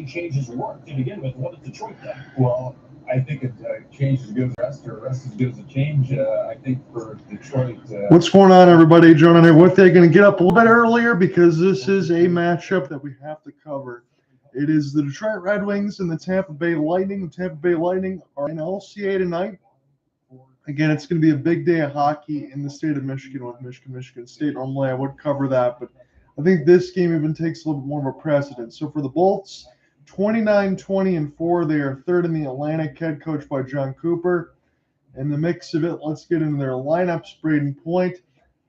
changes work to begin with. What did Detroit do? Well, I think a change is good as a rest, or a rest is good as a change. I think for Detroit. What's going on, everybody? John and I, what they're going to get up a little bit earlier because this is a matchup that we have to cover. It is the Detroit Red Wings and the Tampa Bay Lightning. The Tampa Bay Lightning are in LCA tonight. Again, it's going to be a big day of hockey in the state of Michigan with Michigan State. Normally, I would cover that, but I think this game even takes a little bit more of a precedence. So for the Bolts, 29-20-4, they are third in the Atlantic, head coached by John Cooper. In the mix of it, let's get into their lineups. Braden Point,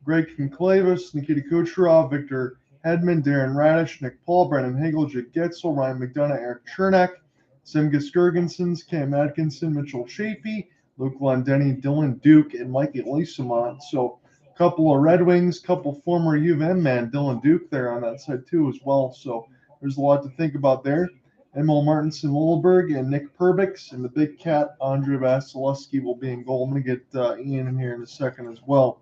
Greg Conclavis, Nikita Kucherov, Victor Hedman, Darren Radish, Nick Paul, Brennan Hagel, Jake Getzel, Ryan McDonough, Eric Chernak, Semgus Girgensons, Cam Atkinson, Mitchell Chafee, Luke Glendening, Dylan Duke, and Mikey Leesamont. So a couple of Red Wings, couple former U of M man, Dylan Duke there on that side too as well. So there's a lot to think about there. Emil Martinson Lilleberg and Nick Perbix, and the big cat, Andrei Vasilevsky, will be in goal. I'm going to get Ian in here in a second as well.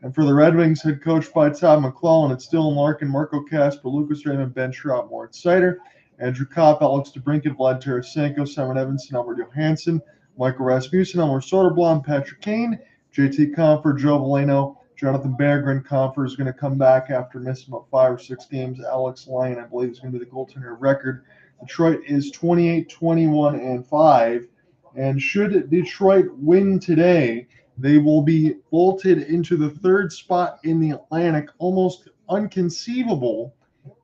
And for the Red Wings, head coached by Todd McClellan, it's Dylan Larkin, Marco Kasper, Lucas Raymond, Ben Schrott, Moritz Seider, Andrew Kopp, Alex DeBrincat, Vlad Tarasenko, Simon Evanson, Albert Johansson, Michael Rasmussen, Elmer Soderblom, Patrick Kane, JT Compher, Joe Valeno, Jonathan Berggren. Compher is going to come back after missing about 5 or 6 games. Alex Lyon, I believe, is going to be the goaltender record. Detroit is 28-21-5, and should Detroit win today, they will be vaulted into the third spot in the Atlantic, almost inconceivable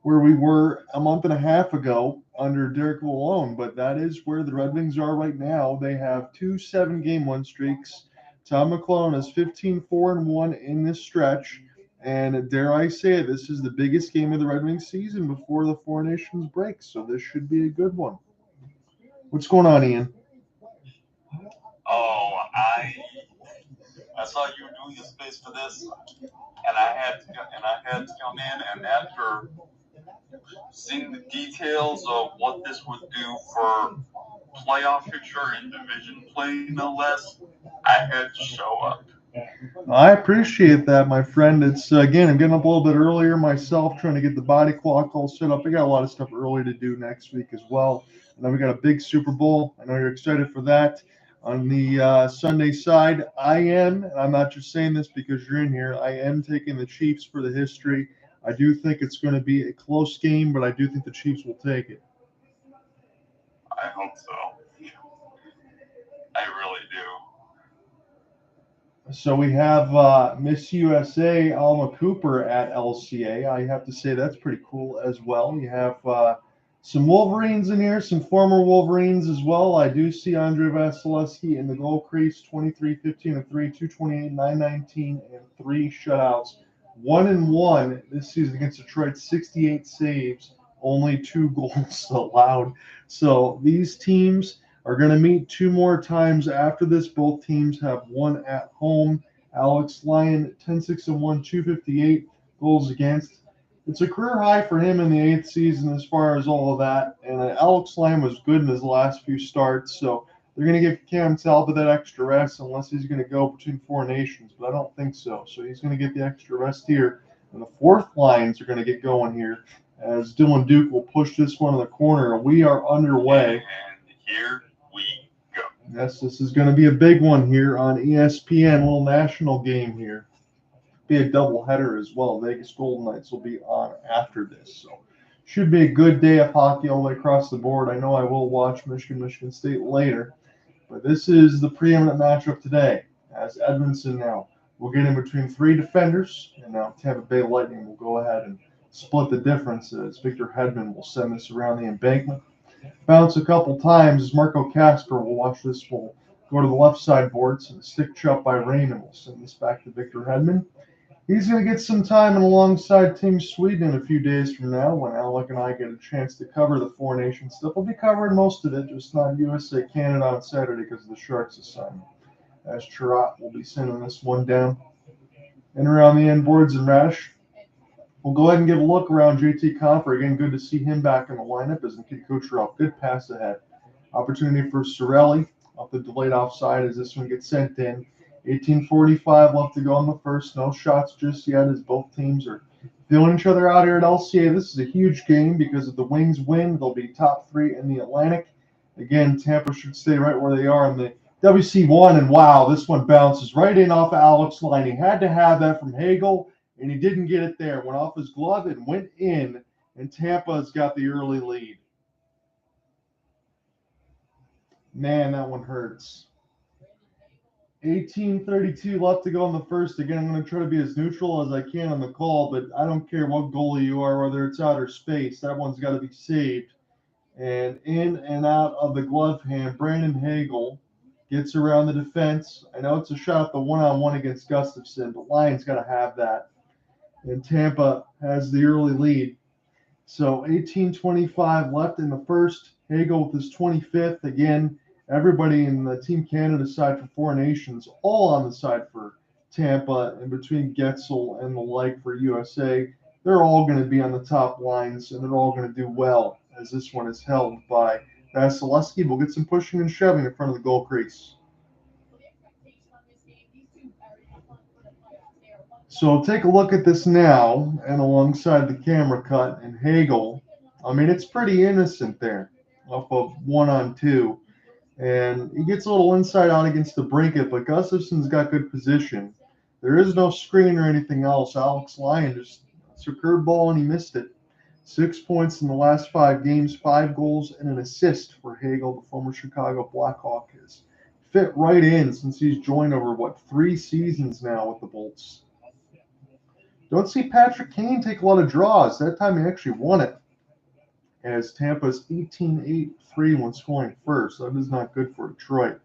where we were a month and a half ago under Derek Lalonde, but that is where the Red Wings are right now. They have 2 7-game win streaks. Tom McClellan is 15-4-1 in this stretch, and dare I say it, this is the biggest game of the Red Wings season before the Four Nations break, so this should be a good one. What's going on, Ian? Oh, I saw you were doing a space for this, and I had to come in, and after seeing the details of what this would do for playoff picture and division play, no less, I had to show up. I appreciate that, my friend. It's again, I'm getting up a little bit earlier myself, trying to get the body clock all set up. I got a lot of stuff early to do next week as well. And then we got a big Super Bowl. I know you're excited for that. On the Sunday side, and I'm not just saying this because you're in here, I am taking the Chiefs for the history. I do think it's going to be a close game, but I do think the Chiefs will take it. I hope so. I really do. So we have Miss USA, Alma Cooper at LCA. I have to say that's pretty cool as well. You have some Wolverines in here, some former Wolverines as well. I do see Andrei Vasilevsky in the goal crease, 23-15-3, 228, 919, and 3 shutouts. 1-1 this season against Detroit, 68 saves, only 2 goals allowed. So these teams are going to meet 2 more times after this. Both teams have won at home. Alex Lyon, 10-6-1, 258 goals against. It's a career high for him in the 8th season as far as all of that. And Alex Lyon was good in his last few starts, so they're going to give Cam Talbot that extra rest unless he's going to go between 4 nations, but I don't think so. So he's going to get the extra rest here. And the 4th lines are going to get going here as Dylan Duke will push this one in the corner. We are underway. And here we go. Yes, this is going to be a big one here on ESPN, a little national game here. Be a doubleheader as well. Vegas Golden Knights will be on after this. So should be a good day of hockey all the way across the board. I know I will watch Michigan State later. But this is the preeminent matchup today, as Edmondson now will get in between 3 defenders, and now Tampa Bay Lightning will go ahead and split the difference as Victor Hedman will send this around the embankment. Bounce a couple times as Marco Kasper will watch this, will go to the left side boards, and a stick chop by Raymond will send this back to Victor Hedman. He's going to get some time in alongside Team Sweden in a few days from now when Alec and I get a chance to cover the Four Nations stuff. We'll be covering most of it, just not USA Canada on Saturday because of the Sharks assignment. As Cherot will be sending this one down. And around the end boards and Radish. We'll go ahead and give a look around JT Compher. Again, good to see him back in the lineup as Nikita Kucherov. Good pass ahead. Opportunity for Cirelli off the delayed offside as this one gets sent in. 18:45 left to go in the first. No shots just yet as both teams are Feeling each other out here at LCA. This is a huge game because if the Wings win, they'll be top 3 in the Atlantic. Again, Tampa should stay right where they are in the WC1. And wow, this one bounces right in off of Alex Line. He had to have that from Hagel, and he didn't get it there. Went off his glove and went in, and Tampa's got the early lead. Man, that one hurts. 18:32 left to go in the first. Again, I'm going to try to be as neutral as I can on the call, but I don't care what goalie you are, whether it's outer space. That one's got to be saved. And in and out of the glove hand, Brandon Hagel gets around the defense. I know it's a shot at the one-on-one against Gustafsson, but Lions got to have that. And Tampa has the early lead. So 18:25 left in the first. Hagel with his 25th. Again, everybody in the Team Canada side for Four Nations, all on the side for Tampa, and between Getzel and the like for USA, they're all going to be on the top lines, and they're all going to do well, as this one is held by Vasilevsky. We'll get some pushing and shoving in front of the goal crease. So take a look at this now, and alongside the camera cut, and Hagel, I mean, it's pretty innocent there, off of 1-on-2. And he gets a little inside out against the brinket, but Gustafsson's got good position. There is no screen or anything else. Alex Lyon just it's a curveball, and he missed it. 6 points in the last 5 games, 5 goals, and an assist for Hagel, the former Chicago Blackhawk. Has fit right in since he's joined over, 3 seasons now with the Bolts. Don't see Patrick Kane take a lot of draws. That time he actually won it, as Tampa's 18-8-3 when scoring first. That is not good for Detroit.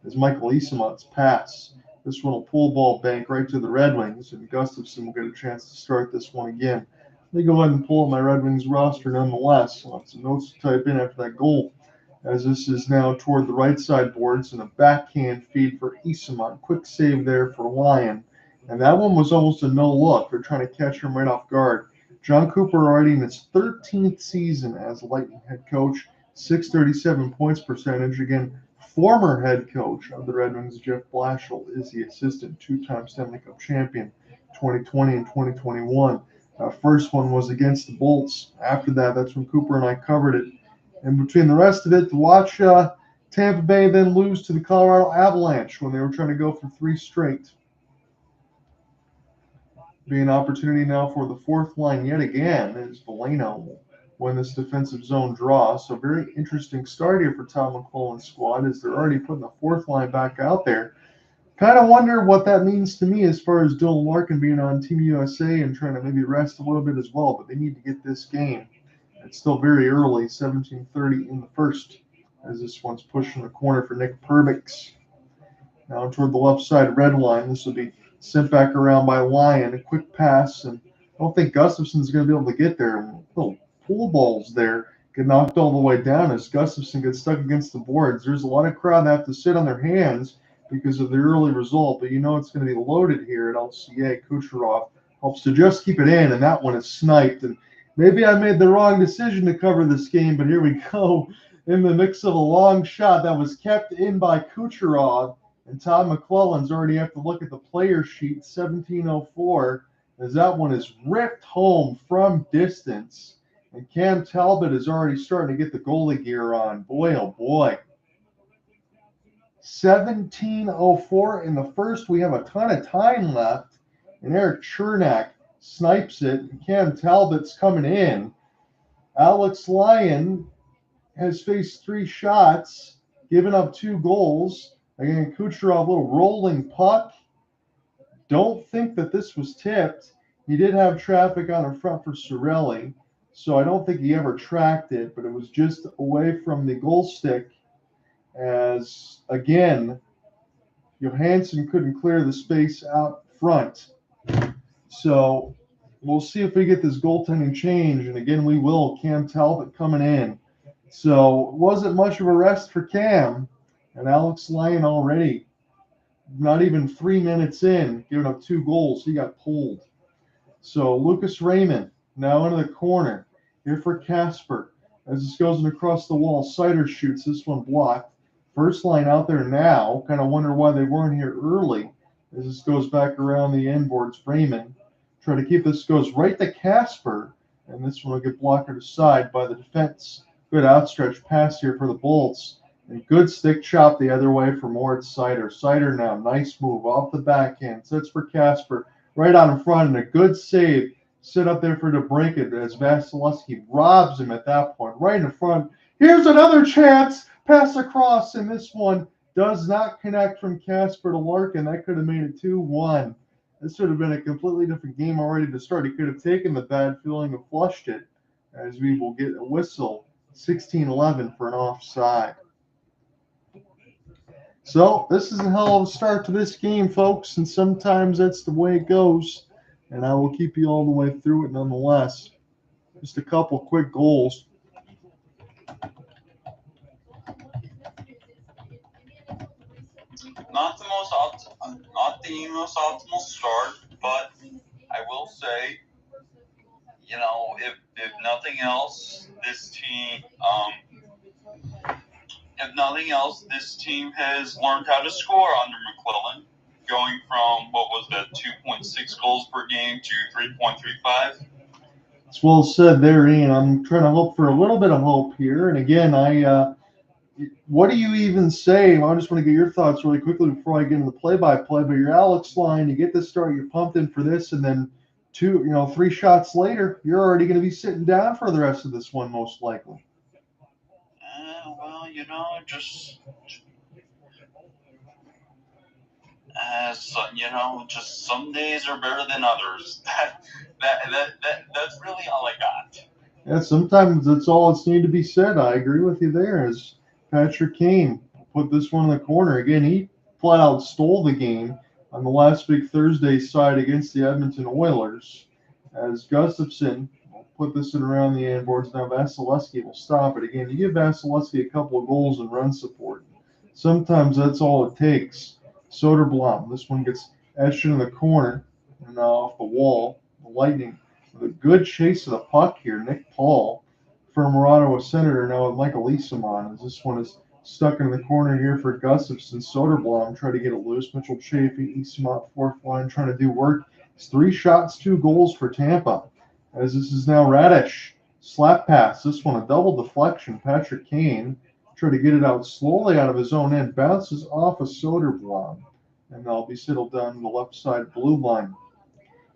As Michael Eyssimont pass, this one will pull ball bank right to the Red Wings, and Gustafsson will get a chance to start this one again. Let me go ahead and pull up my Red Wings roster nonetheless. I'll have some notes to type in after that goal, as this is now toward the right side boards and a backhand feed for Eyssimont. Quick save there for Lyon. And that one was almost a no look. They're trying to catch him right off guard. John Cooper already in his 13th season as Lightning head coach, .637 points percentage. Again, former head coach of the Red Wings, Jeff Blashill, is the assistant, 2-time Stanley Cup champion, 2020 and 2021. First one was against the Bolts. After that, that's when Cooper and I covered it. And between the rest of it, to watch Tampa Bay then lose to the Colorado Avalanche when they were trying to go for 3 straight. Be an opportunity now for the fourth line yet again, as Veleno will win this defensive zone draw. So very interesting start here for Tom McClellan's squad, as they're already putting the fourth line back out there. Kind of wonder what that means to me as far as Dylan Larkin being on Team USA and trying to maybe rest a little bit as well, but they need to get this game. It's still very early, 17:30 in the first, as this one's pushing the corner for Nick Perbix. Now toward the left side red line, this will be sent back around by Lyon. A quick pass, and I don't think Gustafsson's going to be able to get there. Little pool balls there get knocked all the way down as Gustafsson gets stuck against the boards. There's a lot of crowd that have to sit on their hands because of the early result, but you know it's going to be loaded here at LCA. Kucherov helps to just keep it in, and that one is sniped. And maybe I made the wrong decision to cover this game, but here we go in the mix of a long shot that was kept in by Kucherov. And Todd McClellan's already have to look at the player sheet, 17:04, as that one is ripped home from distance. And Cam Talbot is already starting to get the goalie gear on. Boy, oh boy. 17:04 in the first. We have a ton of time left. And Eric Chernak snipes it. And Cam Talbot's coming in. Alex Lyon has faced 3 shots, given up 2 goals. Again, Kucherov, little rolling puck. Don't think that this was tipped. He did have traffic on in front for Cirelli, so I don't think he ever tracked it, but it was just away from the goal stick as, again, Johansson couldn't clear the space out front. So we'll see if we get this goaltending change, and again, we will. Cam Talbot coming in. So it wasn't much of a rest for Cam. And Alex Lyon already, not even 3 minutes in, giving up 2 goals. He got pulled. So Lucas Raymond now into the corner. Here for Casper. As this goes across the wall, Sider shoots. This one blocked. First line out there now. Kind of wonder why they weren't here early. As this goes back around the end boards, Raymond Try to keep this, goes right to Casper, and this one will get blocked aside by the defense. Good outstretched pass here for the Bolts. And good stick chop the other way for Moritz Seider. Seider now, nice move off the backhand. Sets for Casper, right out in front, and a good save. Sit up there for DeBrincat as Vasilevsky robs him at that point, right in front. Here's another chance. Pass across, and this one does not connect from Casper to Larkin. That could have made it 2-1. This would have been a completely different game already to start. He could have taken the bad feeling and flushed it, as we will get a whistle, 16-11 for an offside. So this is a hell of a start to this game, folks, and sometimes that's the way it goes, and I will keep you all the way through it nonetheless. Just a couple quick goals. Not the most optimal start, but I will say, if nothing else, this team has learned how to score under McClellan, going from what was that 2.6 goals per game to 3.35. It's well said there, Ian. I'm trying to hope for a little bit of hope here, and again, what do you even say? I just want to get your thoughts really quickly before I get into the play-by-play. But you're Alex line, you get this start, you're pumped in for this, and then 3 shots later, you're already going to be sitting down for the rest of this one, most likely. Just some days are better than others. That's really all I got. Yeah, sometimes that's all that's needed to be said. I agree with you there. As Patrick Kane put this one in the corner again, he flat out stole the game on the last big Thursday side against the Edmonton Oilers. As Gustafsson will put this in around the end boards, now Vasilevsky will stop it again. You give Vasilevsky a couple of goals and run support. Sometimes that's all it takes. Soderblom, this one gets etched in the corner and off the wall. The Lightning with a good chase of the puck here. Nick Paul from Ottawa Senator now with Michael Easemon, as this one is stuck in the corner here for Gustafsson. Soderblom try to get it loose. Mitchell Chaffee, Easemon, fourth line, trying to do work. It's 3 shots, 2 goals for Tampa. As this is now Radish. Slap pass. This one a double deflection. Patrick Kane try to get it out slowly out of his own end. Bounces off of Soderblom. And they'll be settled down the left side blue line.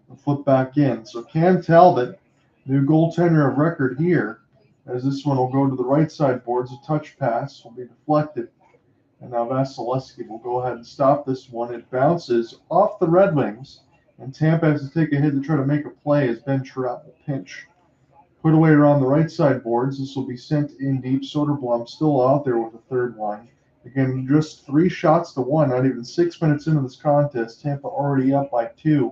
And flip back in. So Cam Talbot, new goaltender of record here, as this one will go to the right side boards. A touch pass will be deflected. And now Vasilevsky will go ahead and stop this one. It bounces off the Red Wings. And Tampa has to take a hit to try to make a play as Ben Chiarot will pinch. Put away around the right side boards. This will be sent in deep. Soderblom still out there with a third line. Again, just 3 shots to 1. Not even 6 minutes into this contest. Tampa already up by 2.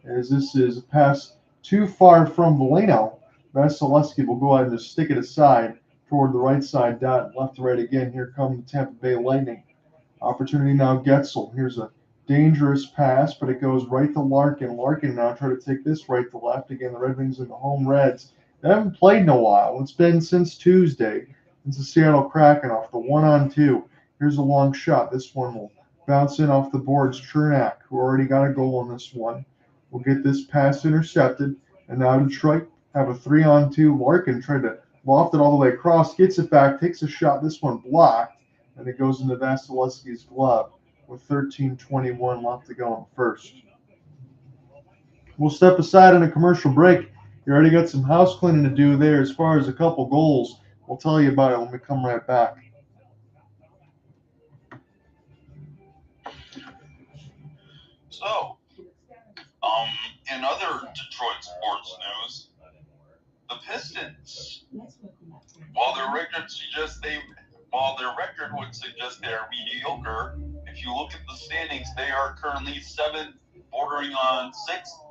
As this is a pass too far from Veleno. Vasilevsky will go ahead and just stick it aside toward the right side dot. Left to right again. Here come the Tampa Bay Lightning. Opportunity now Getzel. Here's a dangerous pass, but it goes right to Larkin. Larkin now try to take this right to left. Again, the Red Wings and the home Reds. They haven't played in a while. It's been since Tuesday. It's the Seattle Kraken off the 1-on-2. Here's a long shot. This one will bounce in off the boards. Chernak, who already got a goal on this one, will get this pass intercepted. And now Detroit have a 3-on-2. Larkin tried to loft it all the way across, gets it back, takes a shot. This one blocked, and it goes into Vasilevsky's glove with 13:21 left to go in the first. We'll step aside in a commercial break. You already got some house cleaning to do there as far as a couple goals. We'll tell you about it when we come right back. So, in other Detroit sports news, the Pistons, while their record would suggest they are mediocre, if you look at the standings, they are currently 7th, bordering on 6th.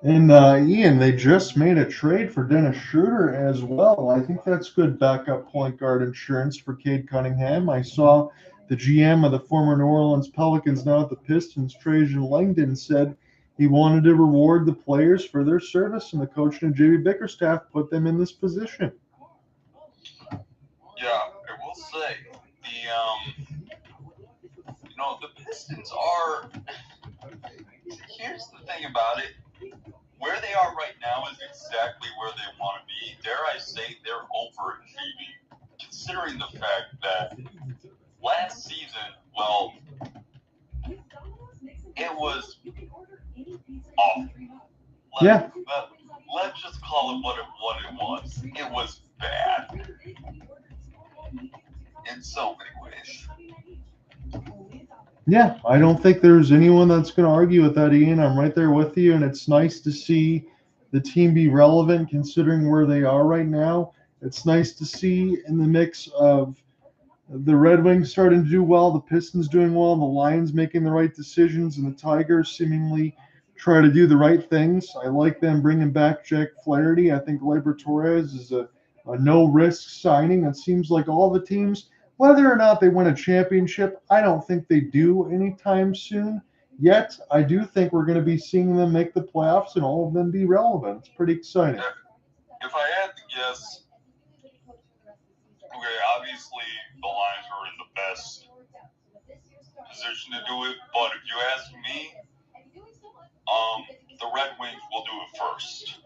And Ian, they just made a trade for Dennis Schroeder as well. I think that's good backup point guard insurance for Cade Cunningham. I saw the GM of the former New Orleans Pelicans, now at the Pistons, Trajan Langdon, said he wanted to reward the players for their service, and the coach and JB Bickerstaff put them in this position. Yeah, I will say the Pistons are Here's the thing about it. Where they are right now is exactly where they want to be. Dare I say they're overachieving, considering the fact that last season, well, it was awful. Let's just call it what it was. It was bad in so many ways. Yeah, I don't think there's anyone that's going to argue with that, Ian. I'm right there with you, and it's nice to see the team be relevant considering where they are right now. It's nice to see in the mix of the Red Wings starting to do well, the Pistons doing well, the Lions making the right decisions, and the Tigers seemingly try to do the right things. I like them bringing back Jack Flaherty. I think Gleyber Torres is a no-risk signing. It seems like all the teams, whether or not they win a championship, I don't think they do anytime soon. Yet, I do think we're going to be seeing them make the playoffs and all of them be relevant. It's pretty exciting. If I had to guess, okay, obviously the Lions are in the best position to do it, but if you ask me, the Red Wings will do it first.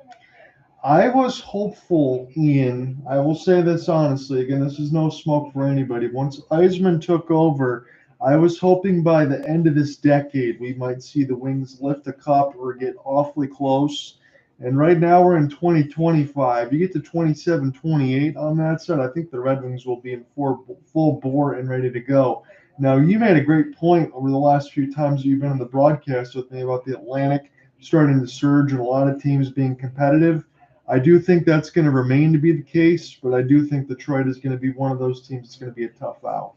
I was hopeful, Ian. I will say this honestly. Again, this is no smoke for anybody. Once Eisman took over, I was hoping by the end of this decade we might see the Wings lift a cup or get awfully close. And right now we're in 2025. You get to 27, 28 on that side, I think the Red Wings will be in full bore and ready to go. Now, you made a great point over the last few times you've been on the broadcast with me about the Atlantic starting to surge and a lot of teams being competitive. I do think that's going to remain to be the case, but I do think Detroit is going to be one of those teams that's going to be a tough out.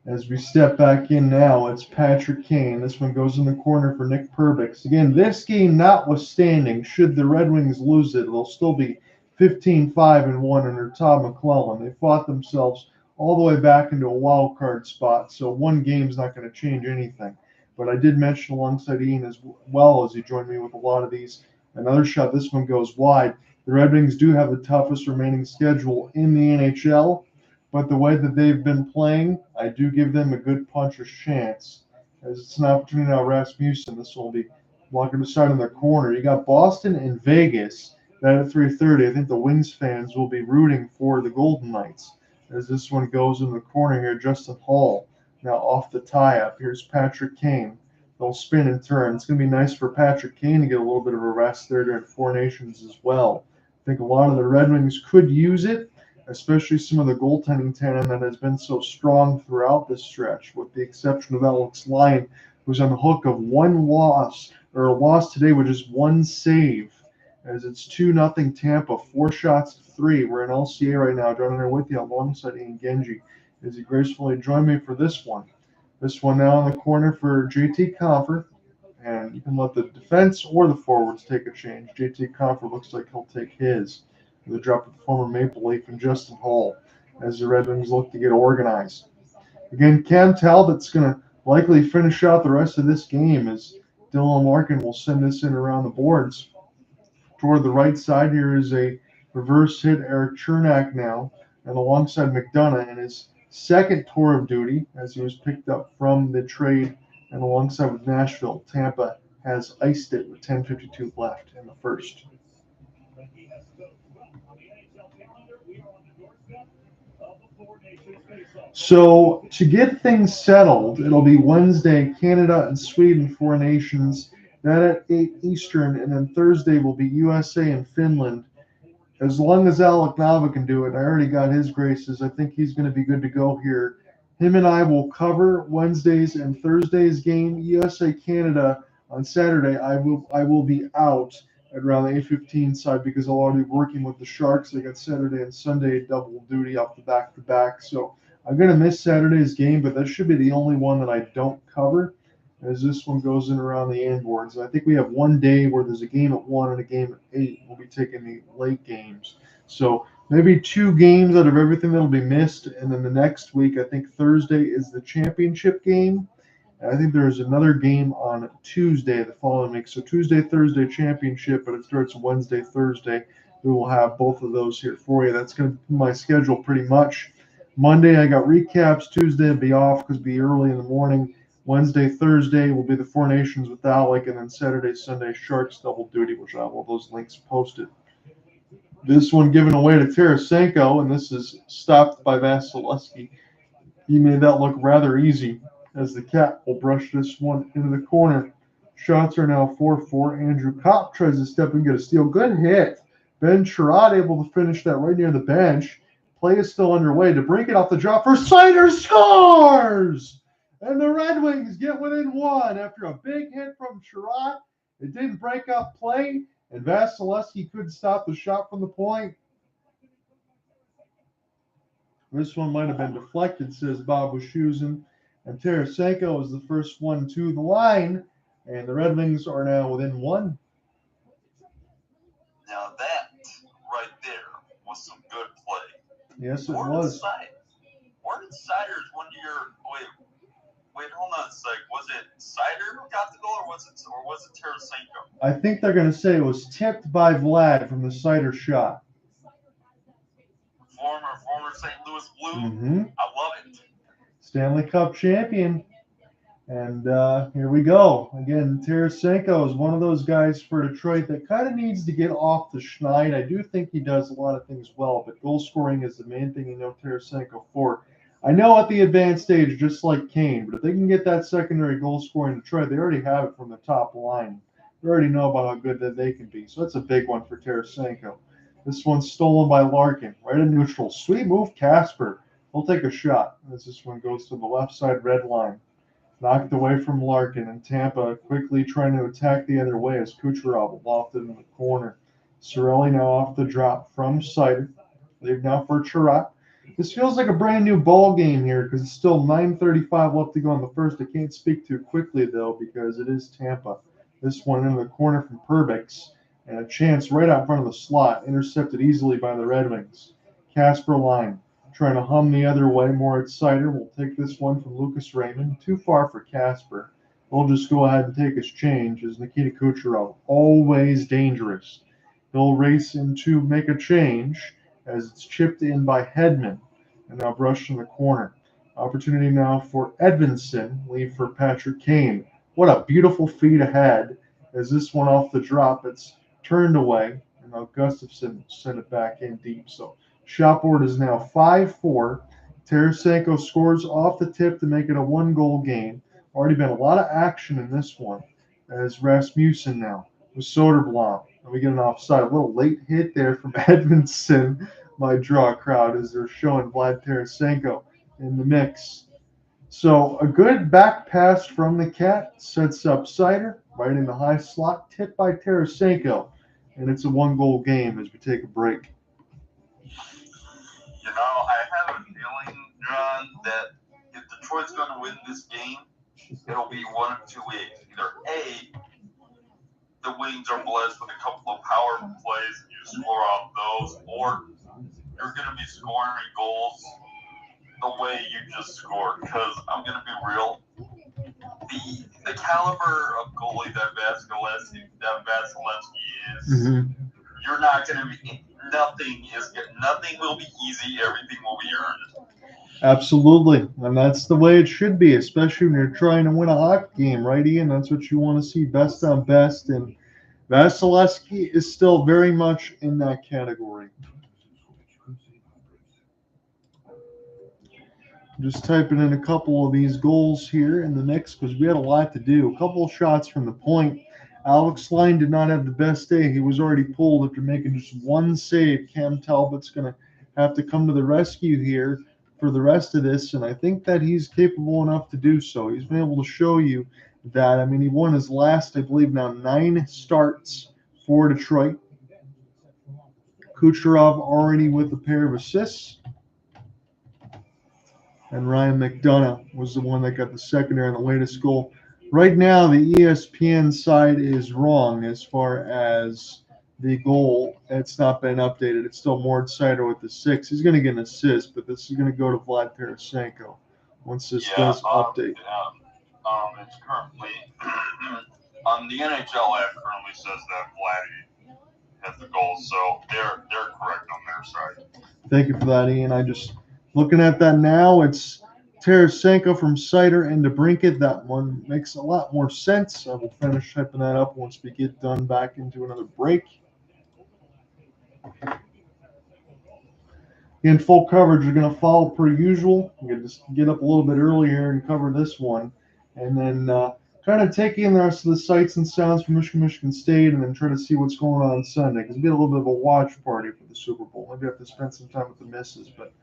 As we step back in now, it's Patrick Kane. This one goes in the corner for Nick Perbix. Again, this game notwithstanding, should the Red Wings lose it, they'll still be 15-5-1 under Todd McClellan. They fought themselves all the way back into a wild card spot, so one game's not going to change anything. But I did mention alongside Ian as well as he joined me with a lot of these. Another shot, this one goes wide. The Red Wings do have the toughest remaining schedule in the NHL, but the way that they've been playing, I do give them a good puncher's chance. As it's an opportunity now, Rasmussen, this will be walking beside in their corner. You got Boston and Vegas. That at 3:30, I think the Wings fans will be rooting for the Golden Knights. As this one goes in the corner here, Justin Hall. Now off the tie-up, here's Patrick Kane. They'll spin and turn. It's going to be nice for Patrick Kane to get a little bit of a rest there during Four Nations as well. I think a lot of the Red Wings could use it, especially some of the goaltending tandem that has been so strong throughout this stretch, with the exception of Alex Lyon, who's on the hook of one loss, or a loss today with just one save, as it's 2-0 Tampa, 4 shots to 3. We're in LCA right now, joining there with you alongside Ian Genji, as he gracefully joined me for this one. This one now in the corner for JT Compher, and you can let the defense or the forwards take a change. JT Compher looks like he'll take his. The drop of the former Maple Leaf and Justin Hall as the Red Wings look to get organized. Again, Cam Talbot's going to likely finish out the rest of this game as Dylan Larkin will send this in around the boards. Toward the right side here is a reverse hit Eric Chernak now, and alongside McDonough in his second tour of duty as he was picked up from the trade and alongside with Nashville. Tampa has iced it with 10:52 left in the first. So to get things settled, it'll be Wednesday, Canada and Sweden, Four Nations. That at 8 Eastern, and then Thursday will be USA and Finland. As long as Alec Nava can do it, I already got his graces. I think he's going to be good to go here. Him and I will cover Wednesdays and Thursdays game. USA Canada on Saturday, I will be out at around the 8:15 side because I'll already be working with the Sharks. They got Saturday and Sunday double duty off the back-to-back. So I'm going to miss Saturday's game, but that should be the only one that I don't cover, as this one goes in around the end boards. I think we have one day where there's a game at 1 and a game at 8. We'll be taking the late games. So maybe 2 games out of everything that'll be missed. And then the next week, I think Thursday is the championship game. And I think there's another game on Tuesday the following week. So Tuesday, Thursday championship, but it starts Wednesday, Thursday. We will have both of those here for you. That's going to be my schedule pretty much. Monday, I got recaps. Tuesday, I'll be off because it'll be early in the morning. Wednesday, Thursday will be the Four Nations with Alec, and then Saturday, Sunday, Sharks double duty, which I have all those links posted. This one given away to Tarasenko, and this is stopped by Vasilevsky. He made that look rather easy as the Cat will brush this one into the corner. Shots are now 4-4. Andrew Kopp tries to step and get a steal. Good hit. Ben Sherrod able to finish that right near the bench. Play is still underway. To break it off the drop for Seider scores! And the Red Wings get within one after a big hit from Sherrod. It didn't break up play, and Vasilevsky couldn't stop the shot from the point. This one might have been deflected, says Bob Wischusen. And Tarasenko is the first one to the line. And the Red Wings are now within one. Now that right there was some good play. Yes, it was. Where did Sider's 1 year? Wait, hold on a sec. Was it Sider who got the goal, or was it Tarasenko? I think they're going to say it was tipped by Vlad from the Seider shot. Former St. Louis Blue. Mm-hmm. I love it. Stanley Cup champion. And here we go. Again, Tarasenko is one of those guys for Detroit that kind of needs to get off the schneid. I do think he does a lot of things well, but goal scoring is the main thing you know Tarasenko for. I know at the advanced stage, just like Kane, but if they can get that secondary goal scoring in Detroit, they already have it from the top line. They already know about how good that they can be. So that's a big one for Tarasenko. This one's stolen by Larkin, right in neutral. Sweet move, Casper. He'll take a shot as this one goes to the left side red line. Knocked away from Larkin, and Tampa quickly trying to attack the other way as Kucherov lofted in the corner. Cirelli now off the drop from Seider. Leave now for Chirot. This feels like a brand new ball game here because it's still 9:35 left to go in the first. I can't speak too quickly, though, because it is Tampa. This one into the corner from Perbix, and a chance right out in front of the slot, intercepted easily by the Red Wings. Casper line. Trying to hum the other way. Moritz Seider will take this one from Lucas Raymond. Too far for Casper. We'll just go ahead and take his change as Nikita Kucherov. Always dangerous. He'll race in to make a change as it's chipped in by Hedman. And now brushed in the corner. Opportunity now for Edvinsson. Leave for Patrick Kane. What a beautiful feed ahead as this one off the drop. It's turned away. And now Gustafsson sent it back in deep. So shot board is now 5-4. Tarasenko scores off the tip to make it a one-goal game. Already been a lot of action in this one as Rasmussen now with Soderblom. And we get an offside. A little late hit there from Edvinsson. My draw crowd as they're showing Vlad Tarasenko in the mix. So a good back pass from the Cat sets up Seider right in the high slot, tipped by Tarasenko. And it's a one-goal game as we take a break. You know, I have a feeling, John, that if Detroit's going to win this game, it'll be one of two ways. Either A, the Wings are blessed with a couple of power plays and you score off those, or you're going to be scoring goals the way you just scored. Because I'm going to be real, the caliber of goalie that Vasilevsky is, you're not going to be. Nothing will be easy. Everything will be earned. Absolutely, and that's the way it should be, especially when you're trying to win a hockey game, right, Ian? That's what you want to see, best on best, and Vasilevsky is still very much in that category. Just typing in a couple of these goals here in the mix because we had a lot to do. A couple of shots from the point. Alex Line did not have the best day. He was already pulled after making just one save. Cam Talbot's going to have to come to the rescue here for the rest of this, and I think that he's capable enough to do so. He's been able to show you that. I mean, he won his last, I believe, now 9 starts for Detroit. Kucherov already with a pair of assists. And Ryan McDonough was the one that got the secondary on the latest goal. Right now, the ESPN side is wrong as far as the goal. It's not been updated. It's still Moritz Seider with the 6. He's going to get an assist, but this is going to go to Vlad Tarasenko once this does update. It's currently on the NHL app currently says that Vladdy has the goal, so they're correct on their side. Thank you for that, Ian. I just looking at that now. It's Tarasenko from Sider and DeBrincat. That one makes a lot more sense. I will finish typing that up once we get done back into another break. In full coverage, you're going to follow per usual. I'm going to just get up a little bit earlier and cover this one. And then kind of take in the rest of the sights and sounds from Michigan State, and then try to see what's going on Sunday. Because it'll be a little bit of a watch party for the Super Bowl. Maybe I have to spend some time with the missus. But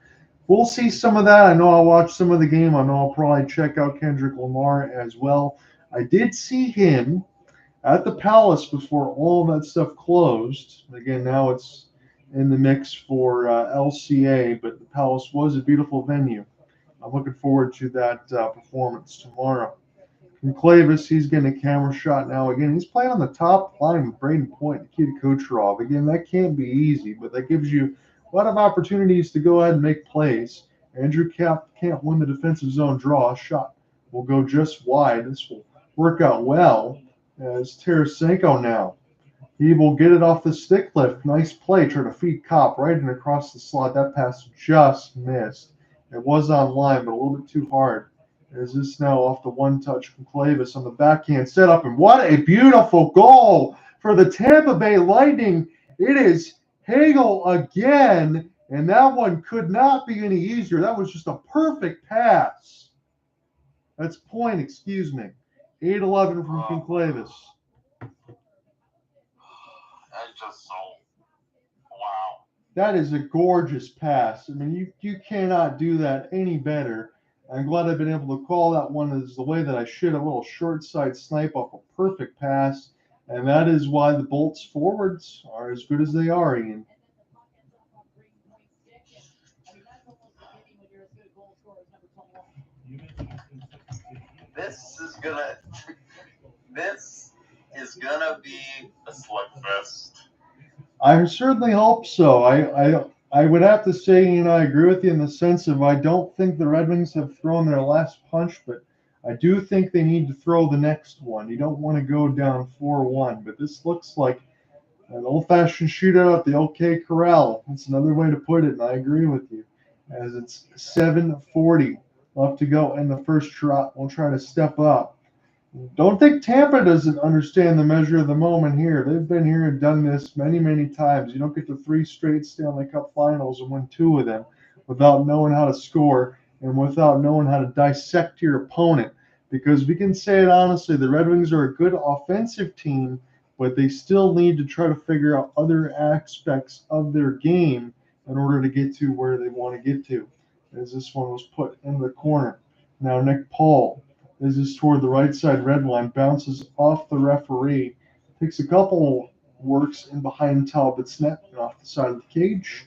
we'll see some of that. I know I'll watch some of the game. I know I'll probably check out Kendrick Lamar as well. I did see him at the Palace before all of that stuff closed. Again, now it's in the mix for LCA, but the Palace was a beautiful venue. I'm looking forward to that performance tomorrow. From Clavis, he's getting a camera shot now. Again, he's playing on the top line with Braden Point and Nikita Kucherov. Again, that can't be easy, but that gives you a lot of opportunities to go ahead and make plays. Andrew can't win the defensive zone draw. Shot will go just wide. This will work out well as Tarasenko now. He will get it off the stick lift. Nice play. Trying to feed Kopp right in across the slot. That pass just missed. It was on line, but a little bit too hard. As this now off the one-touch from Clavis on the backhand setup. And what a beautiful goal for the Tampa Bay Lightning. It is Hagel again, and that one could not be any easier. That was just a perfect pass. That's Point, excuse me. 8-11 from Clavis. That's just so wow. That is a gorgeous pass. I mean, you cannot do that any better. I'm glad I've been able to call that one as the way that I should. A little short side snipe off a perfect pass. And that is why the Bolts forwards are as good as they are, Ian. This is gonna be a slugfest. I certainly hope so. I would have to say, and I agree with you in the sense of I don't think the Red Wings have thrown their last punch, but I do think they need to throw the next one. You don't want to go down 4-1, but this looks like an old-fashioned shootout at the OK Corral. That's another way to put it, and I agree with you. As it's 7:40 left to go in the first shot, we'll try to step up. Don't think Tampa doesn't understand the measure of the moment here. They've been here and done this many, many times. You don't get to 3 straight Stanley Cup finals and win 2 of them without knowing how to score and without knowing how to dissect your opponent. Because we can say it honestly, the Red Wings are a good offensive team, but they still need to try to figure out other aspects of their game in order to get to where they want to get to. As this one was put in the corner. Now Nick Paul. This is toward the right side red line, bounces off the referee, takes a couple works in behind Talbot's net and off the side of the cage,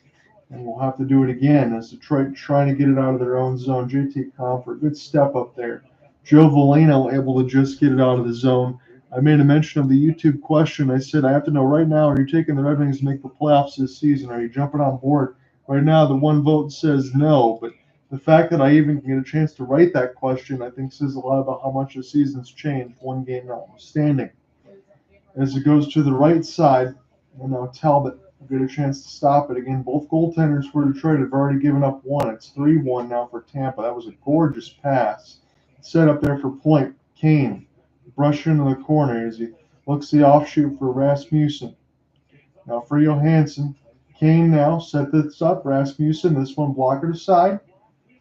and we'll have to do it again as Detroit trying to get it out of their own zone. JT Comfort, good step up there. Joe Veleno able to just get it out of the zone. I made a mention of the YouTube question. I said, I have to know right now, are you taking the Red Wings to make the playoffs this season? Are you jumping on board? Right now, the one vote says no, but the fact that I even can get a chance to write that question, I think, says a lot about how much the season's changed, one game notwithstanding. As it goes to the right side, and now Talbot will get a chance to stop it. Again, both goaltenders for Detroit have already given up one. It's 3-1 now for Tampa. That was a gorgeous pass. Set up there for Point. Kane, brush into the corner as he looks the offshoot for Rasmussen. Now for Johansson. Kane now set this up. Rasmussen, this one blocker to side.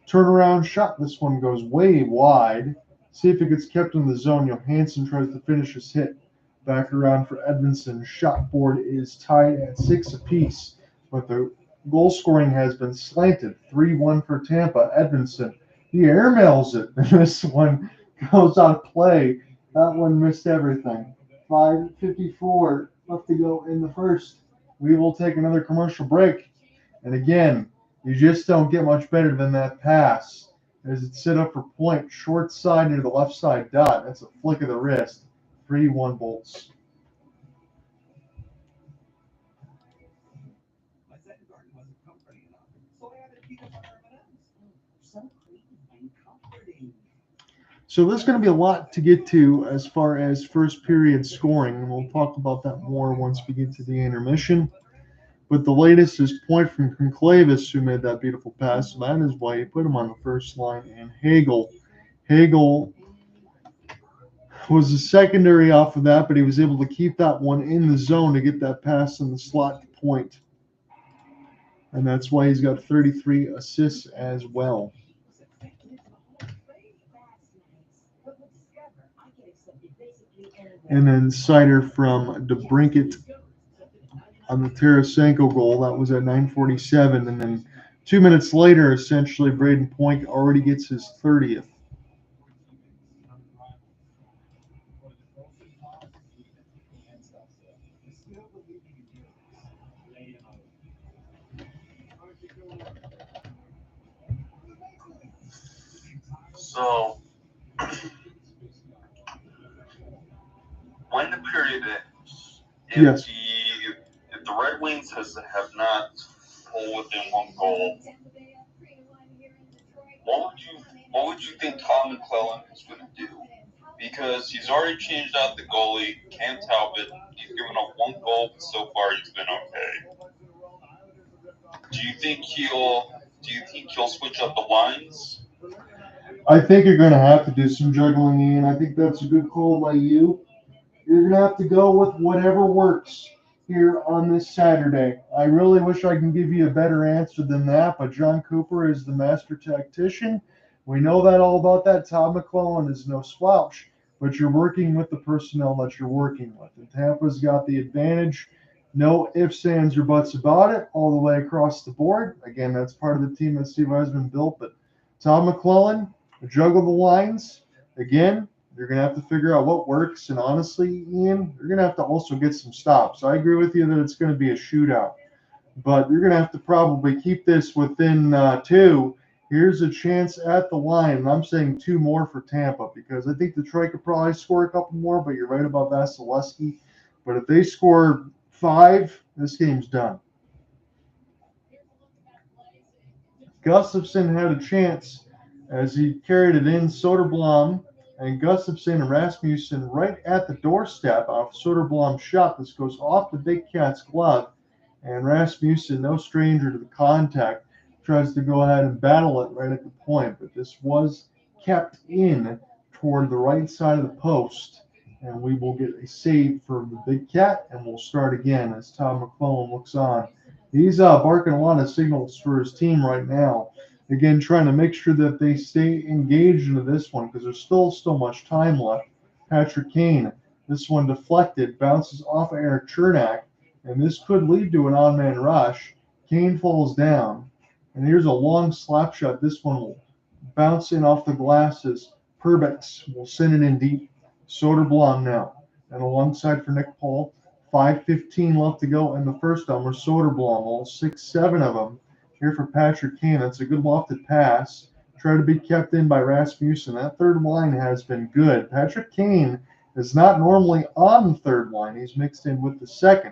Turnaround shot. This one goes way wide. See if it gets kept in the zone. Johansson tries to finish his hit. Back around for Edmondson. Shot board is tied at 6 apiece. But the goal scoring has been slanted. 3-1 for Tampa. Edmondson. He airmails it. And this one goes out of play. That one missed everything. 5:54 left to go in the first. We will take another commercial break. And again, you just don't get much better than that pass. As it's set up for Point, short side near the left side dot. That's a flick of the wrist. 3-1 Bolts. So there's going to be a lot to get to as far as first period scoring, and we'll talk about that more once we get to the intermission. But the latest is point from Conclavis, who made that beautiful pass. And that is why he put him on the first line. And Hagel was the secondary off of that, but he was able to keep that one in the zone to get that pass in the slot to point. And that's why he's got 33 assists as well. And then Sider from DeBrincat on the Tarasenko goal. That was at 9:47. And then 2 minutes later, essentially, Braden Point already gets his 30th. So, when the period ends, Yes. If the Red Wings have not pulled within one goal, what would you think Tom McClellan is going to do? Because he's already changed out the goalie, Cam Talbot. He's given up one goal, but so far he's been okay. Do you think he'll switch up the lines? I think you're going to have to do some juggling, Ian. I think that's a good call by you. You're going to have to go with whatever works here on this Saturday. I really wish I can give you a better answer than that, but John Cooper is the master tactician. We know that all about that. Todd McClellan is no slouch, but you're working with the personnel that you're working with. And Tampa's got the advantage. No ifs, ands, or buts about it all the way across the board. Again, that's part of the team that Steve Eisman built, but Todd McClellan, juggle the lines. Again, you're going to have to figure out what works. And honestly, Ian, you're going to have to also get some stops. I agree with you that it's going to be a shootout. But you're going to have to probably keep this within 2. Here's a chance at the line. And I'm saying 2 more for Tampa because I think Detroit could probably score a couple more, but you're right about Vasilevsky. But if they score 5, this game's done. Gustafsson had a chance as he carried it in. Soderblom and Gustafsson and Rasmussen right at the doorstep off Soderblom's shot. This goes off the Big Cat's glove. And Rasmussen, no stranger to the contact, tries to go ahead and battle it right at the point. But this was kept in toward the right side of the post. And we will get a save for the Big Cat. And we'll start again as Tom McClellan looks on. He's barking a lot of signals for his team right now. Again, trying to make sure that they stay engaged into this one because there's still so much time left. Patrick Kane, this one deflected, bounces off Eric Chernak, and this could lead to an on-man rush. Kane falls down, and here's a long slap shot. This one will bounce in off the glasses. Perbix will send it in deep. Soderblom now, and alongside for Nick Paul. 5:15 left to go in the first down. Soderblom, all 6-7 of them. Here for Patrick Kane. That's a good lofted pass. Try to be kept in by Rasmussen. That third line has been good. Patrick Kane is not normally on the third line. He's mixed in with the second.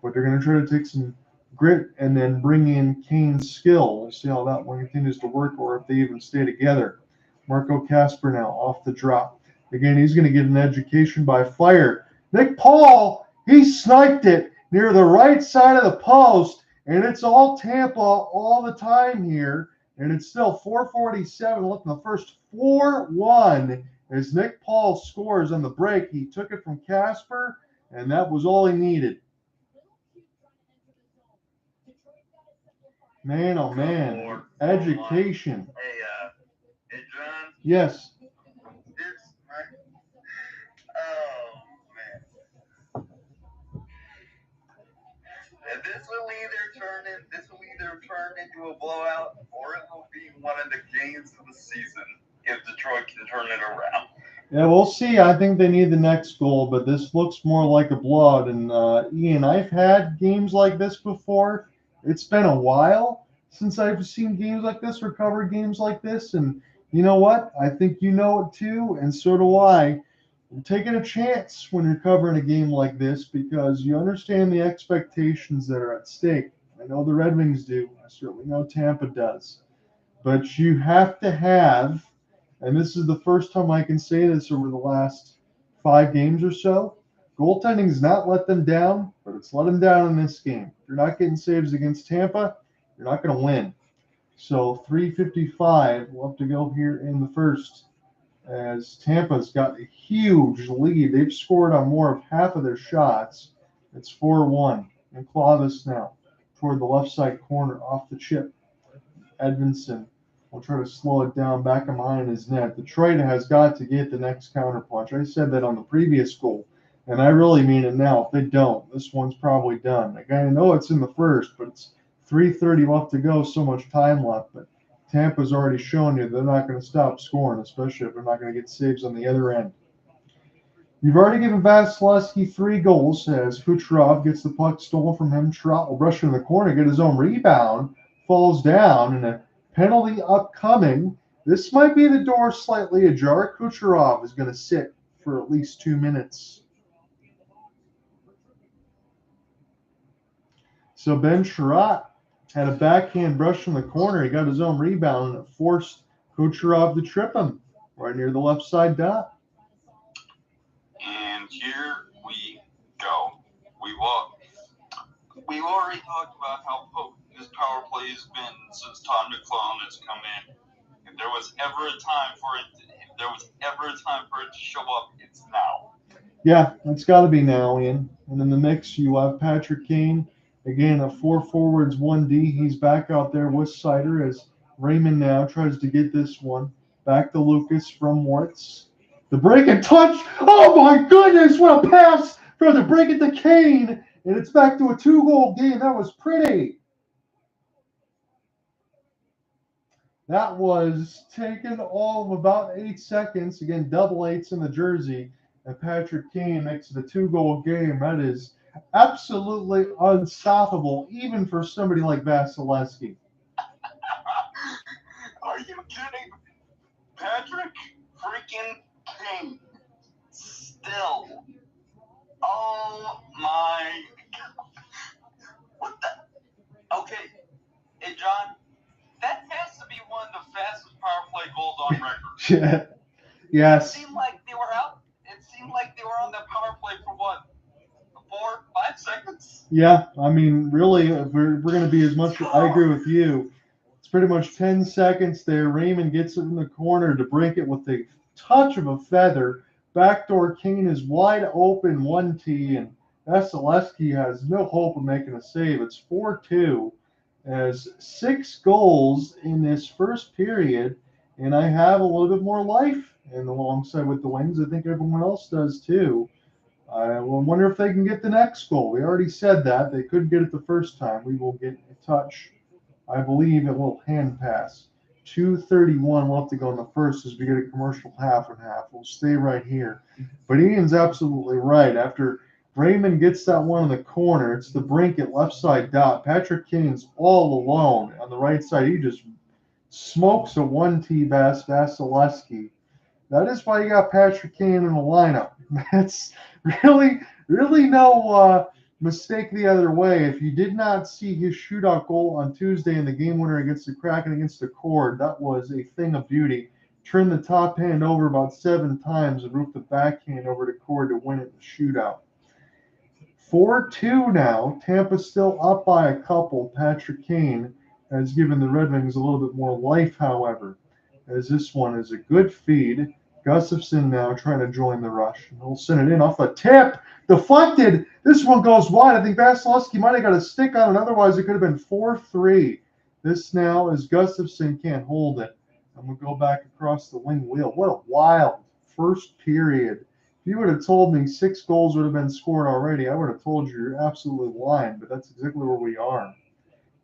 But they're going to try to take some grit and then bring in Kane's skill. We'll see how that one continues to work or if they even stay together. Marco Kasper now off the drop. Again, he's going to get an education by fire. Nick Paul, he sniped it near the right side of the post. And it's all Tampa all the time here. And it's still 4:47 left in the first. 4-1 as Nick Paul scores on the break. He took it from Kasper, and that was all he needed. Man, oh man. Education. Hey, John. Yes. This will either turn into a blowout, or it will be one of the games of the season if Detroit can turn it around. Yeah, we'll see. I think they need the next goal, but this looks more like a blowout. And Ian, I've had games like this before. It's been a while since I've seen games like this or covered games like this. And you know what? I think you know it too, and so do I. I'm taking a chance when you're covering a game like this because you understand the expectations that are at stake. I know the Red Wings do. I certainly know Tampa does. But you have to have, and this is the first time I can say this over the last 5 games or so, Goaltending's not let them down, but it's let them down in this game. If you're not getting saves against Tampa, you're not going to win. So 3:55 left to go here in the first, as Tampa's got a huge lead. They've scored on more of half of their shots. It's 4-1. And claw this now toward the left side corner off the chip. Edmondson will try to slow it down back and behind his net. Detroit has got to get the next counter punch. I said that on the previous goal, and I really mean it now. If they don't, this one's probably done. Like, I know it's in the first, but it's 3:30 left to go, so much time left. But Tampa's already shown you they're not going to stop scoring, especially if they're not going to get saves on the other end. You've already given Vasilevsky 3 goals as Kucherov gets the puck stolen from him. Trot will rush in the corner, get his own rebound, falls down, and a penalty upcoming. This might be the door slightly ajar. Kucherov is going to sit for at least 2 minutes. So Ben Sherratt had a backhand brush from the corner. He got his own rebound, and it forced Kucherov to trip him right near the left side dot. And here we go. We've already talked about how potent this power play has been since Todd McClellan has come in. If there was ever a time for it to show up, it's now. Yeah, it's got to be now, Ian. And in the mix, you have Patrick Kane. Again, a 4 forwards, 1D. He's back out there with Sider as Raymond now tries to get this one. Back to Lucas from Wartz. The break and touch. Oh, my goodness. What a pass from the break it to Kane. And it's back to a 2-goal game. That was pretty. That was taken all of about 8 seconds. Again, double eights in the jersey. And Patrick Kane makes it a 2-goal game. That is absolutely unstoppable, even for somebody like Vasilevsky. Are you kidding? Patrick freaking Kane. Still. Oh my God. What the? Okay. Hey, John, that has to be one of the fastest power play goals on record. Yes. It seemed like they were on that power play for what? 4-5 seconds? Yeah, I mean, really, we're going to be as much. I agree with you. It's pretty much 10 seconds there. Raymond gets it in the corner to break it with a touch of a feather. Backdoor Kane is wide open, 1T, and Vasilevsky has no hope of making a save. It's 4-2 as 6 goals in this first period, and I have a little bit more life. And alongside with the Wings, I think everyone else does too. I wonder if they can get the next goal. We already said that. They couldn't get it the first time. We will get a touch. I believe it will hand pass. 2:31 left to go in the first as we get a commercial half and half. We'll stay right here. But Ian's absolutely right. After Raymond gets that one in the corner, it's the brink at left side dot. Patrick Kane's all alone on the right side. He just smokes a 1T Vasilevsky. That is why you got Patrick Kane in the lineup. That's really no mistake the other way. If you did not see his shootout goal on Tuesday in the game winner against the Kraken against the Cord, that was a thing of beauty. Turned the top hand over about 7 times and roofed the backhand over to Cord to win it in the shootout. 4-2 now. Tampa still up by a couple. Patrick Kane has given the Red Wings a little bit more life, however, as this one is a good feed. Gustafsson now trying to join the rush. And he'll send it in off the tip. Deflected. This one goes wide. I think Vasilevsky might have got a stick on it. Otherwise, it could have been 4-3. This now as Gustafsson can't hold it. And we'll go back across the wing wheel. What a wild first period. If you would have told me 6 goals would have been scored already, I would have told you you're absolutely lying. But that's exactly where we are.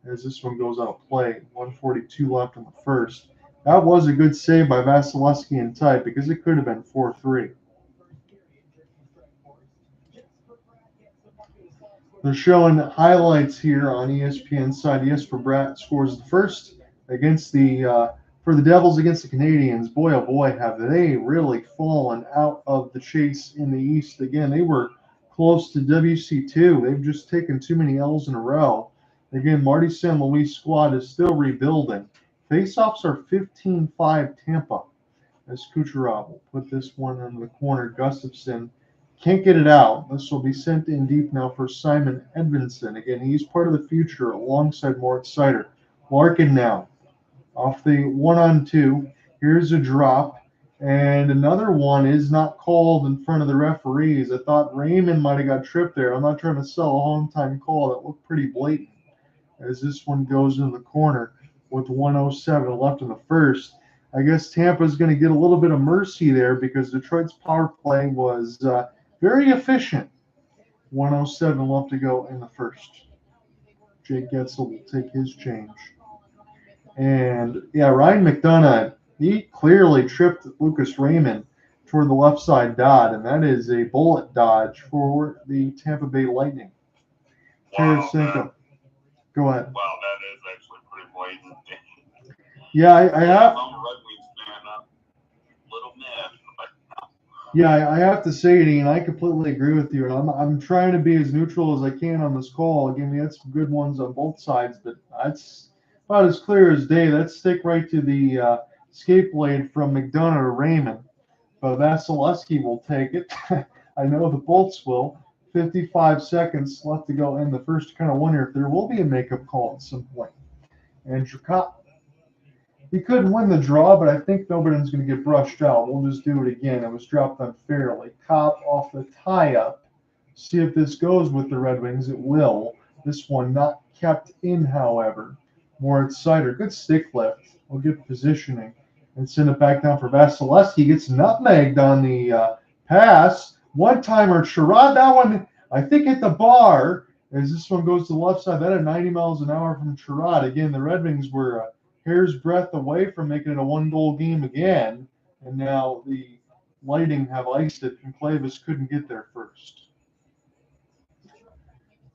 As this one goes out of play. 1:42 left in the first. That was a good save by Vasilevsky in tight because it could have been 4-3. They're showing highlights here on ESPN side. Jesper Bratt scores the first against for the Devils against the Canadiens. Boy, oh boy, have they really fallen out of the chase in the East again. They were close to WC2. They've just taken too many L's in a row. Again, Marty St. Louis squad is still rebuilding. Faceoffs are 15-5 Tampa as Kucherov will put this one in the corner. Gustafsson Can't get it out. This will be sent in deep now for Simon Edmondson. Again, he's part of the future alongside Moritz Seider. Larkin now off the 1-on-2. Here's a drop. And another one is not called in front of the referees. I thought Raymond might have got tripped there. I'm not trying to sell a home time call. That looked pretty blatant as this one goes in the corner with 1:07 left in the first. I guess Tampa's going to get a little bit of mercy there because Detroit's power play was very efficient. 1:07 left to go in the first. Jake Getzel will take his change. And, yeah, Ryan McDonough, he clearly tripped Lucas Raymond toward the left side dot, and that is a bullet dodge for the Tampa Bay Lightning. Tarasenko. Go ahead. Wow, that is actually pretty blatant. Yeah, I have. I'm a Red Wings fan. I'm a little mad right now. Yeah, I have to say, Dean, I completely agree with you, and I'm trying to be as neutral as I can on this call. Again, we had some good ones on both sides, but that's about as clear as day. Let's stick right to the escape blade from McDonough to Raymond. But Vasilevsky will take it. I know the Bolts will. 55 seconds left to go in the first. Kind of wonder if there will be a makeup call at some point. And Drukop, he couldn't win the draw, but I think nobody's going to get brushed out. We'll just do it again. It was dropped unfairly. Cop off the tie-up. See if this goes with the Red Wings. It will. This one not kept in, however. Moritz Seider, good stick lift. We'll get positioning and send it back down for Vasilevsky. Gets nutmegged on the pass. One-timer, Sherrod. That one, I think, hit the bar as this one goes to the left side. That at 90 miles an hour from Sherrod. Again, the Red Wings were hair's breadth away from making it a one-goal game again, and now the Lightning have iced it, and Clavis couldn't get there first.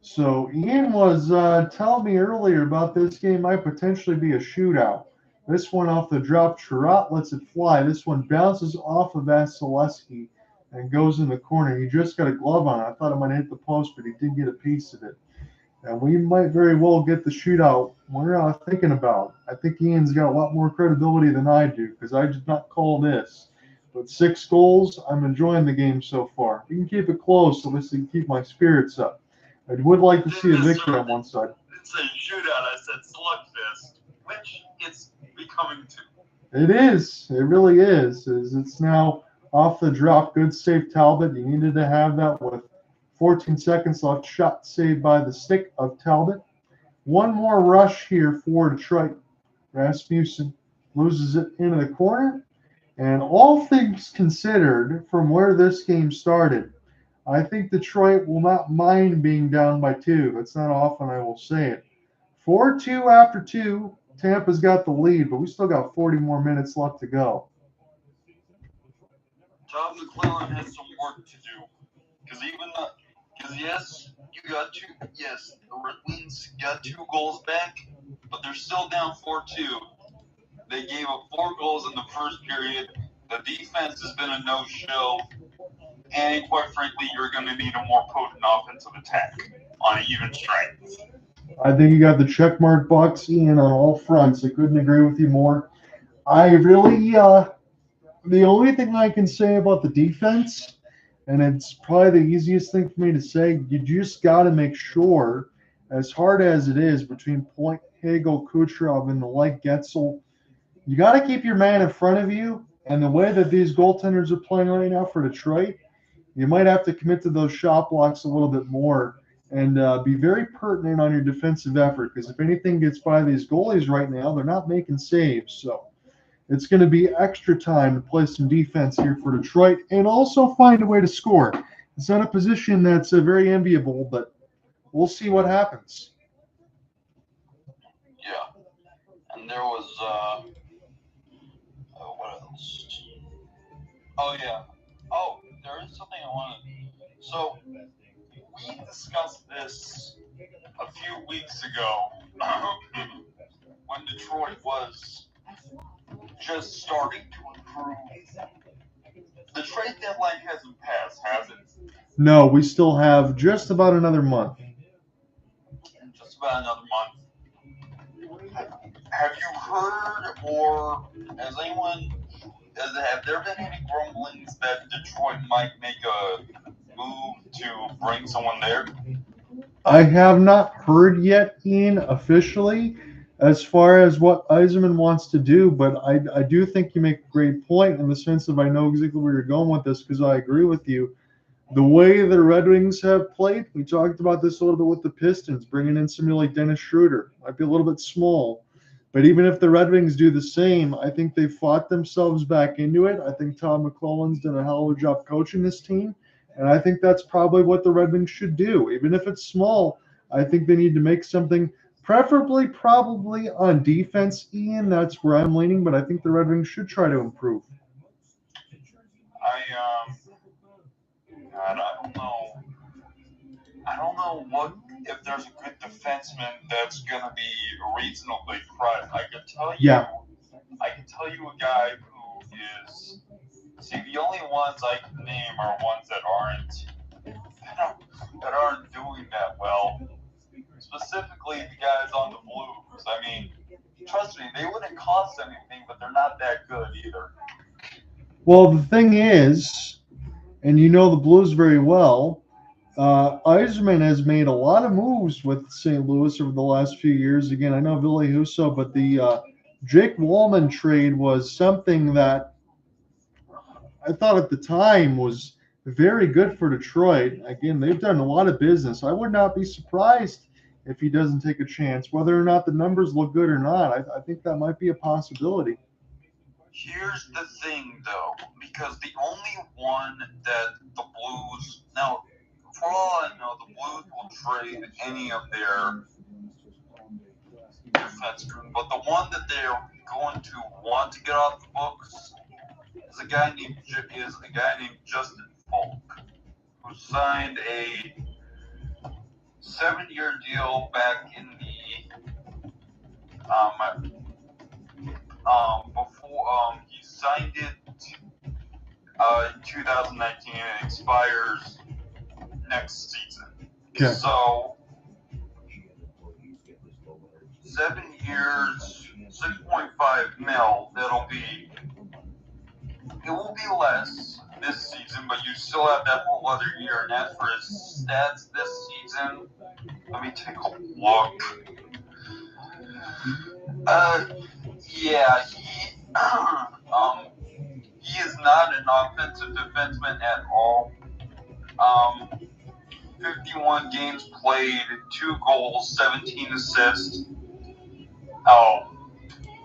So Ian was telling me earlier about this game might potentially be a shootout. This one off the drop, Sherratt lets it fly. This one bounces off of Vasilevsky and goes in the corner. He just got a glove on it. I thought it might hit the post, but he did get a piece of it. And we might very well get the shootout we're thinking about. I think Ian's got a lot more credibility than I do because I did not call this. But 6 goals, I'm enjoying the game so far. We can keep it close, so let's keep my spirits up. I would like to see a victory on one side. It's a shootout. I said slugfest, which it's becoming to. It is. It really is. It's now off the drop. Good save, Talbot. You needed to have that with 14 seconds left. Shot saved by the stick of Talbot. One more rush here for Detroit. Rasmussen loses it into the corner. And all things considered, from where this game started, I think Detroit will not mind being down by 2. That's not often I will say it. 4-2 after 2. Tampa's got the lead, but we still got 40 more minutes left to go. Todd McClellan has some work to do. Because yes, the Red Wings got 2 goals back, but they're still down 4-2. They gave up 4 goals in the first period. The defense has been a no-show. And quite frankly, you're going to need a more potent offensive attack on even strength. I think you got the checkmark box, Ian, on all fronts. I couldn't agree with you more. I really, the only thing I can say about the defense, and it's probably the easiest thing for me to say, you just got to make sure, as hard as it is between Point, Hagel, Kucherov, and the like Getzel, you got to keep your man in front of you. And the way that these goaltenders are playing right now for Detroit, you might have to commit to those shot blocks a little bit more and be very pertinent on your defensive effort because if anything gets by these goalies right now, they're not making saves. So it's going to be extra time to play some defense here for Detroit and also find a way to score. It's not a position that's very enviable, but we'll see what happens. Yeah. And there was, what else? Oh, yeah. Oh, there is something I wanted. So, we discussed this a few weeks ago when Detroit was just starting to improve. The trade deadline hasn't passed, has it? No, we still have just about another month. Just about another month. Have you heard or have there been any grumblings that Detroit might make a move to bring someone there? I have not heard yet, Ian, officially, as far as what Yzerman wants to do, but I do think you make a great point in the sense of I know exactly where you're going with this because I agree with you. The way the Red Wings have played, we talked about this a little bit with the Pistons, bringing in somebody like Dennis Schroeder. Might be a little bit small, but even if the Red Wings do the same, I think they fought themselves back into it. I think Todd McClellan's done a hell of a job coaching this team, and I think that's probably what the Red Wings should do. Even if it's small, I think they need to make something, preferably probably on defense, Ian. That's where I'm leaning, but I think the Red Wings should try to improve. God, I don't know what if there's a good defenseman that's gonna be reasonably priced. I can tell you a guy who is. See, the only ones I can name are ones that aren't doing that well. Specifically, the guys on the Blues. I mean, trust me, they wouldn't cost anything, but they're not that good either. Well, the thing is, and you know the Blues very well, Yzerman has made a lot of moves with St. Louis over the last few years. Again, I know Ville Husso, but the Jake Wallman trade was something that I thought at the time was very good for Detroit. Again, they've done a lot of business. I would not be surprised if he doesn't take a chance, whether or not the numbers look good or not. I think that might be a possibility. Here's the thing, though, because the only one that the Blues now, for all I know, the Blues will trade any of their defensemen, but the one that they're going to want to get off the books is a guy named Justin Falk, who signed a 7-year deal back in the before he signed it in 2019 and it expires next season. Okay. So 7 years, 6.5 mil. It will be less this season, but you still have that whole other year. And as for his stats this season, let me take a look. Yeah, he is not an offensive defenseman at all. 51 games played, 2 goals, 17 assists. Oh,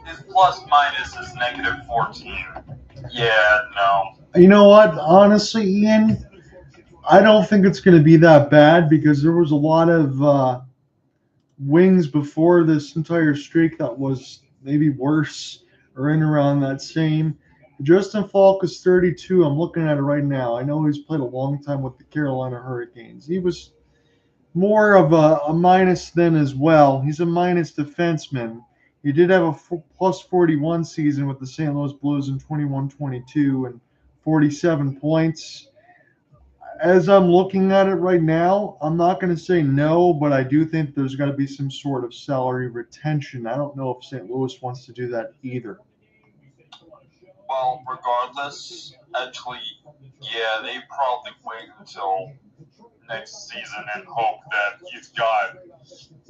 his plus minus is -14. Yeah, no. You know what? Honestly, Ian, I don't think it's going to be that bad because there was a lot of wings before this entire streak that was maybe worse or in around that same. Justin Falk is 32. I'm looking at it right now. I know he's played a long time with the Carolina Hurricanes. He was more of a minus then as well. He's a minus defenseman. He did have a plus 41 season with the St. Louis Blues in 21-22 and 47 points. As I'm looking at it right now, I'm not going to say no, but I do think there's got to be some sort of salary retention. I don't know if St. Louis wants to do that either. Well, regardless, actually, yeah, they probably wait until next season and hope that he's got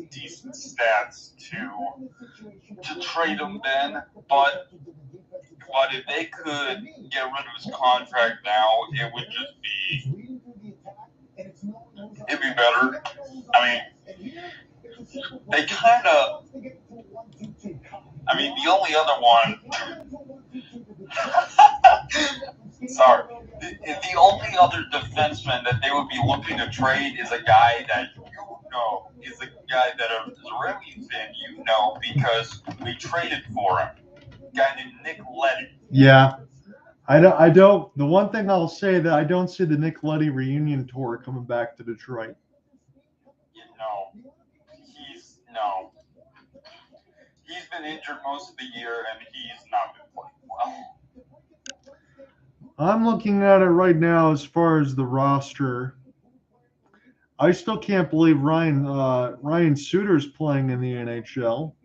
decent stats to trade him then. But if they could get rid of his contract now, it would just it'd be better. I mean, they kind of. I mean, the only other one. Sorry. The only other defenseman that they would be looking to trade is a guy that is a guy that is a Ravens fan, because we traded for him. A guy named Nick Leddy. Yeah. I don't. The one thing I'll say that I don't see the Nick Leddy reunion tour coming back to Detroit. He's been injured most of the year, and he's not been playing well. I'm looking at it right now as far as the roster. I still can't believe Ryan Suter's playing in the NHL.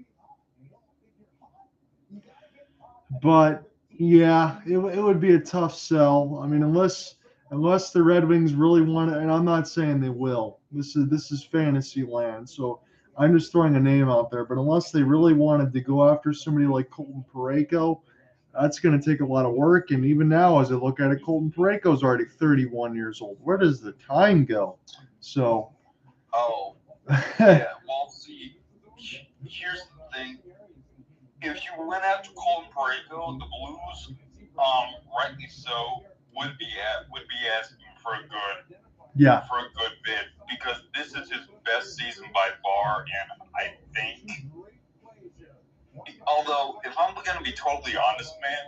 But yeah, it would be a tough sell. I mean, unless unless the Red Wings really want to, and I'm not saying they will. This is fantasy land, so I'm just throwing a name out there. But unless they really wanted to go after somebody like Colton Parayko, that's going to take a lot of work. And even now, as I look at it, Colton Parayko's already 31 years old. Where does the time go? So, yeah. Well, see, here's the thing. If you went after Colton Parayko, the Blues, rightly so, would be asking for a good bid, because this is his best season by far, and I think, although if I'm gonna be totally honest, man,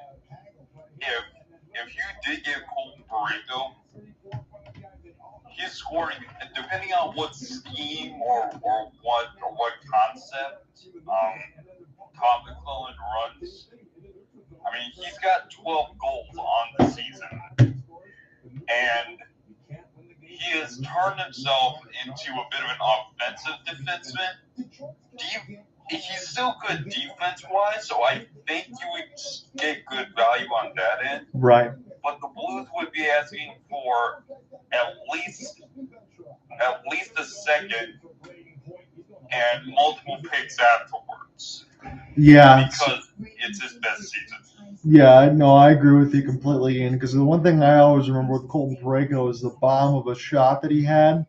if you did get Colton Parayko, he's scoring, depending on what scheme or what concept Tom McClellan runs. I mean, he's got 12 goals on the season, and he has turned himself into a bit of an offensive defenseman. He's still good defense-wise, so I think you would get good value on that end. right. But the Blues would be asking for at least a second and multiple picks afterwards. Yeah. Because it's his best season. Yeah, no, I agree with you completely, Ian, because the one thing I always remember with Colton Parayko is the bomb of a shot that he had,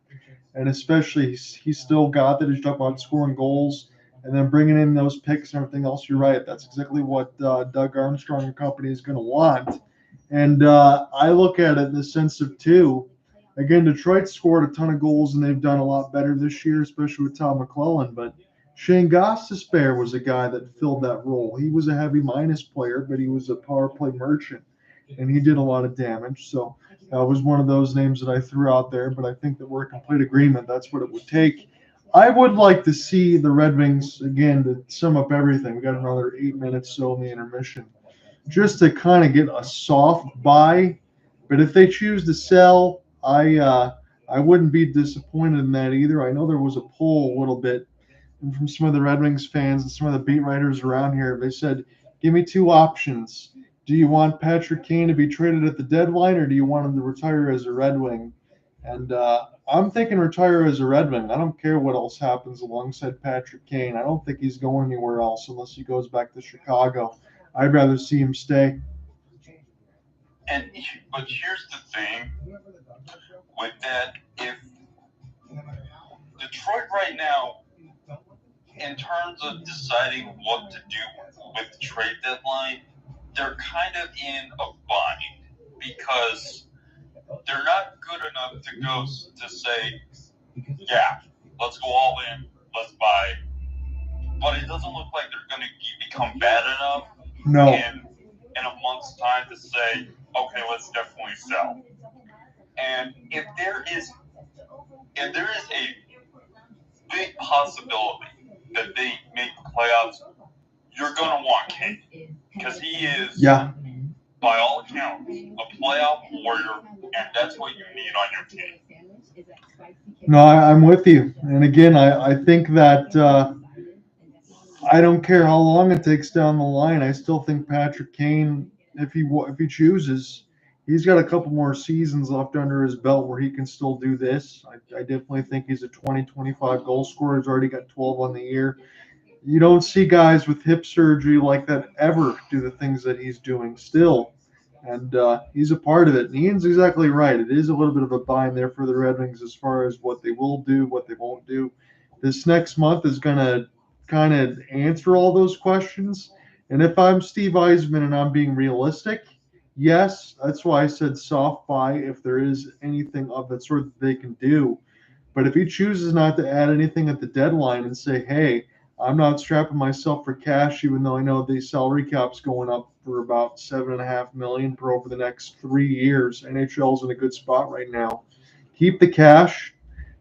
and especially he still got that. He's talking about scoring goals and then bringing in those picks and everything else. You're right. That's exactly what Doug Armstrong and company is going to want. And I look at it in the sense of two. Again, Detroit scored a ton of goals, and they've done a lot better this year, especially with Tom McClellan. But Shane Gostisbehere was a guy that filled that role. He was a heavy minus player, but he was a power play merchant, and he did a lot of damage. So that was one of those names that I threw out there, but I think that we're in complete agreement. That's what it would take. I would like to see the Red Wings, again, to sum up everything. We got another 8 minutes so in the intermission, just to kind of get a soft buy. But if they choose to sell, I wouldn't be disappointed in that either. I know there was a poll a little bit from some of the Red Wings fans and some of the beat writers around here. They said, give me two options. Do you want Patrick Kane to be traded at the deadline, or do you want him to retire as a Red Wing? And I'm thinking retire as a Red Wing. I don't care what else happens alongside Patrick Kane. I don't think he's going anywhere else unless he goes back to Chicago. I'd rather see him stay. But here's the thing with that: if Detroit right now, in terms of deciding what to do with the trade deadline, they're kind of in a bind, because they're not good enough to go to say, yeah, let's go all in, let's buy. But it doesn't look like they're going to become bad enough in a month's time to say, okay, let's definitely sell. And if there is a big possibility that they make the playoffs, you're going to want Kane, because he is, by all accounts, a playoff warrior, and that's what you need on your team. No, I'm with you. And again, I think that I don't care how long it takes down the line. I still think Patrick Kane, if he chooses, he's got a couple more seasons left under his belt where he can still do this. I definitely think he's a 20-25 goal scorer. He's already got 12 on the year. You don't see guys with hip surgery like that ever do the things that he's doing still. And he's a part of it. And Ian's exactly right. It is a little bit of a bind there for the Red Wings as far as what they will do, what they won't do. This next month is going to kind of answer all those questions. And if I'm Steve Eisman and I'm being realistic, yes, that's why I said soft buy if there is anything of that sort that they can do. But if he chooses not to add anything at the deadline and say, hey, I'm not strapping myself for cash, even though I know the salary cap's going up for about $7.5 million for over the next 3 years. NHL's in a good spot right now. Keep the cash,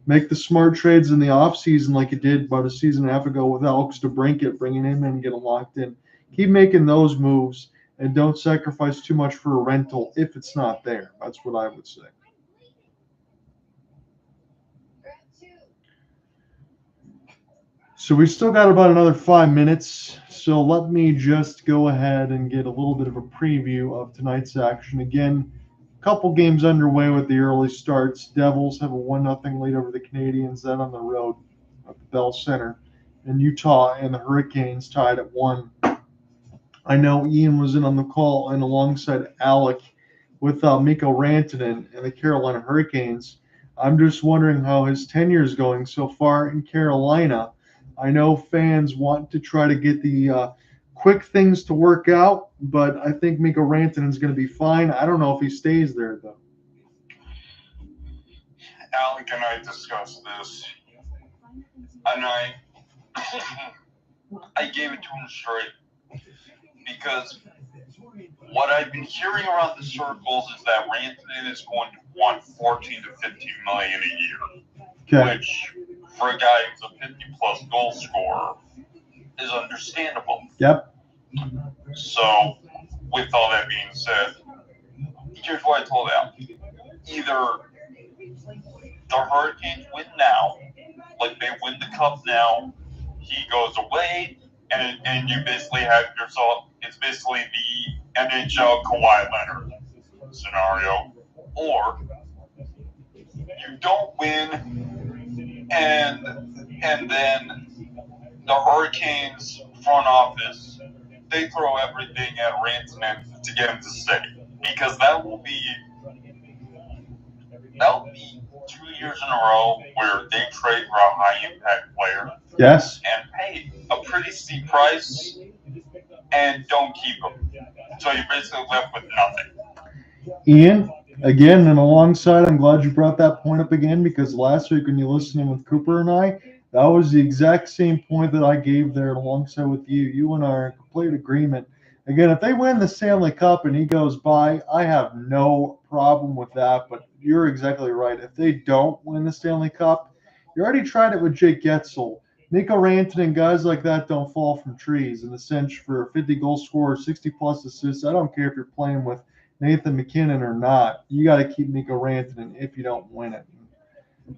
make the smart trades in the offseason like you did about a season and a half ago with Alex DeBrincat, bringing him in and getting locked in. Keep making those moves and don't sacrifice too much for a rental if it's not there. That's what I would say. So we still got about another 5 minutes. So let me just go ahead and get a little bit of a preview of tonight's action. Again, Couple games underway with the early starts. Devils have a 1-0 lead over the Canadiens, then on the road at the Bell Center. And Utah and the Hurricanes tied at 1. I know Ian was in on the call and alongside Alec with Mikko Rantanen and the Carolina Hurricanes. I'm just wondering how his tenure is going so far in Carolina. I know fans want to try to get the quick things to work out, but I think Mikko Rantanen is going to be fine. I don't know if he stays there, though. Alec and I discussed this, and I gave it to him straight because what I've been hearing around the circles is that Rantanen is going to want 14 to 15 million a year, Okay. which for a guy who's a 50-plus goal scorer is understandable. Yep. So, with all that being said, here's what I told Al. Either the Hurricanes win now, like they win the cup now, he goes away, and you basically have yourself, it's basically the NHL Kawhi Leonard scenario, or you don't win, and then the Hurricanes front office, they throw everything at Rantanen to get him to stay, because that will be 2 years in a row where they trade for a high impact player. Yes. And pay a pretty steep price and don't keep him. So you're basically left with nothing. Ian, again, and alongside, I'm glad you brought that point up again because last week when you listened in with Cooper and I, that was the exact same point that I gave there alongside with you. You and I are in complete agreement. Again, if they win the Stanley Cup and he goes by, I have no problem with that. But you're exactly right. If they don't win the Stanley Cup, you already tried it with Jake Getzel. Mikko Rantanen, guys like that don't fall from trees. In the sense, for a 50-goal scorer, 60-plus assists, I don't care if you're playing with Nathan McKinnon or not. You got to keep Mikko Rantanen if you don't win it.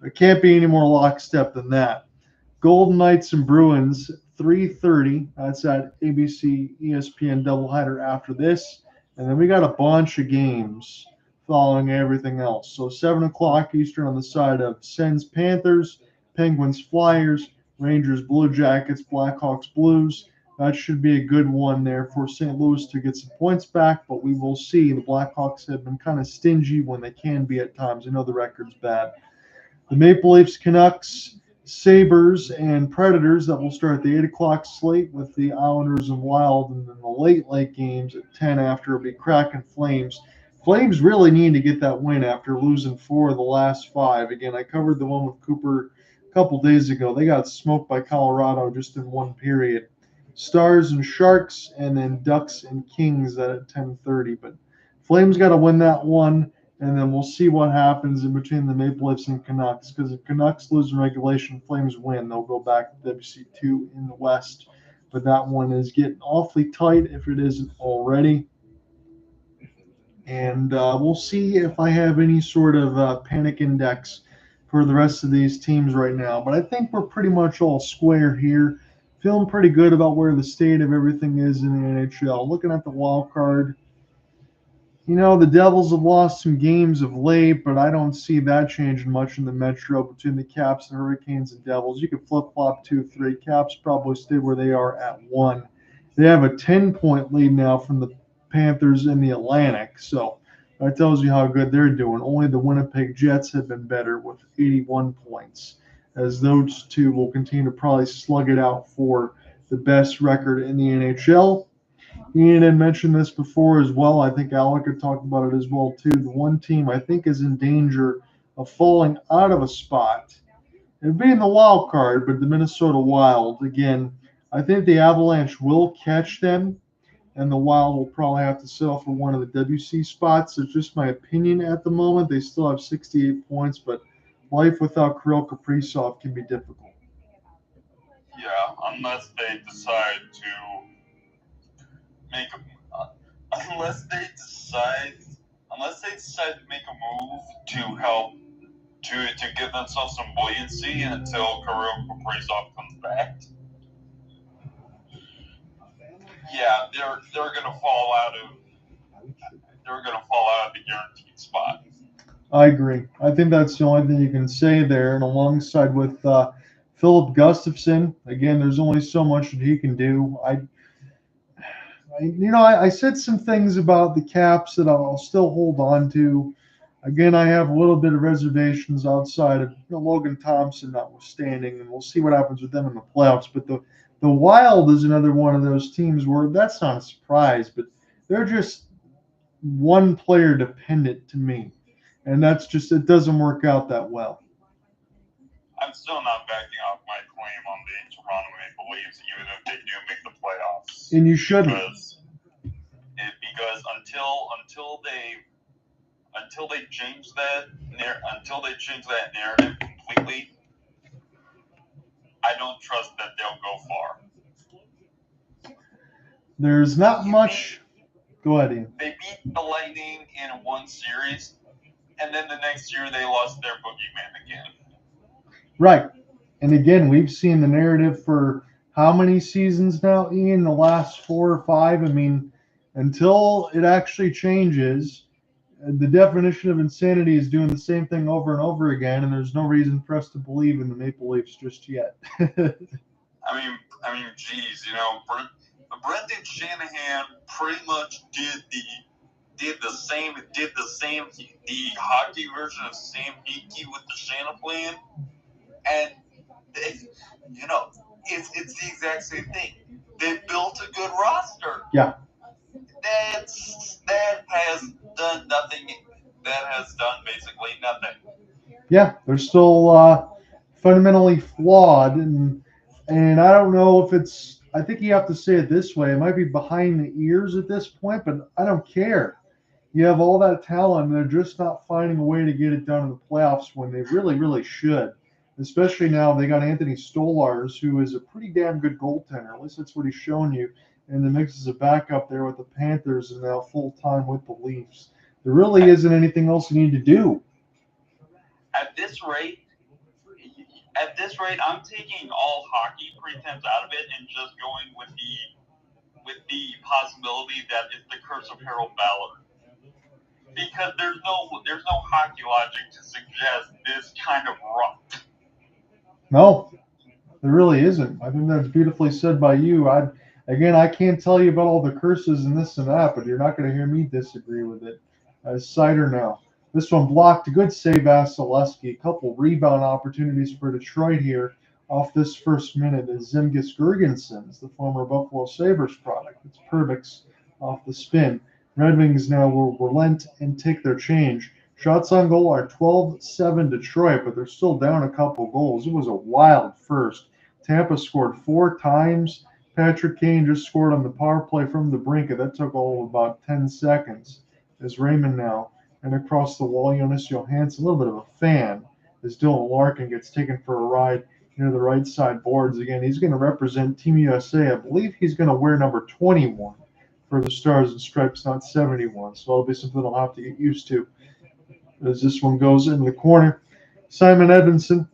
It can't be any more lockstep than that. Golden Knights and Bruins, 3:30. That's at ABC ESPN doubleheader after this. And then we got a bunch of games following everything else. So 7 o'clock Eastern on the side of Sens Panthers, Penguins Flyers, Rangers Blue Jackets, Blackhawks Blues. That should be a good one there for St. Louis to get some points back, but we will see. The Blackhawks have been kind of stingy when they can be at times. I know the record's bad. The Maple Leafs, Canucks, Sabres, and Predators, that will start the 8 o'clock slate with the Islanders and Wild, and then the late games at 10 after will be Kraken Flames. Flames really need to get that win after losing 4 of the last 5. Again, I covered the one with Cooper a couple days ago. They got smoked by Colorado just in one period. Stars and Sharks, and then Ducks and Kings at 10:30. But Flames got to win that one, and then we'll see what happens in between the Maple Leafs and Canucks. Because if Canucks lose in regulation, Flames win, they'll go back to WC2 in the West. But that one is getting awfully tight if it isn't already. And we'll see if I have any sort of panic index for the rest of these teams right now. But I think we're pretty much all square here. Feeling pretty good about where the state of everything is in the NHL. Looking at the wild card, you know, the Devils have lost some games of late, but I don't see that changing much in the Metro between the Caps, the Hurricanes, and Devils. You could flip-flop 2-3. Caps probably stay where they are at 1. They have a 10-point lead now from the Panthers in the Atlantic, so that tells you how good they're doing. Only the Winnipeg Jets have been better with 81 points, as those two will continue to probably slug it out for the best record in the NHL. Ian had mentioned this before as well. I think Alec had talked about it as well too. The one team I think is in danger of falling out of a spot, it being the wild card, but the Minnesota Wild. Again, I think the Avalanche will catch them, and the Wild will probably have to settle for one of the WC spots. It's just my opinion at the moment. They still have 68 points, but life without Kirill Kaprizov can be difficult. Yeah, unless they decide to make unless they decide to make a move to help to give themselves some buoyancy until Kirill Kaprizov comes back. Yeah, they're gonna fall out they're going to fall out of the guaranteed spot. I agree. I think that's the only thing you can say there. And alongside with Philip Gustafson, again, there's only so much that he can do. I said some things about the Caps that I'll still hold on to. Again, I have a little bit of reservations outside of Logan Thompson notwithstanding, and we'll see what happens with them in the playoffs. But the Wild is another one of those teams where that's not a surprise, but they're just one player dependent to me. And that's just, it doesn't work out that well. I'm still not backing off my claim on the Toronto Maple Leafs, even if they do make the playoffs. And you shouldn't. Because until they change that narrative completely, I don't trust that they'll go far. There's not much. Go ahead, Ian. They beat the Lightning in one series, and then the next year they lost their boogeyman again. Right. And again, we've seen the narrative for how many seasons now, Ian? The last 4 or 5? I mean, until it actually changes, the definition of insanity is doing the same thing over and over again, and there's no reason for us to believe in the Maple Leafs just yet. I mean, geez, Brendan Shanahan pretty much did the hockey version of Sam Hickey with the Shanahan plan, and it's the exact same thing. They built a good roster. Yeah. That has done nothing. That has done basically nothing. Yeah, they're still fundamentally flawed, and I don't know if it's. I think you have to say it this way. It might be behind the ears at this point, but I don't care. You have all that talent, and they're just not finding a way to get it done in the playoffs when they really, really should. Especially now they got Anthony Stolarz, who is a pretty damn good goaltender. At least that's what he's shown you. And the mix is a backup there with the Panthers and now full-time with the Leafs. There really isn't anything else you need to do. At this rate, I'm taking all hockey pretense out of it and just going with the possibility that it's the curse of Harold Ballard. Because there's no hockey logic to suggest this kind of run. No, there really isn't. I think that's beautifully said by you. I can't tell you about all the curses and this and that, but you're not going to hear me disagree with it. Cider now. This one blocked. A good save, Vasilevsky. A couple rebound opportunities for Detroit here off this first minute as Zemgus Girgensons, the former Buffalo Sabres product. It's Perbix off the spin. Red Wings now will relent and take their change. Shots on goal are 12-7 Detroit, but they're still down a couple goals. It was a wild first. Tampa scored 4 times. Patrick Kane just scored on the power play from the brink. That took all of about 10 seconds. As Raymond now, and across the wall, Jonas Johansson, a little bit of a fan, as Dylan Larkin gets taken for a ride near the right side boards. Again, he's going to represent Team USA. I believe he's going to wear number 21 for the Stars and Stripes, not 71. So it'll be something I'll have to get used to. As this one goes into the corner, Simon Edmondson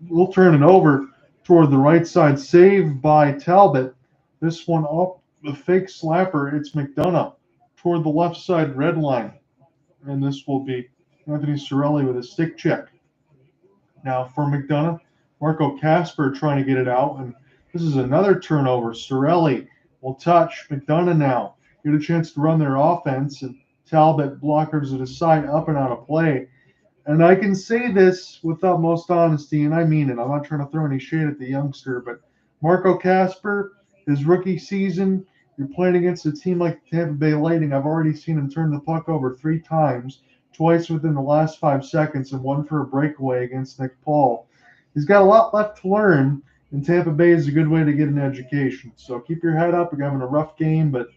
will turn it over toward the right side. Saved by Talbot. This one up the fake slapper. It's McDonough toward the left side red line. And this will be Anthony Cirelli with a stick check. Now for McDonough, Marco Kasper trying to get it out. And this is another turnover. Cirelli will touch. McDonough now get a chance to run their offense. And Talbot blockers it aside, up and out of play. And I can say this with the utmost honesty, and I mean it. I'm not trying to throw any shade at the youngster, but Marco Kasper, his rookie season, you're playing against a team like the Tampa Bay Lightning. I've already seen him turn the puck over 3 times, twice within the last 5 seconds, and 1 for a breakaway against Nick Paul. He's got a lot left to learn, and Tampa Bay is a good way to get an education. So keep your head up. We're having a rough game, but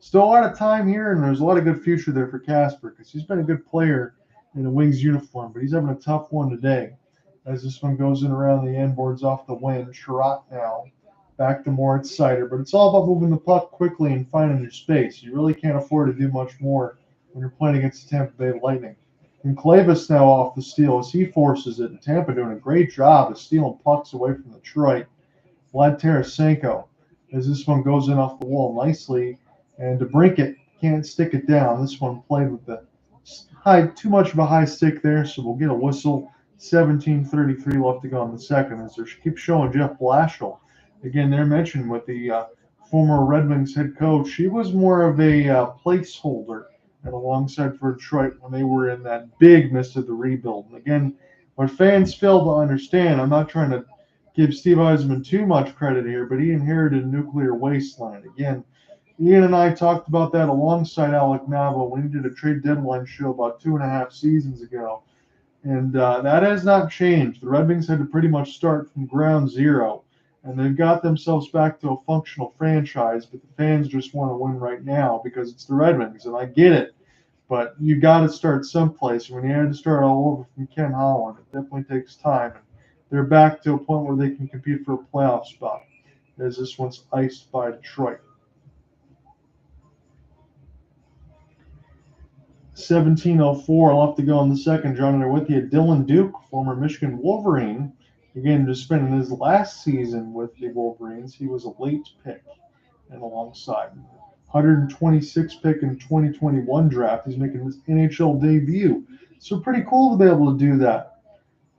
still a lot of time here, and there's a lot of good future there for Kasper because he's been a good player in a Wings uniform, but he's having a tough one today. As this one goes in around the end, boards off the win. Sherratt now back to Moritz Seider, but it's all about moving the puck quickly and finding your space. You really can't afford to do much more when you're playing against the Tampa Bay Lightning. And Clavis now off the steal as he forces it. And Tampa doing a great job of stealing pucks away from Detroit. Vlad Tarasenko as this one goes in off the wall nicely. And DeBrincat can't stick it down. This one played with the too much of a high stick there, so we'll get a whistle. 17:33 left to go in the second as they keep showing Jeff Blashill. Again, they're mentioned with the former Red Wings head coach. He was more of a placeholder and alongside for Detroit when they were in that big midst of the rebuild. And again, what fans fail to understand, I'm not trying to give Steve Yzerman too much credit here, but he inherited a nuclear wasteland. Again, Ian and I talked about that alongside Alec Nava when he did a trade deadline show about 2.5 seasons ago. And that has not changed. The Red Wings had to pretty much start from ground zero, and they've got themselves back to a functional franchise, but the fans just want to win right now because it's the Red Wings, and I get it. But you got to start someplace. When you had to start all over from Ken Holland, it definitely takes time. And they're back to a point where they can compete for a playoff spot, as this one's iced by Detroit. 17:04 left to go in the second. John, they're with you. Dylan Duke, former Michigan Wolverine. Again, just spending his last season with the Wolverines. He was a late pick and alongside 126 pick in 2021 draft. He's making his NHL debut. So pretty cool to be able to do that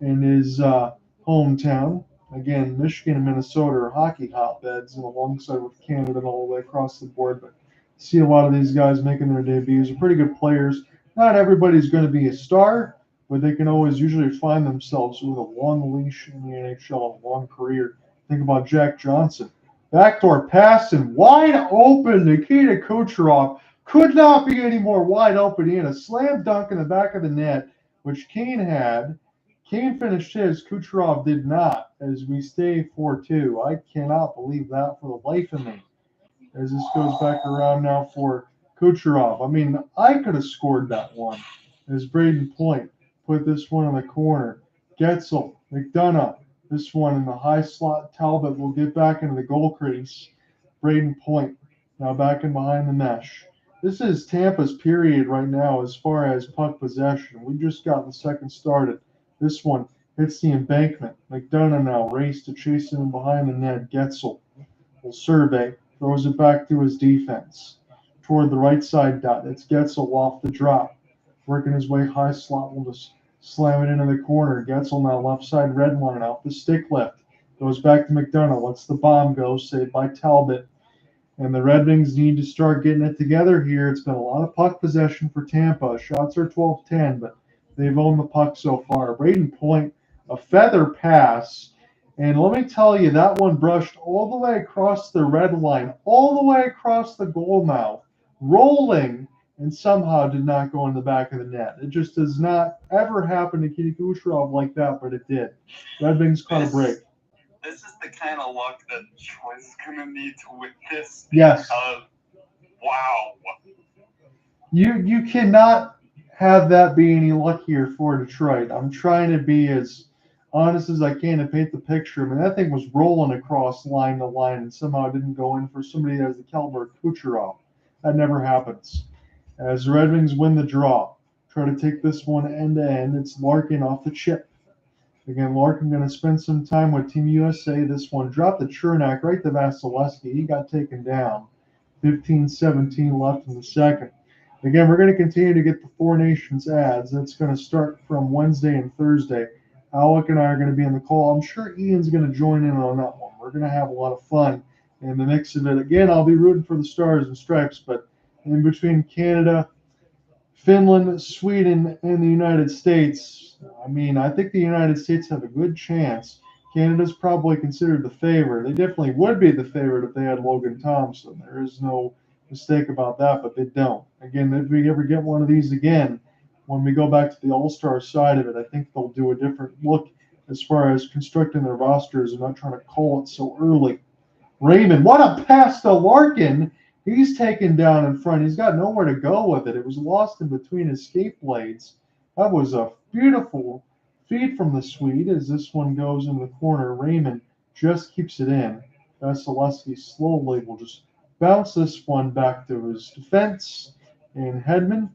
in his hometown. Again, Michigan and Minnesota are hockey hotbeds, and alongside with Canada and all the way across the board. But see a lot of these guys making their debuts. They're pretty good players. Not everybody's going to be a star, but they can always usually find themselves with a long leash in the NHL, a long career. Think about Jack Johnson. Backdoor pass and wide open. Nikita Kucherov could not be any more wide open. He had a slam dunk in the back of the net, which Kane had. Kane finished his. Kucherov did not, as we stay 4-2. I cannot believe that for the life of me. As this goes back around now for Kucherov. I mean, I could have scored that one. As Braden Point put this one in the corner. Getzel, McDonough, this one in the high slot. Talbot will get back into the goal crease. Braden Point now back in behind the mesh. This is Tampa's period right now as far as puck possession. We just got the second started. This one hits the embankment. McDonough now race to chase him behind the net. Getzel will survey. Throws it back to his defense. Toward the right side dot. It's Getzel off the drop. Working his way high slot. Will just slam it into the corner. Getzel now left side red line off the stick lift. Goes back to McDonough. Lets the bomb go. Saved by Talbot. And the Red Wings need to start getting it together here. It's been a lot of puck possession for Tampa. Shots are 12-10, but they've owned the puck so far. Braden Point, a feather pass. And let me tell you, that one brushed all the way across the red line, all the way across the goal mouth, rolling, and somehow did not go in the back of the net. It just does not ever happen to Nikita Kucherov like that, but it did. Red Wings caught a break. This is the kind of luck that Detroit is going to need to win this. Yes. Wow. You cannot have that be any luckier for Detroit. I'm trying to be as honest as I can to paint the picture. I mean, that thing was rolling across line to line and somehow didn't go in for somebody that has the caliber of Kucherov. That never happens. As the Red Wings win the draw, try to take this one end to end. It's Larkin off the chip. Again, Larkin going to spend some time with Team USA. This one dropped the Chernak right to Vasilevsky. He got taken down. 15-17 left in the second. Again, we're going to continue to get the Four Nations ads. That's going to start from Wednesday and Thursday. Alec and I are going to be on the call. I'm sure Ian's going to join in on that one. We're going to have a lot of fun in the mix of it. Again, I'll be rooting for the Stars and Stripes, but in between Canada, Finland, Sweden, and the United States, I mean, I think the United States have a good chance. Canada's probably considered the favorite. They definitely would be the favorite if they had Logan Thompson. There is no mistake about that, but they don't. Again, if we ever get one of these again, when we go back to the All-Star side of it, I think they'll do a different look as far as constructing their rosters and not trying to call it so early. Raymond, what a pass to Larkin. He's taken down in front. He's got nowhere to go with it. It was lost in between his skate blades. That was a beautiful feed from the Swede as this one goes in the corner. Raymond just keeps it in. Vasilevsky slowly will just bounce this one back to his defense. And Hedman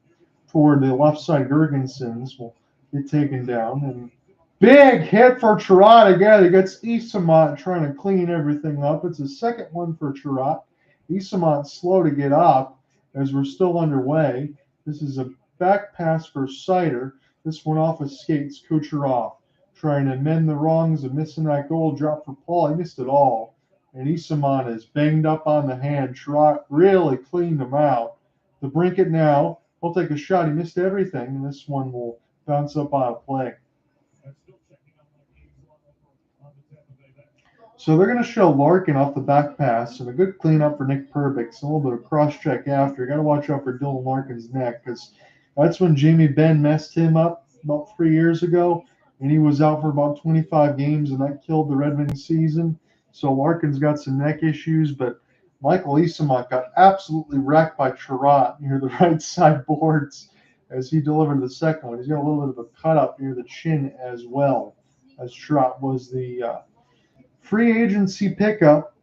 toward the left side. Gergensons will get taken down. And big hit for Chirot again. He gets Isamont trying to clean everything up. It's a second one for Chirot. Isamont slow to get up. as we're still underway. This is a back pass for Sider. This one off his skates. Kucherov trying to mend the wrongs of missing that goal drop for Paul. He missed it all. And Isamon is banged up on the hand. Trot really cleaned him out. The Brinket now. He'll take a shot. He missed everything. And this one will bounce up on a play. So they're going to show Larkin off the back pass and a good cleanup for Nick Perbix. A little bit of cross-check after. You got to watch out for Dylan Larkin's neck because that's when Jamie Benn messed him up about 3 years ago, and he was out for about 25 games, and that killed the Red Wings season. So Larkin's got some neck issues, but Michael Isamont got absolutely wrecked by Chirot near the right side boards as he delivered the second one. He's got a little bit of a cut up near the chin as well, as Chirot was the free agency pickup.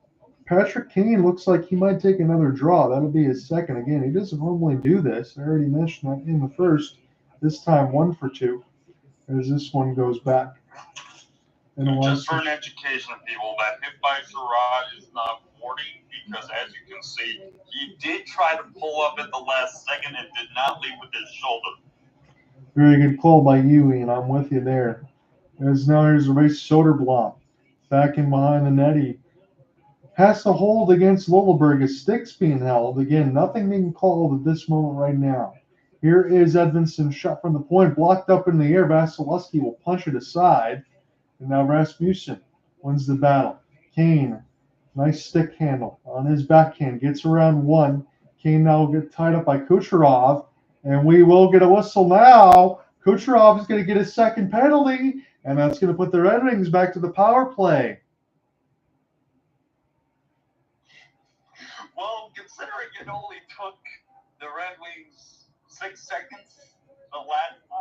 Patrick Kane looks like he might take another draw. That'll be his second again. He doesn't normally do this. I already mentioned that in the first. This time 1 for 2 as this one goes back. And just for an education of people, that hit by Sherrod is not warning because, as you can see, he did try to pull up at the last second and did not leave with his shoulder. Very good call by you, Ian. I'm with you there. As now here's a race Soderblom back in behind the net. He has to hold against Lilleberg. His stick's being held. Again, nothing being called at this moment right now. Here is Edvinson's shot from the point, blocked up in the air. Vasilevsky will punch it aside. And now Rasmussen wins the battle. Kane, nice stick handle on his backhand. Gets around one. Kane now will get tied up by Kucherov. And we will get a whistle now. Kucherov is going to get his second penalty. And that's going to put the Red Wings back to the power play. Well, considering it only took the Red Wings 6 seconds, the last 5.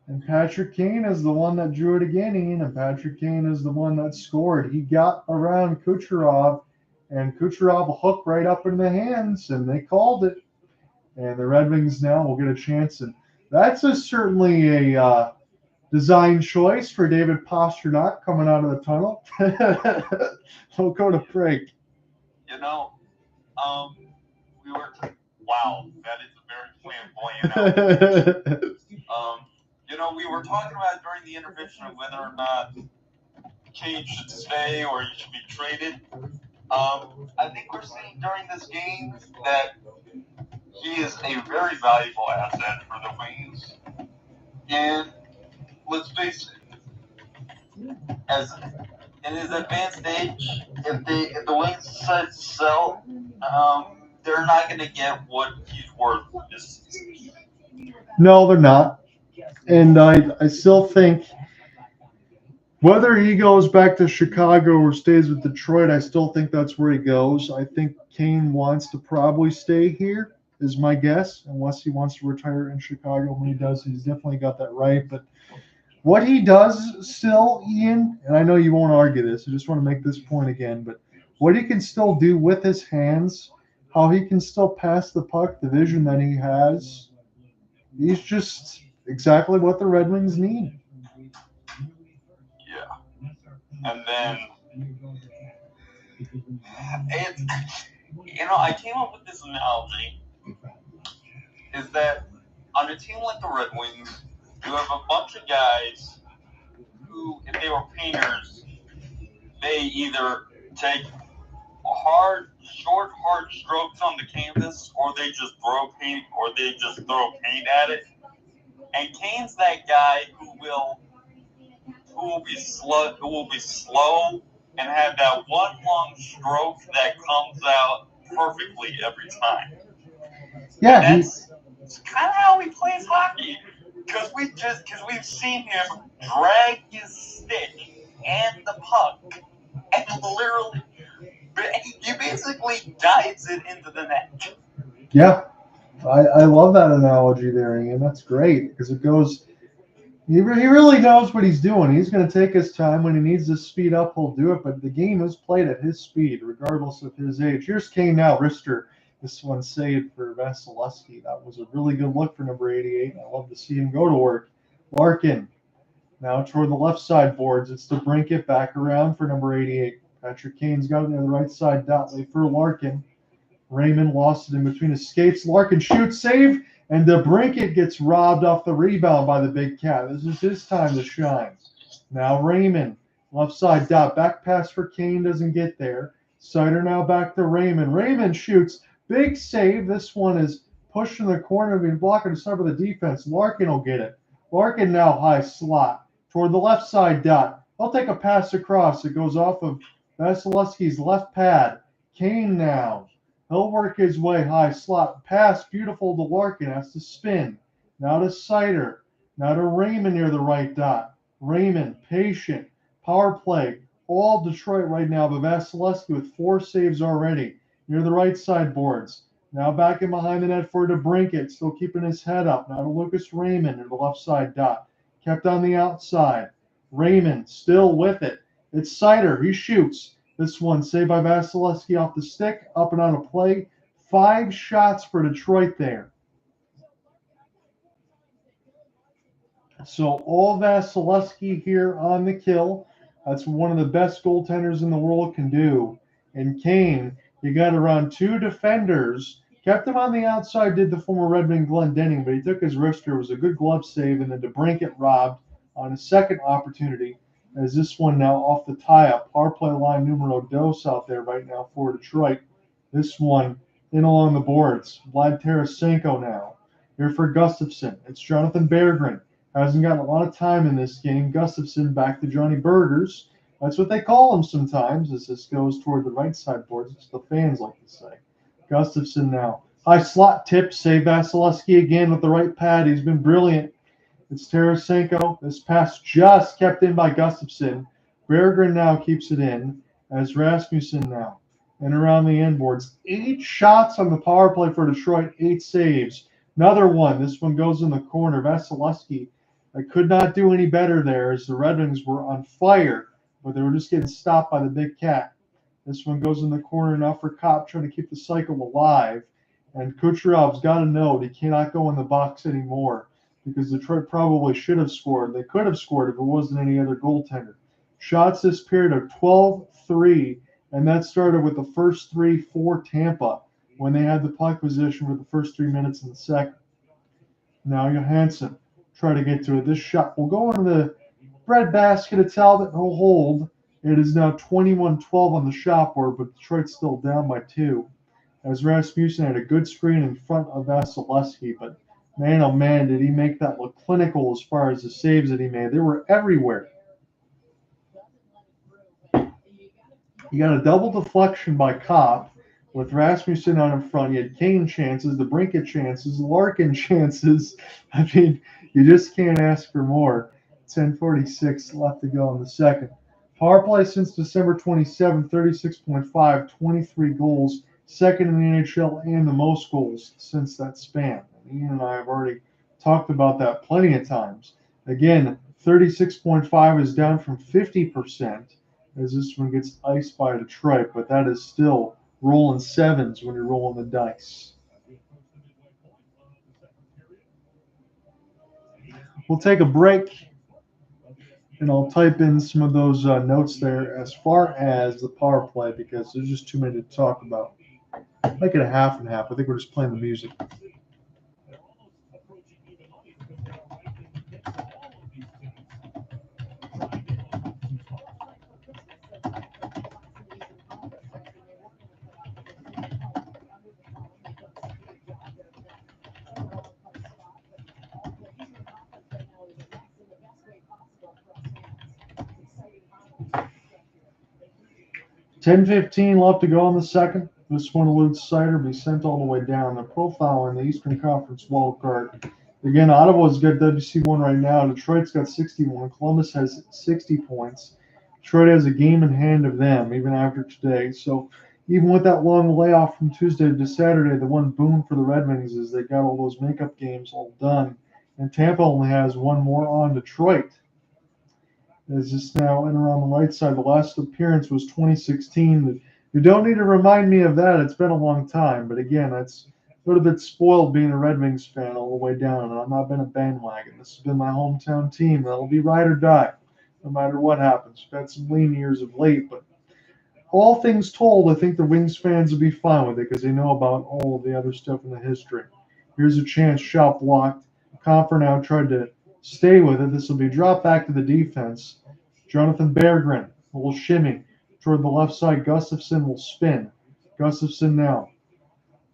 And Patrick Kane is the one that drew it again, Ian. And Patrick Kane is the one that scored. He got around Kucherov, and Kucherov hooked right up in the hands, and they called it. And the Red Wings now will get a chance. And that's certainly a design choice for David Pastrnak coming out of the tunnel. We'll go to break. You know, wow, that is a very flamboyant outfit. You know, we were talking about during the intervention of whether or not Kane should stay or he should be traded. I think we're seeing during this game that he is a very valuable asset for the Wings. And let's face it, as in his advanced age, if the Wings decide to sell, they're not going to get what he's worth this season. No, they're not. And I still think whether he goes back to Chicago or stays with Detroit, I still think that's where he goes. I think Kane wants to probably stay here, is my guess, unless he wants to retire in Chicago. When he does, he's definitely got that right. But what he does still, Ian, and I know you won't argue this, I just want to make this point again, but what he can still do with his hands, how he can still pass the puck, the vision that he has, he's just exactly what the Red Wings need. Yeah. And then, I came up with this analogy, is that on a team like the Red Wings, you have a bunch of guys who, if they were painters, they either take short, hard strokes on the canvas, or they just throw paint at it. And Kane's that guy who will be slow and have that one long stroke that comes out perfectly every time. Yeah, it's kind of how he plays hockey, because we've seen him drag his stick and the puck, and literally, he basically dives it into the net. Yeah, I love that analogy there, Ian. That's great because it goes. He really knows what he's doing. He's going to take his time. When he needs to speed up, he'll do it. But the game is played at his speed, regardless of his age. Here's Kane now. Rister, this one saved for Vasilevsky. That was a really good look for number 88. I love to see him go to work. Larkin now toward the left side boards. It's to brink it back around for number 88. Patrick Kane's got it on the right side. Dotley for Larkin. Raymond lost it in between his skates. Larkin shoots, save, and DeBrincat gets robbed off the rebound by the Big Cat. This is his time to shine. Now Raymond, left side dot, back pass for Kane, doesn't get there. Sider now back to Raymond. Raymond shoots, big save. This one is pushed in the corner, being blocked to start with the defense. Larkin will get it. Larkin now high slot toward the left side dot. He'll take a pass across. It goes off of Vasilevsky's left pad. Kane now. He'll work his way high slot. Pass beautiful to Larkin. Has to spin. Now to Sider. Now to Raymond near the right dot. Raymond, patient. Power play. All Detroit right now, but Vasilevsky with 4 saves already near the right side boards. Now back in behind the net for DeBrincat, still keeping his head up. Now to Lucas Raymond near the left side dot. Kept on the outside. Raymond still with it. It's Sider. He shoots. This one saved by Vasilevsky off the stick. Up and on a play. 5 shots for Detroit there. So all Vasilevsky here on the kill. That's one of the best goaltenders in the world can do. And Kane, you got around 2 defenders. Kept him on the outside, did the former Red Wing Glendening, but he took his wrister. It was a good glove save, and then DeBrincat robbed on a second opportunity. As this one now off the tie-up. Power play line numero dos out there right now for Detroit. This one in along the boards. Vlad Tarasenko now. Here for Gustafsson. It's Jonathan Berggren. Hasn't gotten a lot of time in this game. Gustafsson back to Johnny Burgers. That's what they call him sometimes as this goes toward the right side boards. It's the fans like to say. Gustafsson now. High slot tip. Save Vasilevsky again with the right pad. He's been brilliant. It's Tarasenko. This pass just kept in by Gustafsson. Berggren now keeps it in as Rasmussen now. And around the end boards. 8 shots on the power play for Detroit. 8 saves. Another one. This one goes in the corner. Vasilevsky. I could not do any better there as the Red Wings were on fire, but they were just getting stopped by the Big Cat. This one goes in the corner now for Kopp, trying to keep the cycle alive. And Kucherov's got to know he cannot go in the box anymore because Detroit probably should have scored. They could have scored if it wasn't any other goaltender. Shots this period are 12-3, and that started with the first 3 for Tampa when they had the puck position for the first 3 minutes in the second. Now Johansson. Try to get to it. This shot will go into the breadbasket of Talbot and he'll hold. It is now 21-12 on the shot board, but Detroit's still down by 2. As Rasmussen had a good screen in front of Vasilevsky, but man, oh man, did he make that look clinical as far as the saves that he made. They were everywhere. You got a double deflection by Kopp with Rasmussen out in front. You had Kane chances, DeBrincat chances, Larkin chances. I mean, you just can't ask for more. 10:46 left to go in the second. Power play since December 27, 36.5, 23 goals. Second in the NHL and the most goals since that span. Ian and I have already talked about that plenty of times. Again, 36.5 is down from 50% as this one gets iced by Detroit, but that is still rolling 7s when you're rolling the dice. We'll take a break, and I'll type in some of those notes there as far as the power play because there's just too many to talk about. Make it a half and half. I think we're just playing the music. 10:15 left to go in the second. This one eludes Sider, be sent all the way down. The profile in the Eastern Conference wild card. Again, Ottawa's got WC1 right now. Detroit's got 61. Columbus has 60 points. Detroit has a game in hand of them, even after today. So even with that long layoff from Tuesday to Saturday, the one boon for the Red Wings is they got all those makeup games all done. And Tampa only has one more on Detroit. Is this now in around the right side? The last appearance was 2016. You don't need to remind me of that. It's been a long time. But again, that's a little bit spoiled being a Red Wings fan all the way down. And I've not been a bandwagon. This has been my hometown team. That'll be ride or die, no matter what happens. We've had some lean years of late, but all things told, I think the Wings fans will be fine with it because they know about all of the other stuff in the history. Here's a chance, shot blocked. Comfer now tried to stay with it. This will be dropped back to the defense. Jonathan Berggren will shimmy toward the left side. Gustafsson will spin. Gustafsson now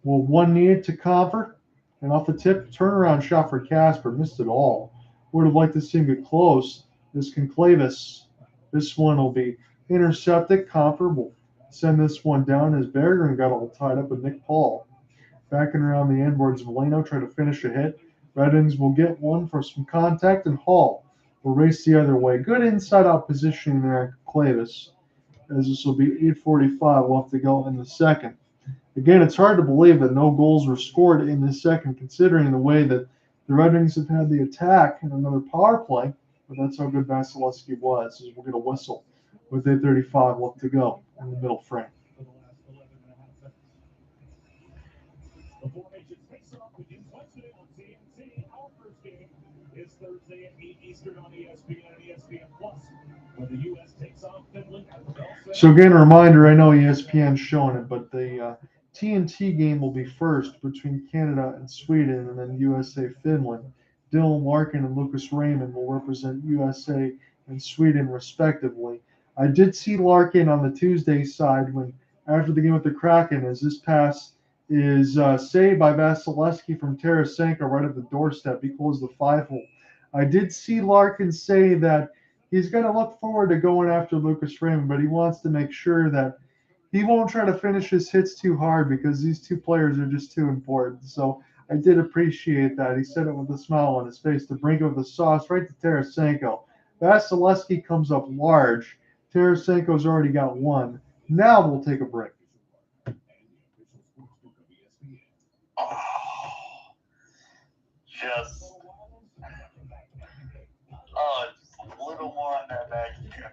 will one knee it to Comfer. And off the tip, turnaround shot for Casper. Missed it all. Would have liked to see him get close. This Conclavis. This one will be intercepted. Comfer will send this one down as Berggren got all tied up with Nick Paul. Backing around the end boards, Valeno trying to finish a hit. Red Wings will get one for some contact, and Hall will race the other way. Good inside-out positioning there at Clavis, as this will be 8:45 left to go in the second. Again, it's hard to believe that no goals were scored in the second, considering the way that the Red Wings have had the attack and another power play, but that's how good Vasilevsky was. As we'll get a whistle with 8:35 left to go in the middle frame. The formations face off begins Wednesday on TNT. Our first game is Thursday at 8 Eastern on ESPN and ESPN Plus, when the U.S. takes on Finland at the Bell Center. So again, a reminder, I know ESPN's showing it, but the TNT game will be first between Canada and Sweden, and then USA-Finland. Dylan Larkin and Lucas Raymond will represent USA and Sweden respectively. I did see Larkin on the Tuesday side when after the game with the Kraken, as this pass is saved by Vasilevsky from Tarasenko right at the doorstep. He closed the 5-hole. I did see Larkin say that he's going to look forward to going after Lucas Raymond, but he wants to make sure that he won't try to finish his hits too hard because these two players are just too important. So I did appreciate that. He said it with a smile on his face to bring up the sauce right to Tarasenko. Vasilevsky comes up large. Tarasenko's already got one. Now we'll take a break. Just a little more on that back here.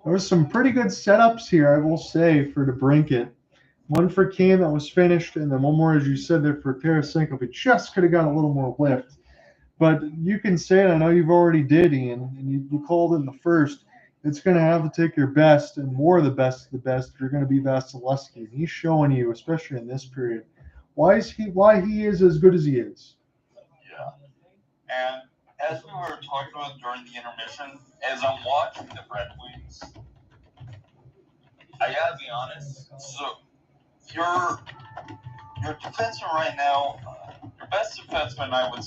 There was some pretty good setups here, I will say, for DeBrincat. One for Kane that was finished, and then one more, as you said, there for Tarasenko. If it just could have got a little more lift. But you can say it, I know you've already did, Ian, and you called it in the first. It's going to have to take your best and more of the best of the best if you're going to be Vasilevsky. And he's showing you, especially in this period, why he is as good as he is. Yeah. And as we were talking about during the intermission, as I'm watching the Red Wings, I gotta be honest. So your defenseman right now, your best defenseman, I would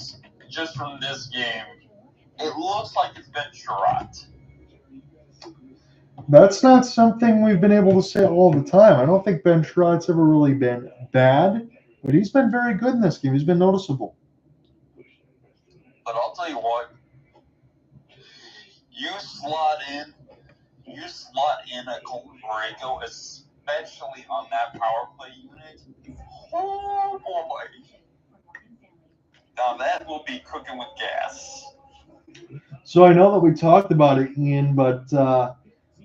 just from this game, it looks like it's been Sherratt. That's not something we've been able to say all the time. I don't think Ben Sherratt's ever really been bad, but he's been very good in this game. He's been noticeable. But I'll tell you what, you slot in a Colton Borrego, especially on that power play unit. Oh boy. Now that will be cooking with gas. So I know that we talked about it, Ian, but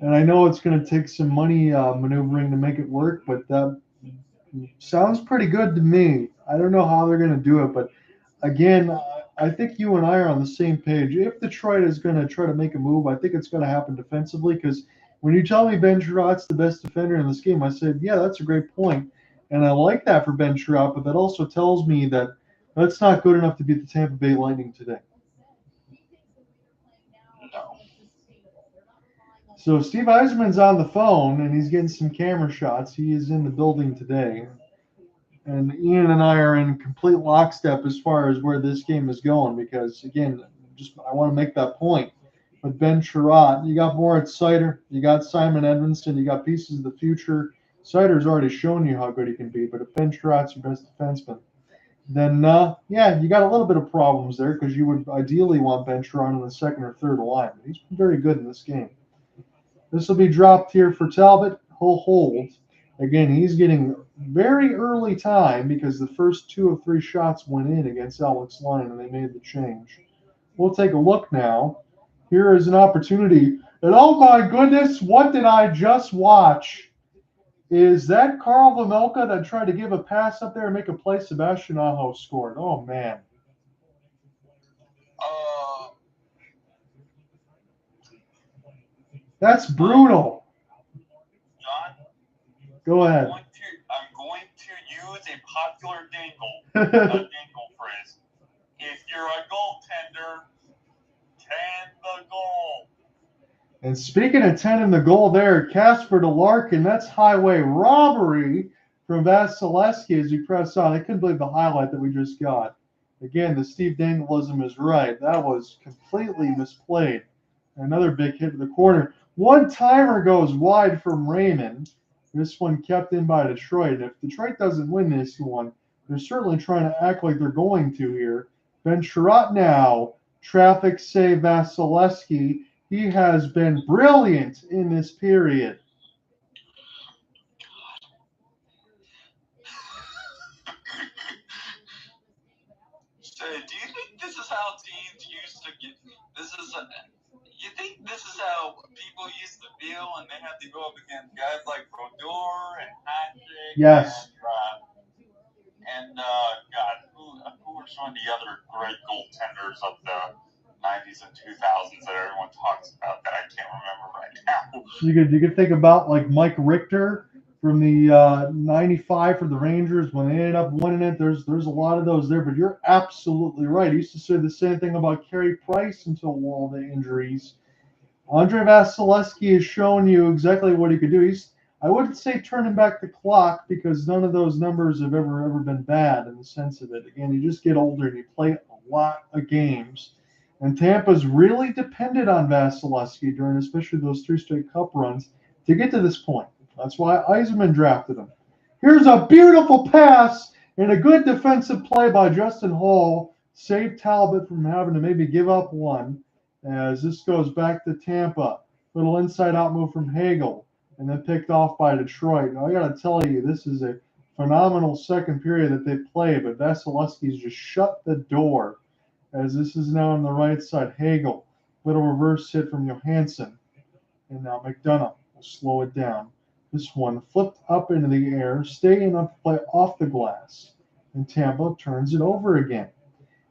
and I know it's going to take some money maneuvering to make it work, but that sounds pretty good to me. I don't know how they're going to do it, but again, I think you and I are on the same page. If Detroit is going to try to make a move, I think it's going to happen defensively, because when you tell me Ben Sherratt's the best defender in this game, I said, yeah, that's a great point. And I like that for Ben Sherratt, but that also tells me that that's not good enough to beat the Tampa Bay Lightning today. No. So Steve Yzerman's on the phone, and he's getting some camera shots. He is in the building today. And Ian and I are in complete lockstep as far as where this game is going, because, again, I want to make that point. But Ben Sherratt, you got Moritz Seider, you got Simon Edvinsson, you got pieces of the future. Seider's already shown you how good he can be, but if Ben Sherratt's your best defenseman, then, yeah, you got a little bit of problems there, because you would ideally want Ben Sherratt on the second or third line. He's been very good in this game. This will be dropped here for Talbot. He'll hold. Again, he's getting very early time because the first 2 of 3 shots went in against Alex Lyon, and they made the change. We'll take a look now. Here is an opportunity. And oh my goodness, what did I just watch? Is that Carl Vejmelka that tried to give a pass up there and make a play? Sebastian Aho scored. Oh, man. That's brutal. Go ahead. I'm going to use a popular dingle phrase. If you're a goaltender, tend the goal. And speaking of 10 in the goal there, Casper to Larkin, that's highway robbery from Vasilevsky as you press on. I couldn't believe the highlight that we just got. Again, the Steve Dangleism is right. That was completely misplayed. Another big hit to the corner. One timer goes wide from Raymond. This one kept in by Detroit. And if Detroit doesn't win this one, they're certainly trying to act like they're going to here. Ben Sherratt now, traffic save Vasilevsky. He has been brilliant in this period. So, do you think this is how teams used to get? You think this is how people used to feel when they had to go up against guys like Brodeur and Patrick? Yes. God, who were some of the other great goaltenders of the 90s and 2000s that everyone talks about that I can't remember right now? You could think about like Mike Richter from the 95 for the Rangers when they ended up winning it. There's a lot of those there, but you're absolutely right. I used to say the same thing about Carey Price until all the injuries. Andre Vasilevsky has shown you exactly what he could do. I wouldn't say turning back the clock because none of those numbers have ever been bad in the sense of it. Again, you just get older and you play a lot of games. And Tampa's really depended on Vasilevsky during especially those 3 straight cup runs to get to this point. That's why Yzerman drafted him. Here's a beautiful pass and a good defensive play by Justin Hall. Saved Talbot from having to maybe give up one as this goes back to Tampa. Little inside-out move from Hagel and then picked off by Detroit. Now, I got to tell you, this is a phenomenal second period that they played, but Vasilevsky's just shut the door as this is now on the right side. Hagel, little reverse hit from Johansson. And now McDonough will slow it down. This one flipped up into the air, staying up to play off the glass. And Tampa turns it over again.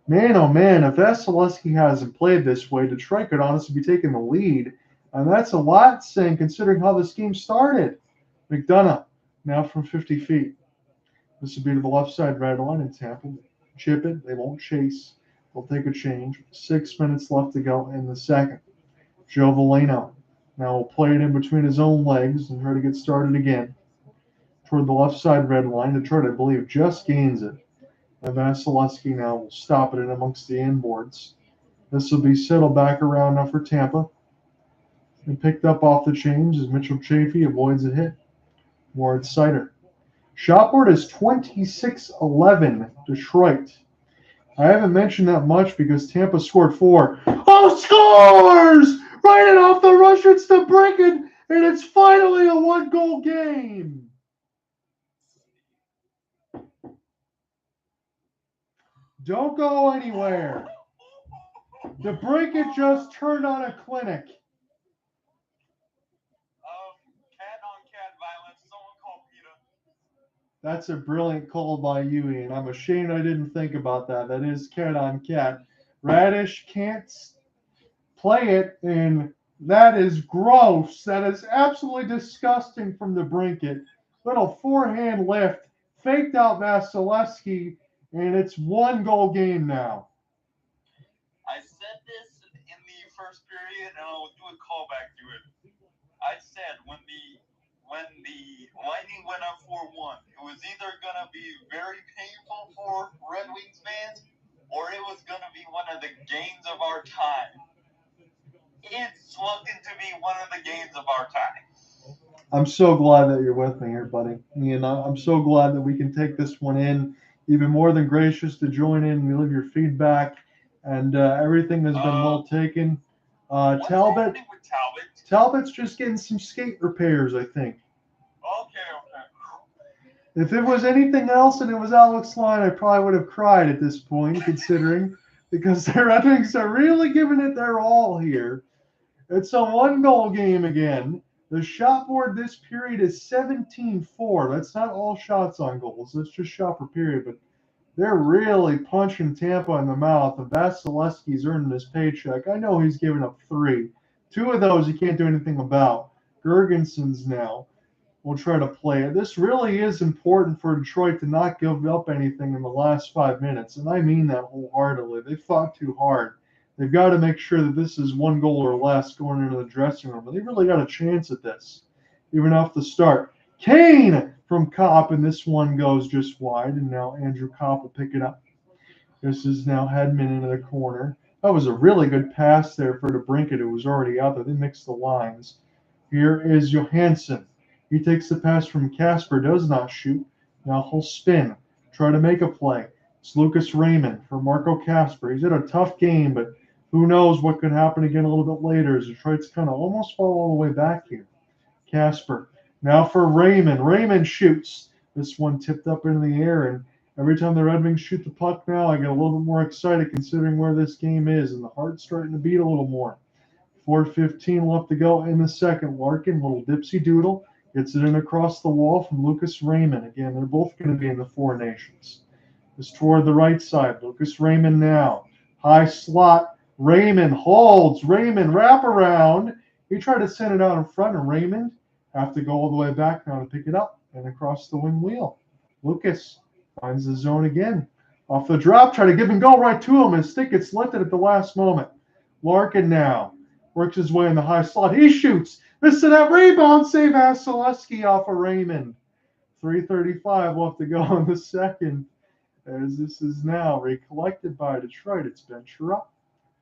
Man, oh man, if Vasilevsky hasn't played this way, Detroit could honestly be taking the lead. And that's a lot saying considering how this game started. McDonough, now from 50 feet. This would be to the left side red line, and Tampa chip it. They won't chase. They'll take a change. 6 minutes left to go in the second. Joe Veleno now will play it in between his own legs and try to get started again. Toward the left side red line. Detroit, I believe, just gains it. And Vasilevsky now will stop it in amongst the inboards. This will be settled back around now for Tampa. And picked up off the change as Mitchell Chafee avoids a hit. Moritz Seider. Shot board is 26-11 Detroit. I haven't mentioned that much because Tampa scored 4. Oh, scores! Right it off the rush, it's the breaking, and it's finally a 1-goal game. Don't go anywhere. The break it just turned on a clinic. Cat-on-cat violence. Someone call PETA. That's a brilliant call by you, Ian. I'm ashamed I didn't think about that. That is cat on cat. Radish can't play it, and that is gross. That is absolutely disgusting from the Brinket. Little forehand lift, faked out Vasilevsky, and it's 1-goal game now. I said this in the first period, and I'll do a callback to it. I said when the Lightning went up 4-1, it was either going to be very painful for Red Wings fans, or it was going to be one of the games of our time. It's looking to be one of the games of our time. I'm so glad that you're with me here, buddy. And I'm so glad that we can take this one in. Even more than gracious to join in. We love your feedback, and everything has been well taken. What's happening with Talbot? Talbot's just getting some skate repairs, I think. Okay. If it was anything else and it was Alex Line, I probably would have cried at this point, considering, because the Red Wings are really giving it their all here. It's a 1-goal game again. The shot board this period is 17-4. That's not all shots on goals. That's just shot per period. But they're really punching Tampa in the mouth. And Vasilevsky's earning his paycheck. I know he's given up 3. 2 of those he can't do anything about. Gergensen's now. will try to play it. This really is important for Detroit to not give up anything in the last 5 minutes, and I mean that wholeheartedly. They fought too hard. They've got to make sure that this is one goal or less going into the dressing room. They really got a chance at this, even off the start. Kane from Kopp, and this one goes just wide, and now Andrew Kopp will pick it up. This is now Hedman into the corner. That was a really good pass there for DeBrincat, who was already out there. They mixed the lines. Here is Johansson. He takes the pass from Casper, does not shoot. Now he'll spin, try to make a play. It's Lucas Raymond for Marco Casper. He's had a tough game, but who knows what could happen again a little bit later as Detroit's kind of almost fall all the way back here. Casper. Now for Raymond. Raymond shoots. This one tipped up into the air, and every time the Red Wings shoot the puck now, I get a little bit more excited considering where this game is, and the heart's starting to beat a little more. 4:15 left to go in the second. Larkin, little dipsy doodle, gets it in across the wall from Lucas Raymond. Again, they're both going to be in the Four Nations. It's toward the right side. Lucas Raymond now. High slot. Raymond holds. Raymond wrap around. He tried to send it out in front, and Raymond have to go all the way back now to pick it up and across the wing wheel. Lucas finds the zone again. Off the drop, try to give and go right to him. His stick gets lifted at the last moment. Larkin now works his way in the high slot. He shoots. This is that rebound save. Vasilevsky off of Raymond. 3:35 left to go in the second. As this is now recollected by Detroit, it's Ben Chirot.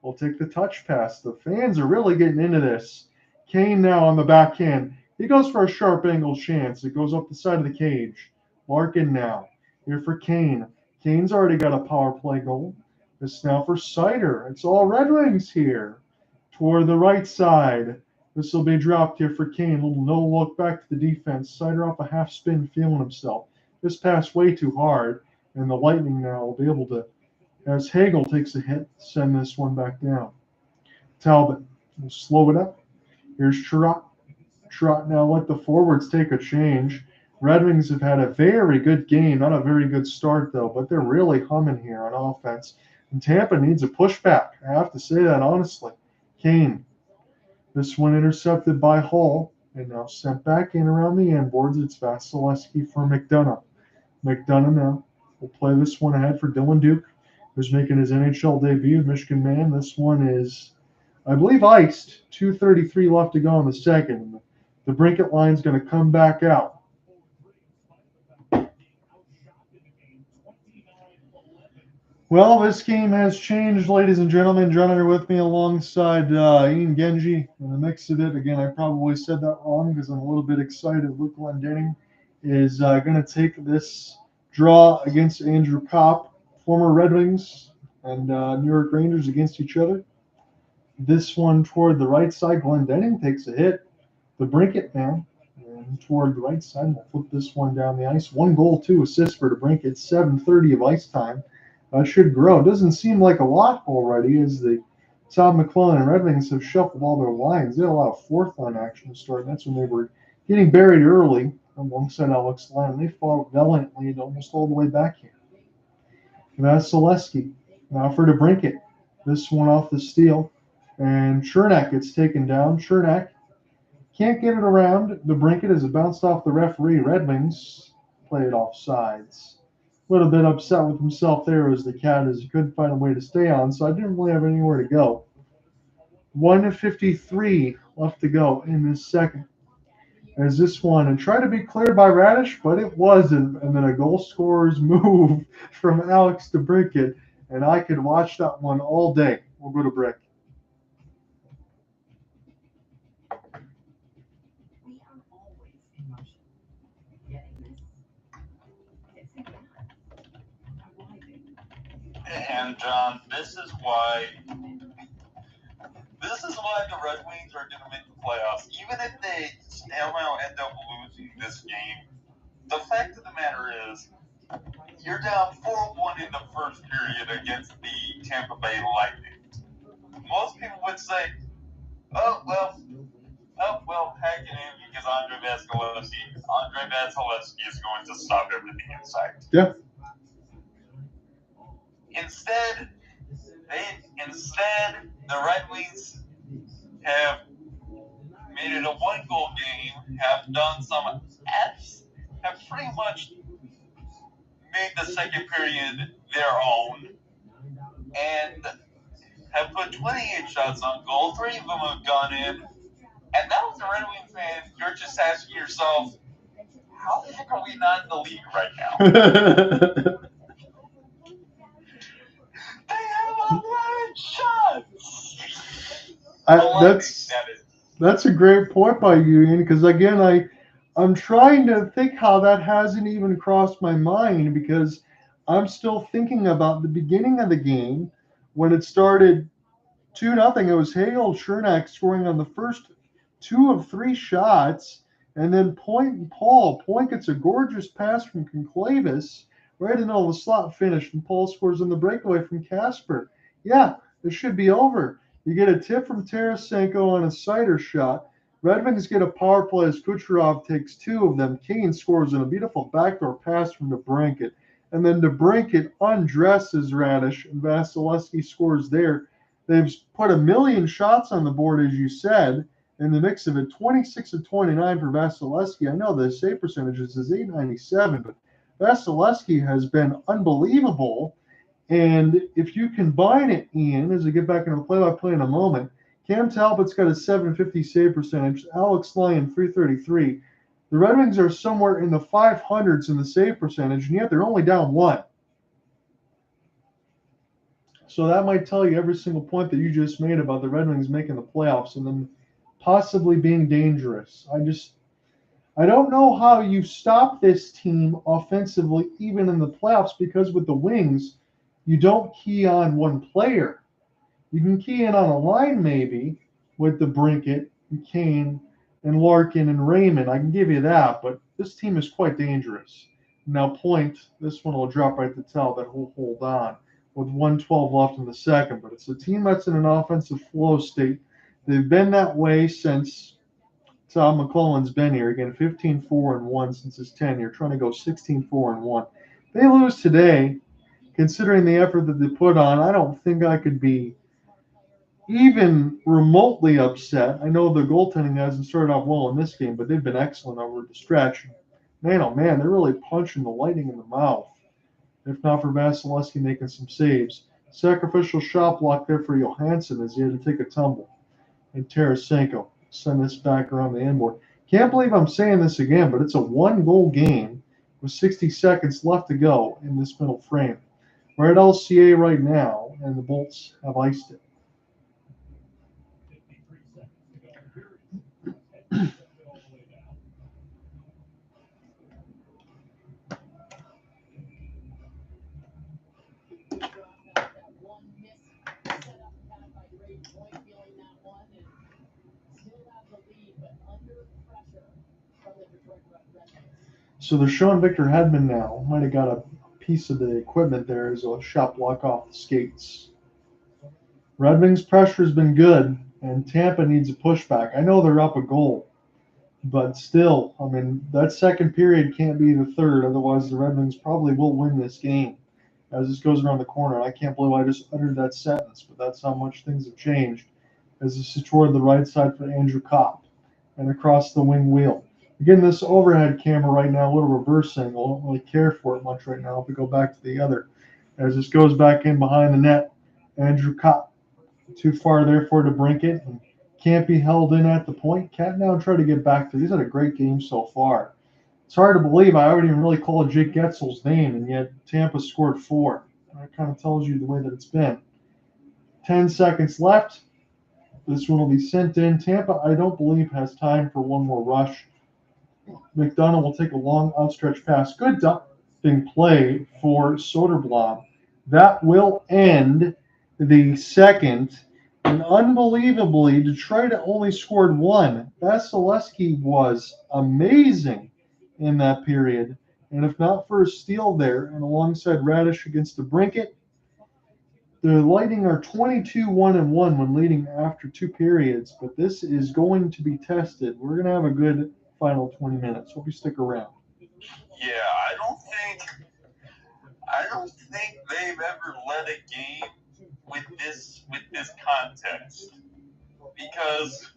We'll take the touch pass. The fans are really getting into this. Kane now on the backhand. He goes for a sharp angle chance. It goes up the side of the cage. Larkin now. Here for Kane. Kane's already got a power play goal. This now for Sider. It's all Red Wings here. Toward the right side. This will be dropped here for Kane. A little no look back to the defense. Sider off a half spin, feeling himself. This pass way too hard. And the Lightning now will be able to, as Hagel takes a hit, send this one back down. Talbot will slow it up. Here's Chirot. Chirot now let the forwards take a change. Red Wings have had a very good game. Not a very good start, though, but they're really humming here on offense. And Tampa needs a pushback. I have to say that honestly. Kane. This one intercepted by Hall and now sent back in around the end boards. It's Vasilevsky for McDonough. McDonough now will play this one ahead for Dylan Duke, who's making his NHL debut. Michigan man. This one is, I believe, iced. 2:33 left to go in the second. The Brinkett line's going to come back out. Well, this game has changed, ladies and gentlemen. John here with me alongside Ian Genji in the mix of it. Again, I probably said that wrong because I'm a little bit excited. Luke Glendening is going to take this draw against Andrew Kopp, former Red Wings and New York Rangers against each other. This one toward the right side. Glendening takes a hit. The Brinkett now. And toward the right side, we'll flip this one down the ice. 1 goal, 2 assists for the Brinkett. 7:30 of ice time. Should grow. It doesn't seem like a lot already as the Todd McClellan and Red Wings have shuffled all their lines. They had a lot of fourth line action to start. That's when they were getting buried early alongside Alex Lamb. They fought valiantly and almost all the way back here. Vasilevsky now for DeBrincat. This one off the steal. And Chernak gets taken down. Chernak can't get it around. DeBrincat as it bounced off the referee. Red Wings play it off sides. A little bit upset with himself there as the cat as he couldn't find a way to stay on, so I didn't really have anywhere to go. 1:53 left to go in this second. As this one, and tried to be cleared by Radish, but it wasn't. And then a goal scorer's move from Alex DeBrincat, and I could watch that one all day. We'll go to break. And John, this is why the Red Wings are going to make the playoffs. Even if they somehow end up losing this game, the fact of the matter is, you're down 4-1 in the first period against the Tampa Bay Lightning. Most people would say, oh well, pack it in because Andre Vasilevsky is going to stop everything in sight. Yeah. Instead, the Red Wings have made it a 1-goal game, have done some Fs, have pretty much made the second period their own, and have put 28 shots on goal. 3 of them have gone in. And now as a Red Wing fan, you're just asking yourself, how the heck are we not in the league right now? They have 11 shots! That's a great point by you, Ian, because again, I'm trying to think how that hasn't even crossed my mind, because I'm still thinking about the beginning of the game when it started 2-0. It was Hagel Chernak scoring on the first 2 of 3 shots, and then Point gets a gorgeous pass from Conclavis right in all the slot finish, and Paul scores on the breakaway from Casper. Yeah, it should be over. You get a tip from Tarasenko on a sider shot. Red Wings get a power play as Kucherov takes 2 of them. Kane scores on a beautiful backdoor pass from DeBrincat. And then DeBrincat undresses Radish, and Vasilevsky scores there. They've put 1,000,000 shots on the board, as you said, in the mix of it. 26 of 29 for Vasilevsky. I know the save percentage is .897, but Vasilevsky has been unbelievable. And if you combine it, Ian, as we get back into the play-by-play in a moment, Cam Talbot's got a .750 save percentage, Alex Lyon 333. The Red Wings are somewhere in the 500s in the save percentage, and yet they're only down 1. So that might tell you every single point that you just made about the Red Wings making the playoffs and then possibly being dangerous. I don't know how you stop this team offensively, even in the playoffs, because with the Wings, you don't key on one player. You can key in on a line maybe with DeBrincat and Kane and Larkin and Raymond. I can give you that, but this team is quite dangerous. Now, Point, this one will drop right to tell that he'll hold on with 1:12 left in the second, but it's a team that's in an offensive flow state. They've been that way since Tom McClellan's been here. Again, 15-4-1 since his tenure, trying to go 16-4-1. They lose today, considering the effort that they put on. I don't think I could be even remotely upset. I know the goaltending hasn't started off well in this game, but they've been excellent over the stretch. Man, oh man, they're really punching the Lightning in the mouth. If not for Vasilevsky making some saves. Sacrificial shot block there for Johansson as he had to take a tumble. And Tarasenko send this back around the inboard. Can't believe I'm saying this again, but it's a 1-goal game with 60 seconds left to go in this middle frame. We're at LCA right now, and the Bolts have iced it. So they're showing Victor Hedman now. Might have got a piece of the equipment there as a shot block off the skates. Red Wings' pressure has been good, and Tampa needs a pushback. I know they're up a goal, but still, I mean, that second period can't be the third. Otherwise, the Red Wings probably will win this game as this goes around the corner. I can't believe I just uttered that sentence, but that's how much things have changed as this is toward the right side for Andrew Kopp and across the wing wheel. Again, this overhead camera right now, a little reverse angle. I don't really care for it much right now. If we go back to the other, as this goes back in behind the net, Andrew Kopp too far there for DeBrincat and can't be held in at the point. Can't now try to get back to. He's had a great game so far. It's hard to believe I already even really called Jake Getzel's name, and yet Tampa scored 4. That kind of tells you the way that it's been. 10 seconds left. This one will be sent in. Tampa, I don't believe, has time for one more rush. McDonough will take a long outstretched pass. Good dumping play for Soderblom. That will end the second. And unbelievably, Detroit only scored 1. Vasilevsky was amazing in that period. And if not for a steal there and alongside Radish against DeBrincat, the Lightning are 22-1-1 when leading after 2 periods. But this is going to be tested. We're going to have a good final 20 minutes. Hope you stick around. Yeah, I don't think they've ever led a game with this context, because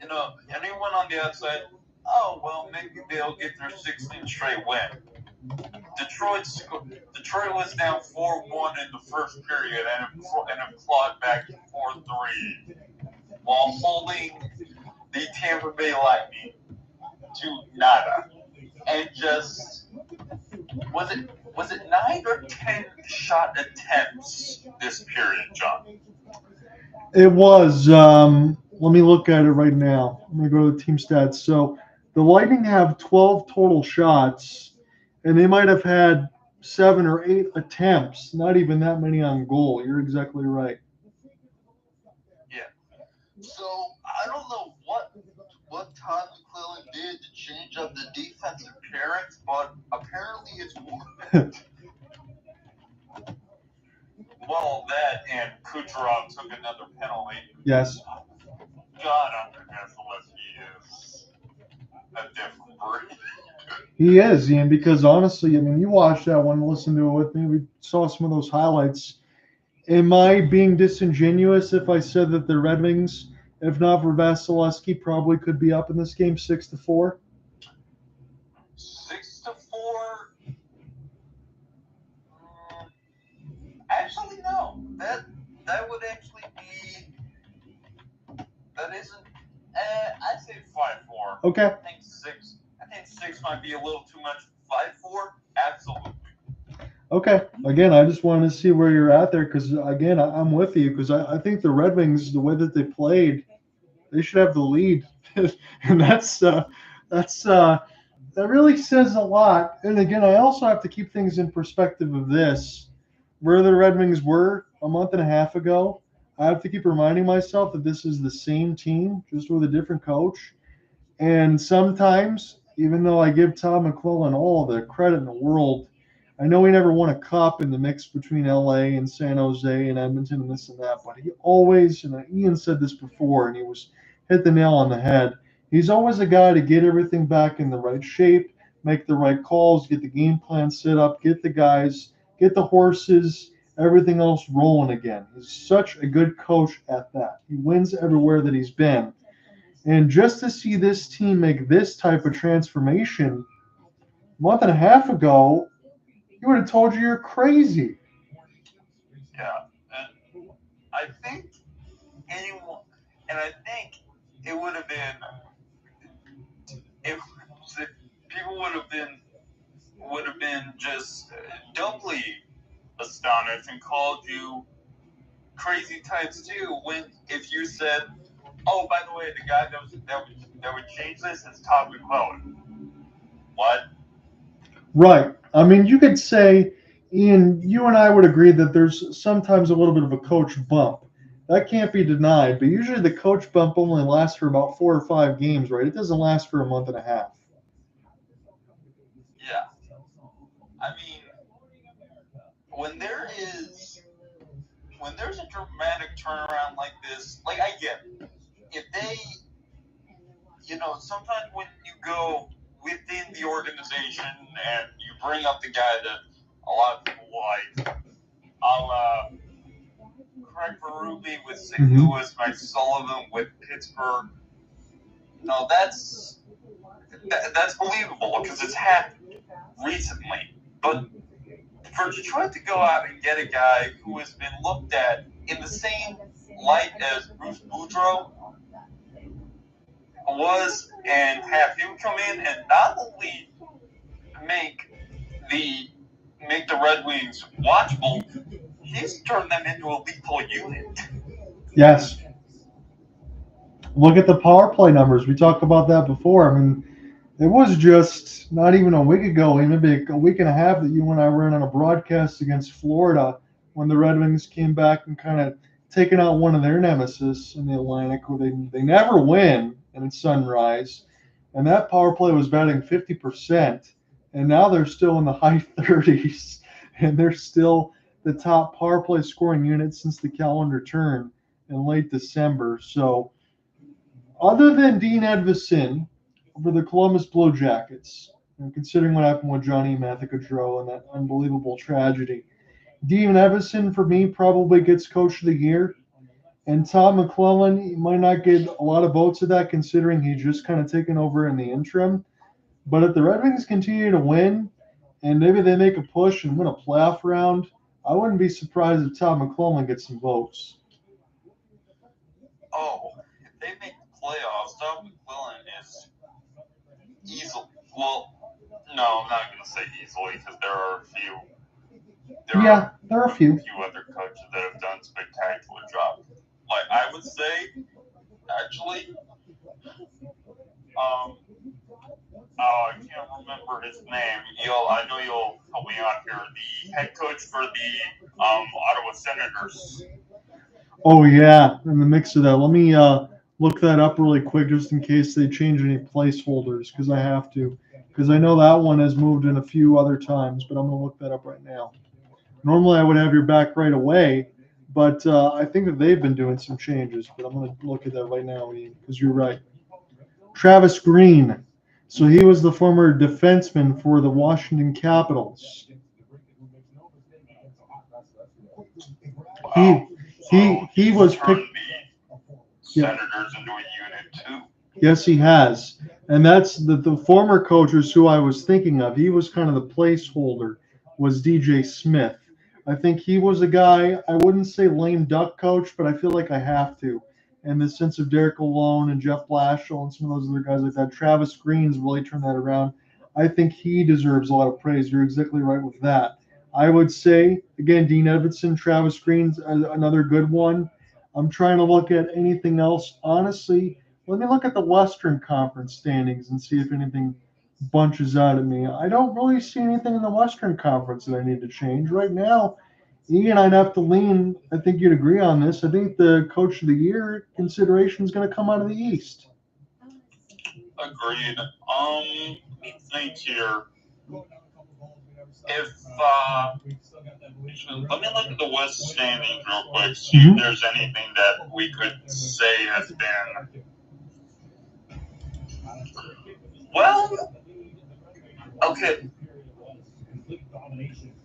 in anyone on the outside, oh, well, maybe they'll get their 16th straight win. Detroit was down 4-1 in the first period and have clawed back 4-3 while holding the Tampa Bay Lightning to nada. And just was it 9 or 10 shot attempts this period, John? It was. Let me look at it right now. I'm going to go to the team stats. So the Lightning have 12 total shots, and they might have had 7 or 8 attempts. Not even that many on goal. You're exactly right. Yeah. So I don't know what Todd McClellan did to change up the defensive pairings, but apparently it's worked. Well, that and Kucherov took another penalty. Yes. God, under Vasilevsky is a different breed. He is, Ian, because honestly, I mean, you watched that one, listened to it with me. We saw some of those highlights. Am I being disingenuous if I said that the Red Wings, if not for Vasilevsky, probably could be up in this game 6-4? 6-4? Actually, no. That would actually be. That isn't. I'd say 5-4. Okay. I think 6 might be a little too much. 5-4, absolutely. Okay. Again, I just wanted to see where you're at there because, again, I'm with you because I think the Red Wings, the way that they played, they should have the lead. And that really says a lot. And, again, I also have to keep things in perspective of this. Where the Red Wings were a month and a half ago, I have to keep reminding myself that this is the same team, just with a different coach. And sometimes, even though I give Todd McClellan all the credit in the world, I know he never won a cup in the mix between LA and San Jose and Edmonton and this and that, but he always, and Ian said this before, and he was hit the nail on the head, he's always a guy to get everything back in the right shape, make the right calls, get the game plan set up, get the guys, get the horses, everything else rolling again. He's such a good coach at that. He wins everywhere that he's been. And just to see this team make this type of transformation a month and a half ago, you would have told you're crazy. Yeah. And I think it would have been, if people would have been just doubly astonished and called you crazy types too if you said, oh, by the way, the guy that would change this is Todd McClellan. What? Right. I mean, you could say, Ian, you and I would agree that there's sometimes a little bit of a coach bump. That can't be denied, but usually the coach bump only lasts for about 4 or 5 games, right? It doesn't last for a month and a half. Yeah. I mean, when there's a dramatic turnaround like this, like I get it. If they, sometimes when you go within the organization and you bring up the guy that a lot of people like, a la Craig Berube with St. Louis, Mike Sullivan with Pittsburgh, no, that's believable because it's happened recently. But for Detroit to go out and get a guy who has been looked at in the same light as Bruce Boudreau was, and have him come in and not only make the Red Wings watchable, he's turned them into a lethal unit. Yes. Look at the power play numbers. We talked about that before. I mean, it was just not even a week ago, maybe a week and a half, that you and I were in on a broadcast against Florida when the Red Wings came back and kind of taken out one of their nemesis in the Atlantic, where they never win, and it's Sunrise. And that power play was batting 50%, and now they're still in the high 30s, and they're still the top power play scoring unit since the calendar turn in late December. So other than Dean Edvison for the Columbus Blue Jackets, and considering what happened with Johnny Matthew-Gaudreau and that unbelievable tragedy, Dean Edvison for me probably gets Coach of the Year. And Todd McClellan, he might not get a lot of votes of that considering he's just kind of taken over in the interim. But if the Red Wings continue to win and maybe they make a push and win a playoff round, I wouldn't be surprised if Todd McClellan gets some votes. Oh, if they make the playoffs, Todd McClellan is easily. Well, no, I'm not going to say easily because there are a few. There are a few. Other coaches that have done spectacular job. Like I would say, actually, I can't remember his name. I know you'll help me out here. The head coach for the Ottawa Senators. Oh yeah, in the mix of that. Let me look that up really quick just in case they change any placeholders because I have to. Because I know that one has moved in a few other times, but I'm going to look that up right now. Normally I would have your back right away, but I think that they've been doing some changes. But I'm going to look at that right now, Ian, because you're right. Travis Green. So he was the former defenseman for the Washington Capitals. Wow. He was picked. Senators into a unit too. Yes, he has. And that's the former coaches who I was thinking of. He was kind of the placeholder, was DJ Smith. I think he was a guy, I wouldn't say lame duck coach, but I feel like I have to. And the sense of Derek Malone and Jeff Blashill and some of those other guys like that. Travis Green's really turned that around. I think he deserves a lot of praise. You're exactly right with that. I would say, again, Dean Evanson, Travis Green's another good one. I'm trying to look at anything else. Honestly, let me look at the Western Conference standings and see if anything bunches out at me. I don't really see anything in the Western Conference that I need to change. Right now, Ian, I'd have to lean. I think you'd agree on this. I think the Coach of the Year consideration is going to come out of the East. Agreed. Let me think here. If let me look at the West standings real quick, see if there's anything that we could say has been. Well, okay.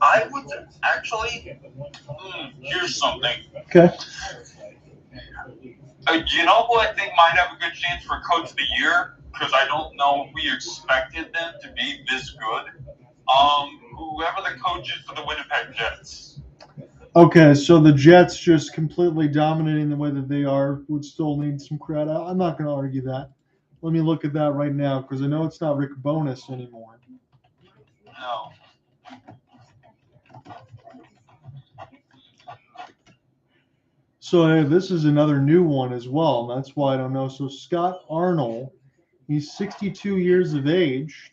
I would actually. Here's something. Okay. You know who I think might have a good chance for Coach of the Year? Because I don't know if we expected them to be this good. Whoever the coach is for the Winnipeg Jets. Okay, so the Jets just completely dominating the way that they are would still need some credit. I'm not going to argue that. Let me look at that right now because I know it's not Rick Bowness anymore. No. So hey, this is another new one as well. That's why I don't know. So Scott Arnold, he's 62 years of age.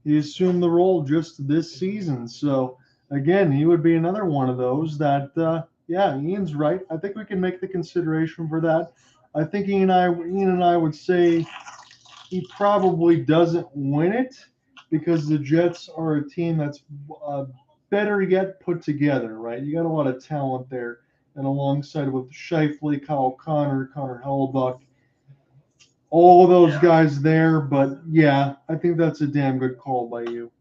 He assumed the role just this season. So again, he would be another one of those that, yeah, Ian's right. I think we can make the consideration for that. I think Ian and I would say he probably doesn't win it because the Jets are a team that's better yet put together, right? You got a lot of talent there. And alongside with Scheifele, Kyle Connor Hellbuck, all of those guys there. But yeah, I think that's a damn good call by you.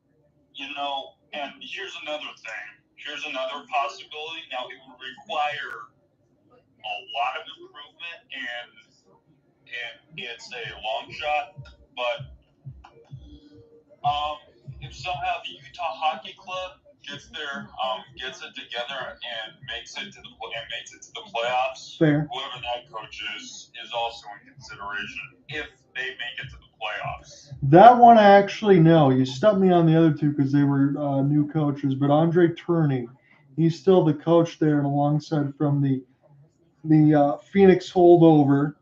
You know, and here's another thing. Here's another possibility. Now, it would require a lot of improvement, and it's a long shot. But if somehow the Utah Hockey Club gets it together and makes it to the playoffs, fair. Whoever that coach is also in consideration if they make it to the playoffs. That one I actually know. You stumped me on the other two because they were new coaches, but Andre Tourigny, he's still the coach there, and alongside from the Phoenix holdover.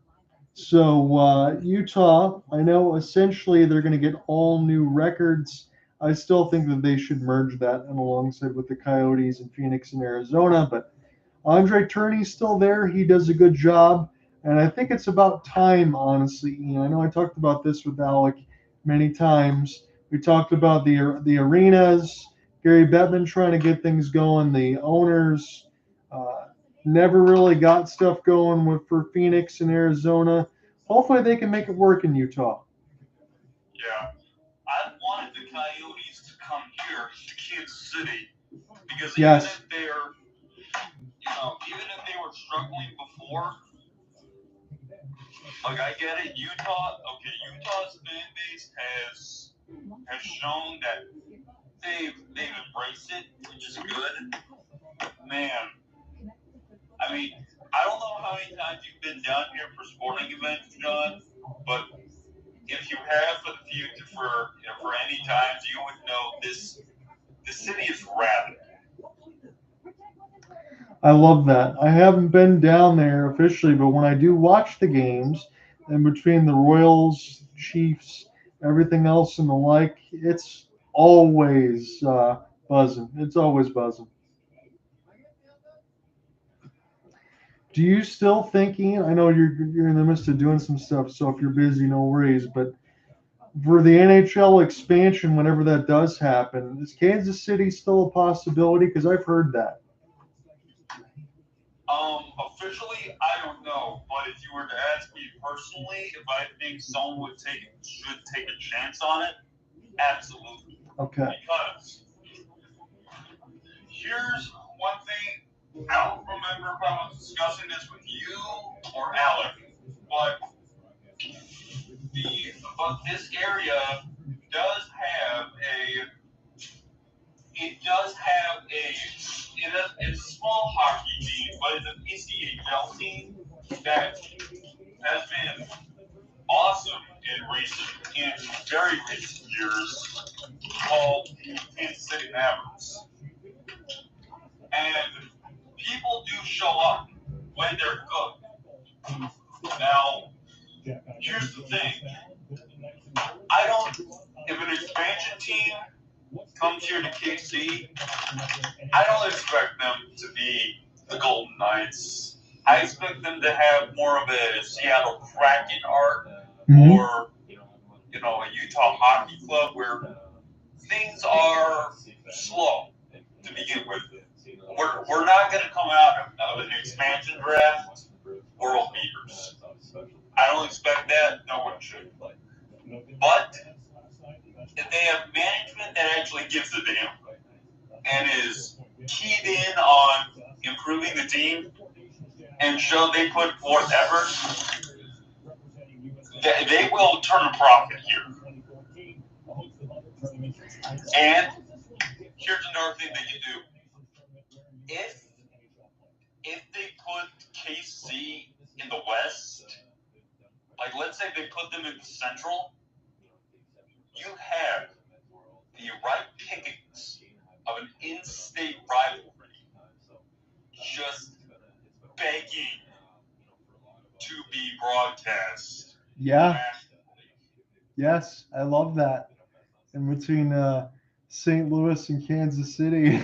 So Utah, I know essentially they're going to get all new records. I still think that they should merge that and alongside with the Coyotes in Phoenix and Arizona. But Andre Tourigny's still there. He does a good job. And I think it's about time, honestly. I know I talked about this with Alec many times. We talked about the arenas, Gary Bettman trying to get things going, the owners. Never really got stuff going for Phoenix and Arizona. Hopefully they can make it work in Utah. Yeah. I wanted the Coyotes to come here to Kansas City because even if they were struggling before, Like, I get it. Utah's fan base has shown that they've embraced it, which is good. Man, I mean, I don't know how many times you've been down here for sporting events, John, but if you have for the future, for any times, you would know the city is rabid. I love that. I haven't been down there officially, but when I do watch the games, and between the Royals, Chiefs, everything else and the like, it's always buzzing. It's always buzzing. Do you still thinking? I know you're in the midst of doing some stuff, so if you're busy, no worries. But for the NHL expansion, whenever that does happen, is Kansas City still a possibility? Because I've heard that. Officially, I don't know, but if you were to ask me personally if I think someone should take a chance on it, absolutely. Okay. Because here's one thing, I don't remember if I was discussing this with you or Alec, but this area does have it's a small hockey team, but it's an ECHL team that has been awesome in very recent years, called the Kansas City Mavericks. And people do show up when they're good. Now, here's the thing. If an expansion team comes here to KC, I don't expect them to be the Golden Knights. I expect them to have more of a Seattle Kraken art, or a Utah Hockey Club where things are slow to begin with. We're not going to come out of an expansion draft world beaters. I don't expect that. No one should. But if they have management that actually gives a damn and is keyed in on improving the team and show they put forth effort, they will turn a profit here. And here's another thing they can do. If they put KC in the West, like let's say they put them in the Central, you have the right pickings of an in-state rivalry just begging to be broadcast. Yeah. Yes, I love that. In between St. Louis and Kansas City.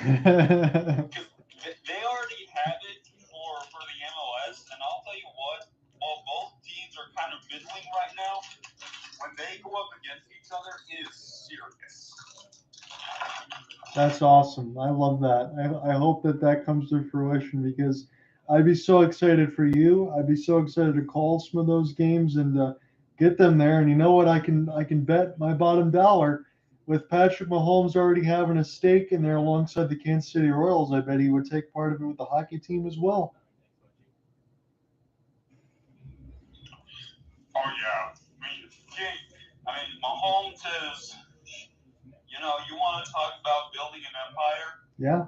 They already have it for the MLS, and I'll tell you what, while both teams are kind of middling right now, when they go up against each other, it is serious. That's awesome. I love that. I hope that comes to fruition because I'd be so excited for you. I'd be so excited to call some of those games and get them there. And you know what? I can bet my bottom dollar with Patrick Mahomes already having a stake in there alongside the Kansas City Royals. I bet he would take part of it with the hockey team as well. Oh yeah. I mean, Mahomes is. You want to talk about building an empire? Yeah.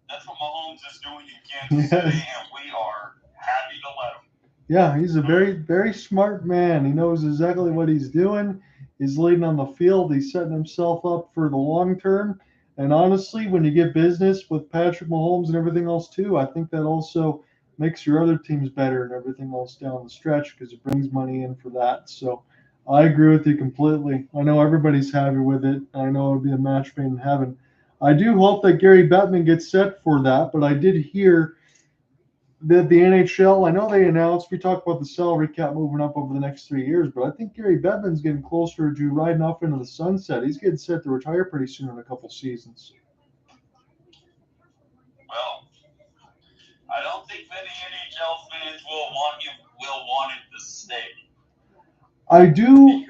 That's what Mahomes is doing in Kansas City, and we are happy to let him. Yeah, he's a very, very smart man. He knows exactly what he's doing. He's leading on the field. He's setting himself up for the long term. And honestly, when you get business with Patrick Mahomes and everything else too, I think that also makes your other teams better and everything else down the stretch because it brings money in for that. So I agree with you completely. I know everybody's happy with it. I know it'll be a match made in heaven. I do hope that Gary Bettman gets set for that, but I did hear that the NHL, I know they announced, we talked about the salary cap moving up over the next 3 years, but I think Gary Bettman's getting closer to riding off into the sunset. He's getting set to retire pretty soon in a couple seasons. Well, I don't think many NHL fans will want him to stay. I do.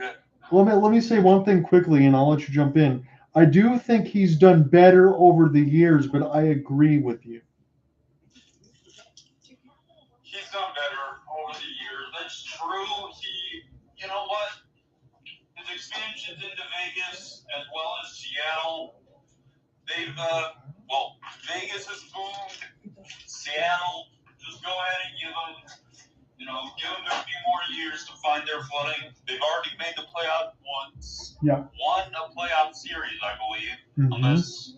Let me say one thing quickly, and I'll let you jump in. I do think he's done better over the years, but I agree with you. He's done better over the years. That's true. You know what? His expansions into Vegas as well as Seattle, Vegas has moved. Seattle, just go ahead and give them a few more years to find their footing. They've already made the playoff once. Yeah. Won a playoff series, I believe. Unless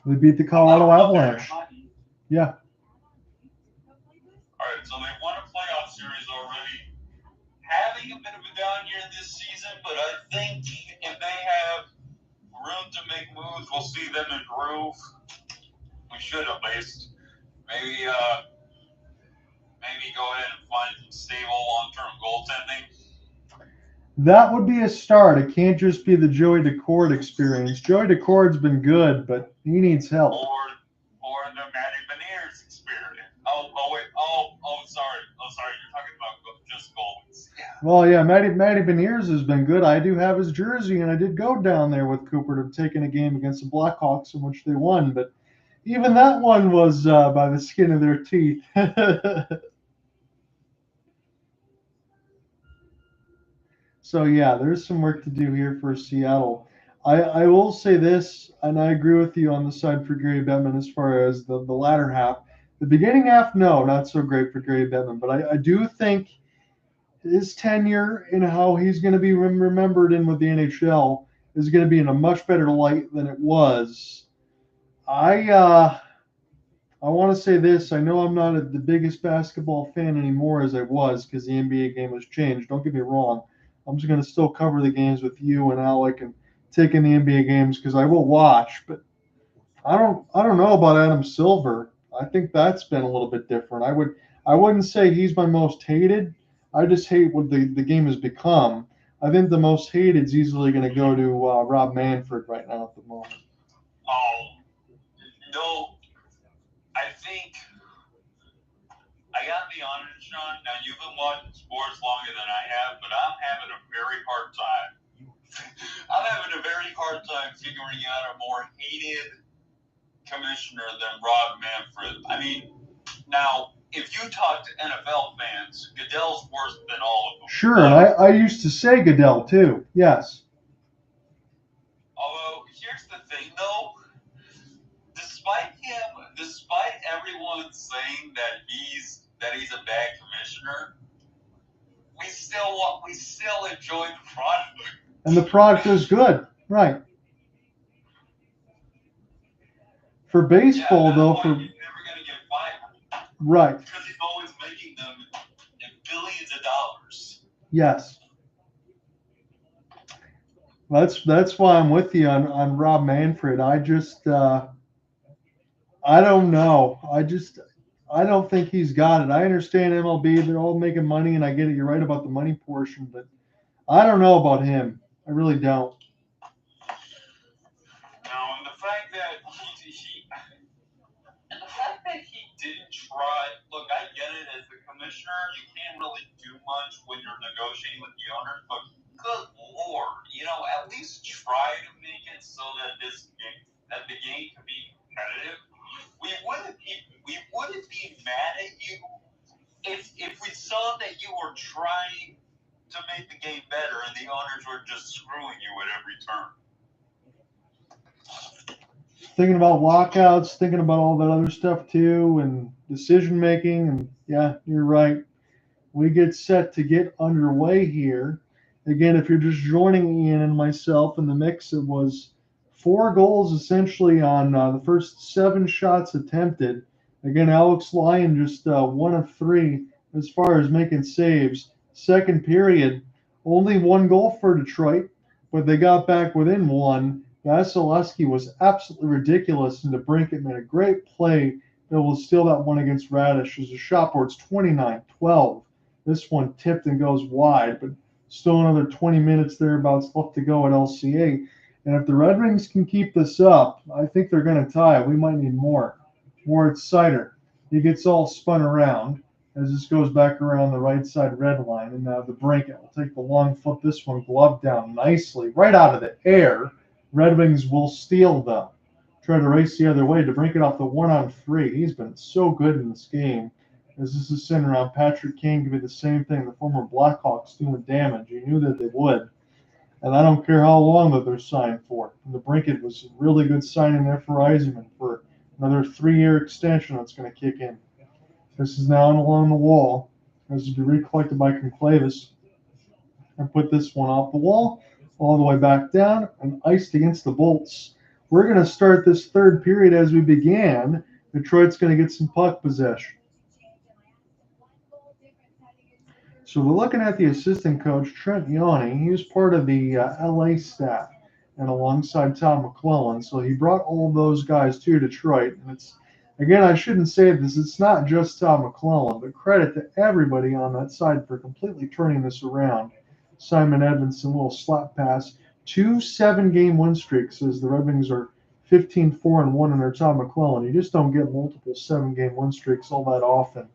they beat the Colorado Avalanche. Yeah. All right, so they won a playoff series already. Having a bit of a down year this season, but I think if they have room to make moves, we'll see them improve. We should at least. Maybe go ahead and find some stable long-term goaltending. That would be a start. It can't just be the Joey Daccord experience. Joey Daccord's been good, but he needs help. Or the Matty Beniers experience. Sorry. You're talking about just goalies. Yeah. Well, yeah, Matty Beniers has been good. I do have his jersey, and I did go down there with Cooper to take in a game against the Blackhawks in which they won, but even that one was by the skin of their teeth. So, yeah, there's some work to do here for Seattle. I will say this, and I agree with you on the side for Gary Bettman as far as the latter half. The beginning half, no, not so great for Gary Bettman, but I do think his tenure and how he's going to be remembered in with the NHL is going to be in a much better light than it was. I want to say this. I know I'm not the biggest basketball fan anymore as I was because the NBA game has changed. Don't get me wrong. I'm just going to still cover the games with you and Alec and take in the NBA games because I will watch. But I don't know about Adam Silver. I think that's been a little bit different. I wouldn't say he's my most hated. I just hate what the game has become. I think the most hated is easily going to go to Rob Manfred right now at the moment. No. I think I gotta be honest, Sean. Now you've been watching sports longer than I have, but I'm having a very hard time. I'm having a very hard time figuring out a more hated commissioner than Rob Manfred. I mean, now if you talk to NFL fans, Goodell's worse than all of them. Sure, and I used to say Goodell too. Yes. Although here's the thing, though. Despite everyone saying that he's a bad commissioner, we still enjoy the product. And the product is good, right? For baseball, though, he's never gonna get fired. Right. Because he's always making them in billions of dollars. Yes. That's why I'm with you on Rob Manfred. I just I don't know. I don't think he's got it. I understand MLB, they're all making money, and I get it. You're right about the money portion, but I don't know about him. I really don't. No, and the fact that he didn't try. Look, I get it. As the commissioner, you can't really do much when you're negotiating with the owners, but good Lord, at least try to make it so that the game can be competitive. We wouldn't be mad at you if we saw that you were trying to make the game better and the owners were just screwing you at every turn. Thinking about lockouts, thinking about all that other stuff too, and decision making, and yeah, you're right. We get set to get underway here. Again, if you're just joining Ian and myself in the mix, it was 4 goals essentially on the first 7 shots attempted. Again, Alex Lyon just 1 of 3 as far as making saves. Second period, only 1 goal for Detroit, but they got back within 1. Vasilevsky was absolutely ridiculous, and DeBrincat made a great play that will steal that one against Radish as a shot board's 29-12. This one tipped and goes wide, but still another 20 minutes thereabouts left to go at LCA. And if the Red Wings can keep this up, I think they're going to tie. We might need more. Moritz Seider. He gets all spun around as this goes back around the right side red line. And now DeBrincat will take the long flip. This one gloved down nicely right out of the air. Red Wings will steal them. Try to race the other way. DeBrincat off the 1-on-3. He's been so good in this game. as this is sent around. Patrick Kane could be the same thing. The former Blackhawks doing damage. You knew that they would. And I don't care how long that they're signed for. And the Brinkett was a really good signing there for Eisenman for another 3-year extension that's going to kick in. This is now along the wall. As to be recollected by Conclavis. And put this one off the wall, all the way back down, and iced against the bolts. We're going to start this third period as we began. Detroit's going to get some puck possession. So we're looking at the assistant coach, Trent Yawning. He was part of the LA staff and alongside Tom McClellan. So he brought all those guys to Detroit. And it's, again, I shouldn't say this. It's not just Tom McClellan, but credit to everybody on that side for completely turning this around. Simon Edmondson, little slap pass. 2 7-game win streaks as the Red Wings are 15-4-1 under Tom McClellan. You just don't get multiple 7-game win streaks all that often.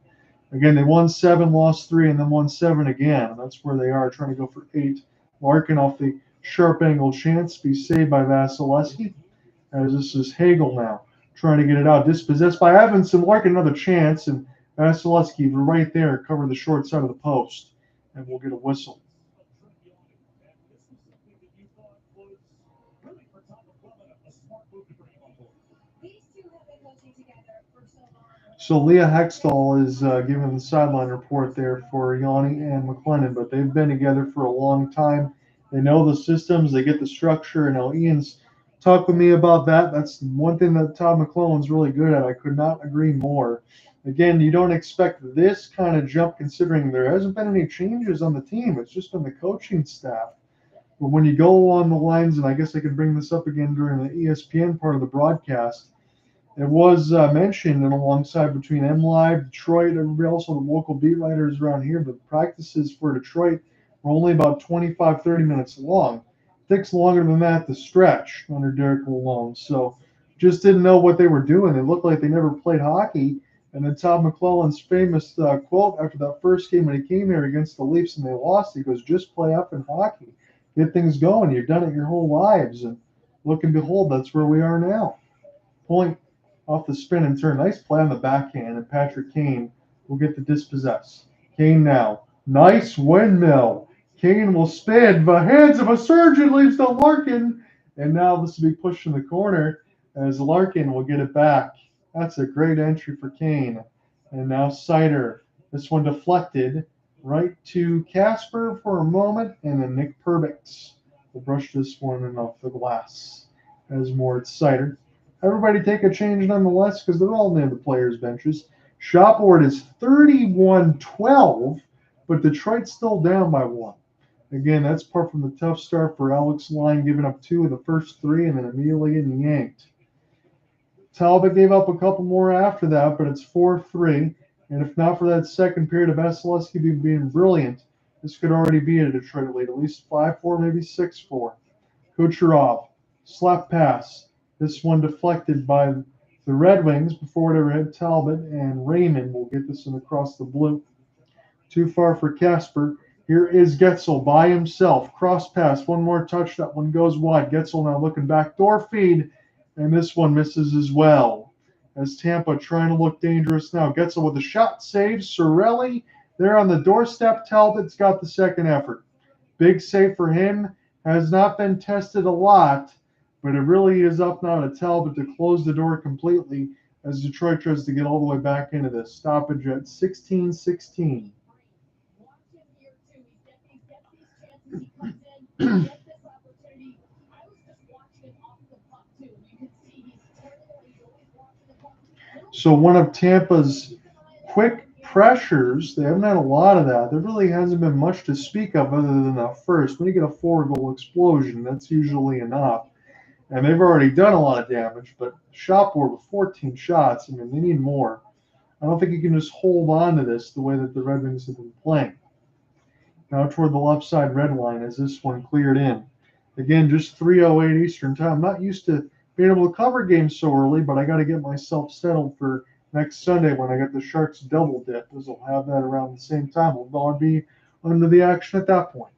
Again, they won 7, lost 3, and then won 7 again. That's where they are, trying to go for 8. Larkin off the sharp angle chance, be saved by Vasilevsky. As this is Hagel now, trying to get it out. Dispossessed by Edmondson. Larkin another chance, and Vasilevsky right there, cover the short side of the post. And we'll get a whistle. So Leah Hextall is giving the sideline report there for Yanni and McLennan, but they've been together for a long time. They know the systems, they get the structure, and now Ian's talked with me about that. That's one thing that Todd McClellan's really good at. I could not agree more. Again, you don't expect this kind of jump considering there hasn't been any changes on the team. It's just been the coaching staff. But when you go along the lines, and I guess I could bring this up again during the ESPN part of the broadcast, it was mentioned and alongside between MLive, Detroit, everybody also the local beat writers around here, but practices for Detroit were only about 25, 30 minutes long. It takes longer than that to stretch under Derek Lalonde. So just didn't know what they were doing. They looked like they never played hockey. And then Todd McClellan's famous quote after that first game when he came here against the Leafs and they lost, he goes, just play up in hockey. Get things going. You've done it your whole lives. And look and behold, that's where we are now. Point off the spin and turn. Nice play on the backhand, and Patrick Kane will get the dispossess. Kane now. Nice windmill. Kane will spin. The hands of a surgeon leaves to Larkin. And now this will be pushed in the corner as Larkin will get it back. That's a great entry for Kane. And now Sider. This one deflected right to Casper for a moment, and then Nick Perbix will brush this one off the glass as more it's Sider. Everybody take a change nonetheless because they're all near the players' benches. Shot board is 31-12, but Detroit's still down by 1. Again, that's part from the tough start for Alex Line, giving up 2 of the first 3 and then immediately getting yanked. Talbot gave up a couple more after that, but it's 4-3. And if not for that second period of Vasilevsky being brilliant, this could already be a Detroit lead, at least 5-4, maybe 6-4. Kucherov, slap pass. This one deflected by the Red Wings before it ever hit Talbot, and Raymond will get this one across the blue. Too far for Casper. Here is Getzel by himself. Cross pass, one more touch. That one goes wide. Getzel now looking backdoor feed, and this one misses as well. As Tampa trying to look dangerous now. Getzel with a shot save. Cirelli there on the doorstep. Talbot's got the second effort. Big save for him. Has not been tested a lot, but it really is up now to Talbot to close the door completely as Detroit tries to get all the way back into this. Stoppage at 16-16. So one of Tampa's quick pressures, they haven't had a lot of that. There really hasn't been much to speak of other than that first. When you get a 4-goal explosion, that's usually enough. And they've already done a lot of damage, but shot board with 14 shots, I mean, they need more. I don't think you can just hold on to this the way that the Red Wings have been playing. Now toward the left side red line as this one cleared in. Again, just 3:08 Eastern time. I'm not used to being able to cover games so early, but I got to get myself settled for next Sunday when I get the Sharks double dip, as we'll have that around the same time. We'll be under the action at that point.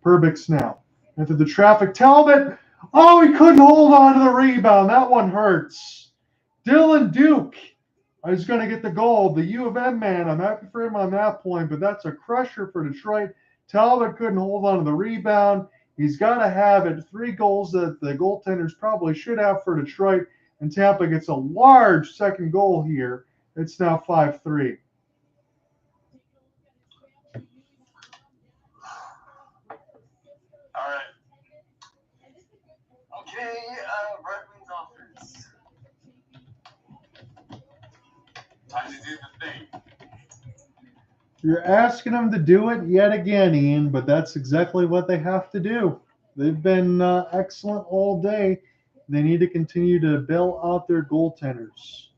Perbix now. Into the traffic. Talbot! Oh, he couldn't hold on to the rebound. That one hurts. Dylan Duke. He's going to get the goal. The U of M man, I'm happy for him on that point, but that's a crusher for Detroit. Talbot couldn't hold on to the rebound. He's got to have it. 3 goals that the goaltenders probably should have for Detroit, and Tampa gets a large second goal here. It's now 5-3. All right. Okay, Red Wings offense. Time to do the thing. You're asking them to do it yet again, Ian, but that's exactly what they have to do. They've been excellent all day. They need to continue to bail out their goaltenders.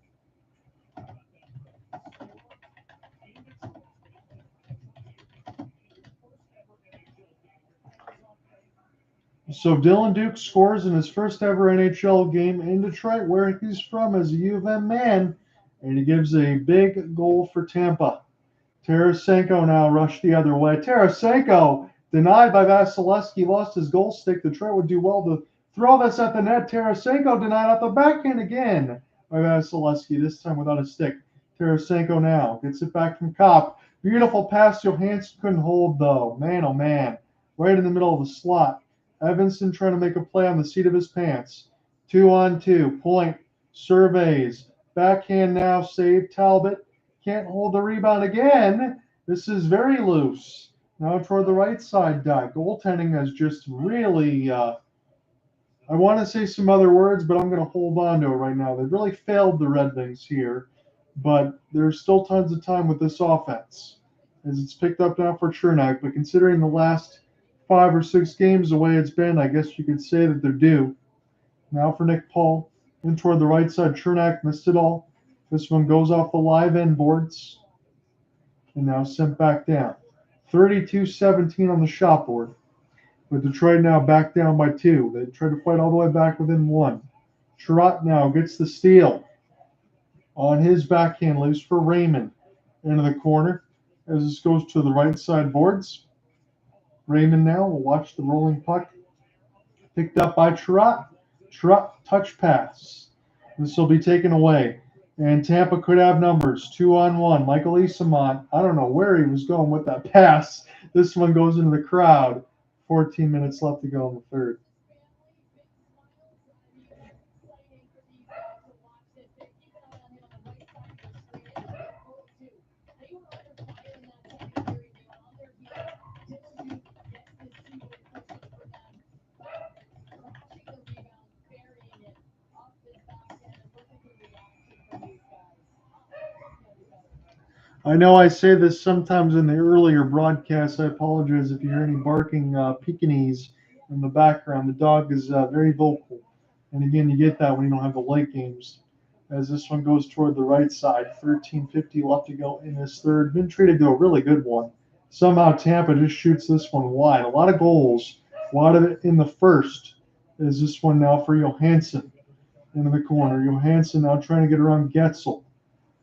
So Dylan Duke scores in his first ever NHL game in Detroit, where he's from as a U of M man, and he gives a big goal for Tampa. Tarasenko now rushed the other way. Tarasenko denied by Vasilevsky, lost his goal stick. Detroit would do well to throw this at the net. Tarasenko denied at the backhand again by Vasilevsky, this time without a stick. Tarasenko now gets it back from Kopp. Beautiful pass. Johansson couldn't hold, though. Man, oh man. Right in the middle of the slot. Evanston trying to make a play on the seat of his pants. 2-on-2. Point. Surveys. Backhand now. Save Talbot. Can't hold the rebound again. This is very loose. Now toward the right side, goaltending has just really, I want to say some other words, but I'm going to hold on to it right now. They've really failed the Red Wings here, but there's still tons of time with this offense as it's picked up now for Chernak. But considering the last 5 or 6 games the way it's been, I guess you could say that they're due. Now for Nick Paul. In toward the right side, Chernak missed it all. This one goes off the live end boards and now sent back down. 32-17 on the shot board. With Detroit now back down by 2. They try to fight all the way back within 1. Sherratt now gets the steal on his backhand, loose for Raymond into the corner as this goes to the right side boards. Raymond now will watch the rolling puck. Picked up by Sherratt. Sherratt touch pass. This will be taken away. And Tampa could have numbers. 2-on-1. Michael Esamont. I don't know where he was going with that pass. This one goes into the crowd. 14 minutes left to go in the third. I know I say this sometimes in the earlier broadcasts. I apologize if you hear any barking Pekingese in the background. The dog is very vocal. And again, you get that when you don't have the late games. As this one goes toward the right side, 13:50 left to go in this third. Been treated to a really good one. Somehow Tampa just shoots this one wide. A lot of goals. A lot of it in the first. Is this one now for Johansson into the corner. Johansson now trying to get around Getzel.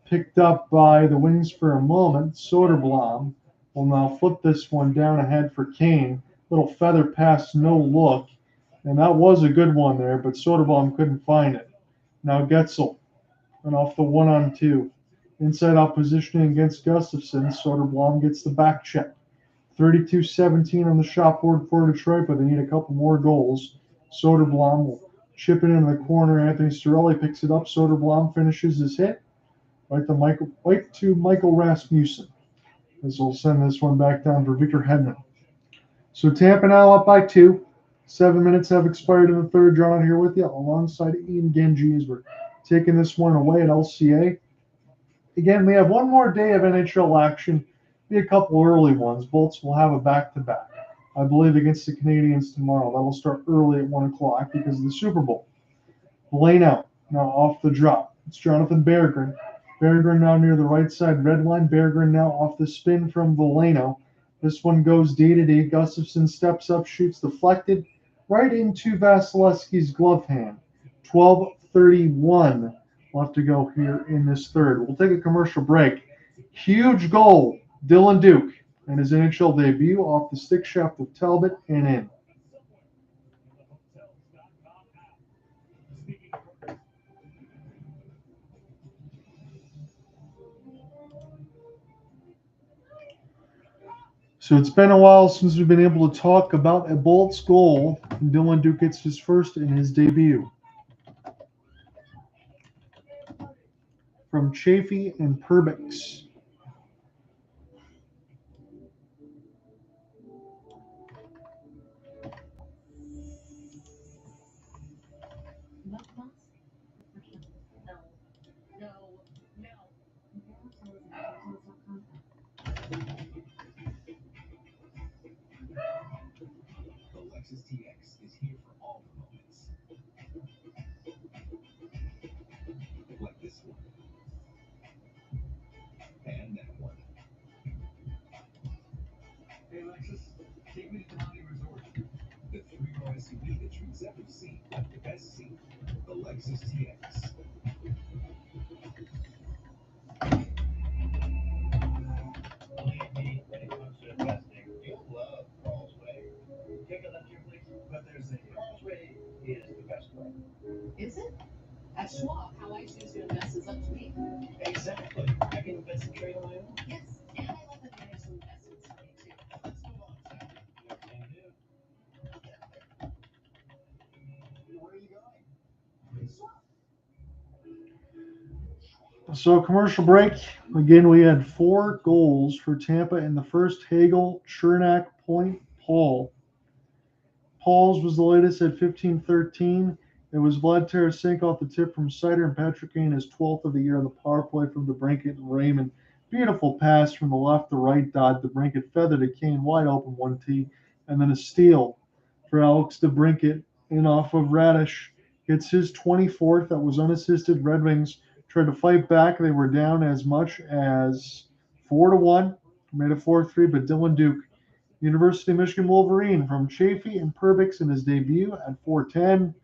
Picked up by the Wings for a moment. Soderblom will now flip this one down ahead for Kane. Little feather pass, no look. And that was a good one there, but Soderblom couldn't find it. Now Getzel and off the 1-on-2. Inside out positioning against Gustafsson. Soderblom gets the back check. 32-17 on the shot board for Detroit, but they need a couple more goals. Soderblom will chip it into the corner. Anthony Cirelli picks it up. Soderblom finishes his hit. Right to Michael Rasmussen. This will send this one back down for Victor Hedman. So Tampa now up by 2. 7 minutes have expired in the third. John here with you alongside Ian Genji as we're taking this one away at LCA. Again, we have one more day of NHL action. Be a couple early ones. Bolts will have a back-to-back. I believe against the Canadians tomorrow. That'll start early at 1 o'clock because of the Super Bowl. Lane-out now off the drop. It's Jonathan Berggren. Berggren now near the right side red line. Berggren now off the spin from Veleno. This one goes D-to-D. Gustafsson steps up, shoots deflected right into Vasilevsky's glove hand. 12:31 left to go here in this third. We'll take a commercial break. Huge goal, Dylan Duke, and his NHL debut off the stick shaft of Talbot and in. So it's been a while since we've been able to talk about a Bolts goal. Dylan Duke gets his first in his debut. From Chafee and Perbix. The Lexus TX is here for all the moments. Like this one. And that one. Hey Lexus, take me to Denali Resort. The three-row SUV that treats every seat like the best seat. The Lexus TX. Believe me, when it comes to investing, you'll love Carl's Way. Take a left here, please. But there's a Carl's Way is the best way. Is it? At Schwab, how I choose to invest is up to me. Exactly. I can invest and trade on my own. Yes, and I love that there are some investments for me too. Let's move on, Sam. What can you do? Where are you going? Schwab. So commercial break. Again, we had 4 goals for Tampa in the first. Hagel, Chernak, Point, Paul. Paul's was the latest at 15-13. It was Vlad Tarasenko off the tip from Sider, and Patrick Kane his 12th of the year on the power play from DeBrincat and Raymond. Beautiful pass from the left to right dot. DeBrincat feathered to Kane wide open 1T, and then a steal for Alex DeBrincat in off of Radish. Gets his 24th. That was unassisted. Red Wings tried to fight back. They were down as much as 4-1. Made it 4-3, but Dylan Duke, University of Michigan Wolverine, from Chafee and Perbix in his debut at 4:10.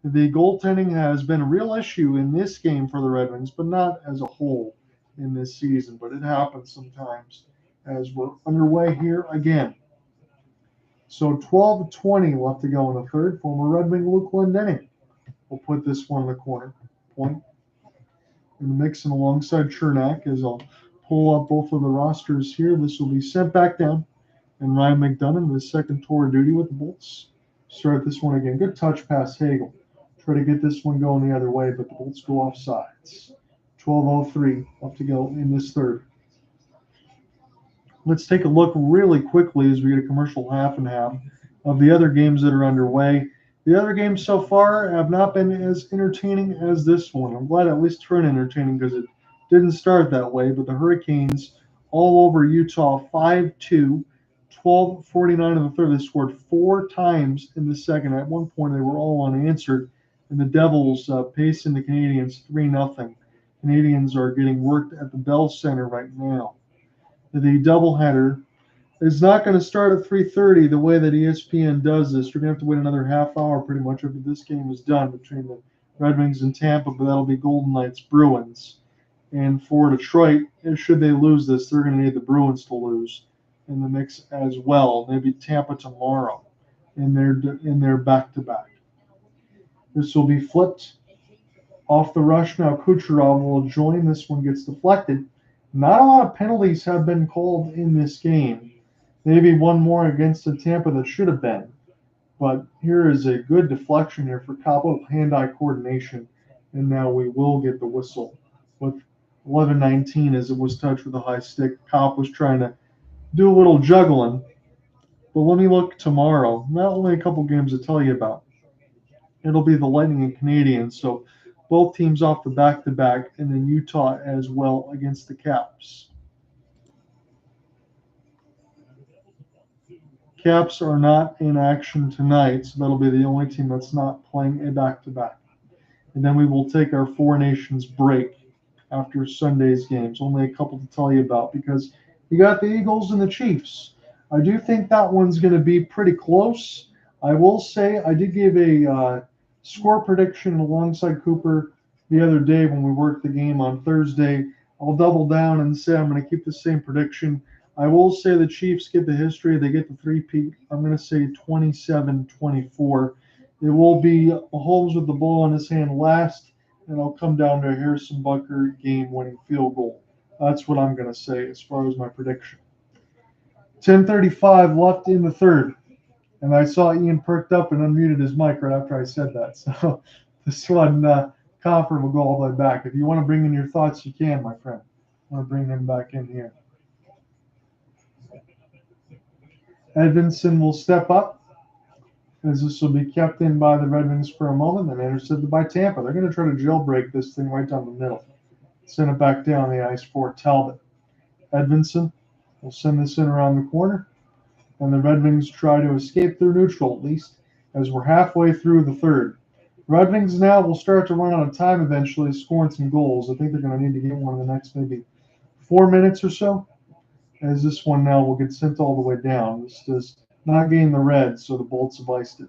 The goaltending has been a real issue in this game for the Red Wings, but not as a whole in this season. But it happens sometimes as we're underway here again. So 12:20 left to go in the third. Former Red Wing Luke Glendening will put this one in the corner. Point in the mix and alongside Chernak, as I'll pull up both of the rosters here. This will be sent back down. And Ryan McDonough, the second tour of duty with the Bolts. Start this one again. Good touch past Hagel. Try to get this one going the other way, but the Bolts go off sides. 12:03 left to go in this third. Let's take a look really quickly as we get a commercial half and half of the other games that are underway. The other games so far have not been as entertaining as this one. I'm glad at least it's been entertaining because it didn't start that way, but the Hurricanes all over Utah 5-2. 12:49 in the third. They scored 4 times in the second. At one point, they were all unanswered. And the Devils pacing the Canadians 3-0. Canadians are getting worked at the Bell Center right now. The doubleheader is not going to start at 3:30 the way that ESPN does this. We're going to have to wait another half hour pretty much after this game is done between the Red Wings and Tampa, but that'll be Golden Knights Bruins. And for Detroit, should they lose this, they're going to need the Bruins to lose in the mix as well. Maybe Tampa tomorrow in their back-to-back. This will be flipped off the rush. Now Kucherov will join. This one gets deflected. Not a lot of penalties have been called in this game. Maybe one more against the Tampa that should have been. But here is a good deflection here for Copp. Hand-eye coordination. And now we will get the whistle with 11:19 as it was touched with a high stick. Copp was trying to do a little juggling. But let me look tomorrow. Not only a couple games to tell you about. It'll be the Lightning and Canadiens. So both teams off the back-to-back, and then Utah as well against the Caps. Caps are not in action tonight, so that'll be the only team that's not playing a back-to-back. And then we will take our Four Nations break after Sunday's games. Only a couple to tell you about because you got the Eagles and the Chiefs. I do think that one's going to be pretty close. I will say I did give a score prediction alongside Cooper the other day when we worked the game on Thursday. I'll double down and say I'm going to keep the same prediction. I will say the Chiefs get the history. They get the three-peat. I'm going to say 27-24. It will be Mahomes with the ball in his hand last, and I'll come down to a Harrison Butker game-winning field goal. That's what I'm going to say as far as my prediction. 10:35 left in the third. And I saw Ian perked up and unmuted his mic right after I said that. So this one, Coffer will go all the way back. If you want to bring in your thoughts, you can, my friend. I want to bring him back in here. Edvinson will step up, as this will be kept in by the Red Wings for a moment, then intercepted by Tampa. They're going to try to jailbreak this thing right down the middle. Send it back down the ice for Talbot. Edvinson will send this in around the corner, and the Red Wings try to escape through neutral, at least, as we're halfway through the third. Red Wings now will start to run out of time eventually, scoring some goals. I think they're going to need to get one in the next maybe 4 minutes or so, as this one now will get sent all the way down. This does not gain the red, so the Bolts have iced it.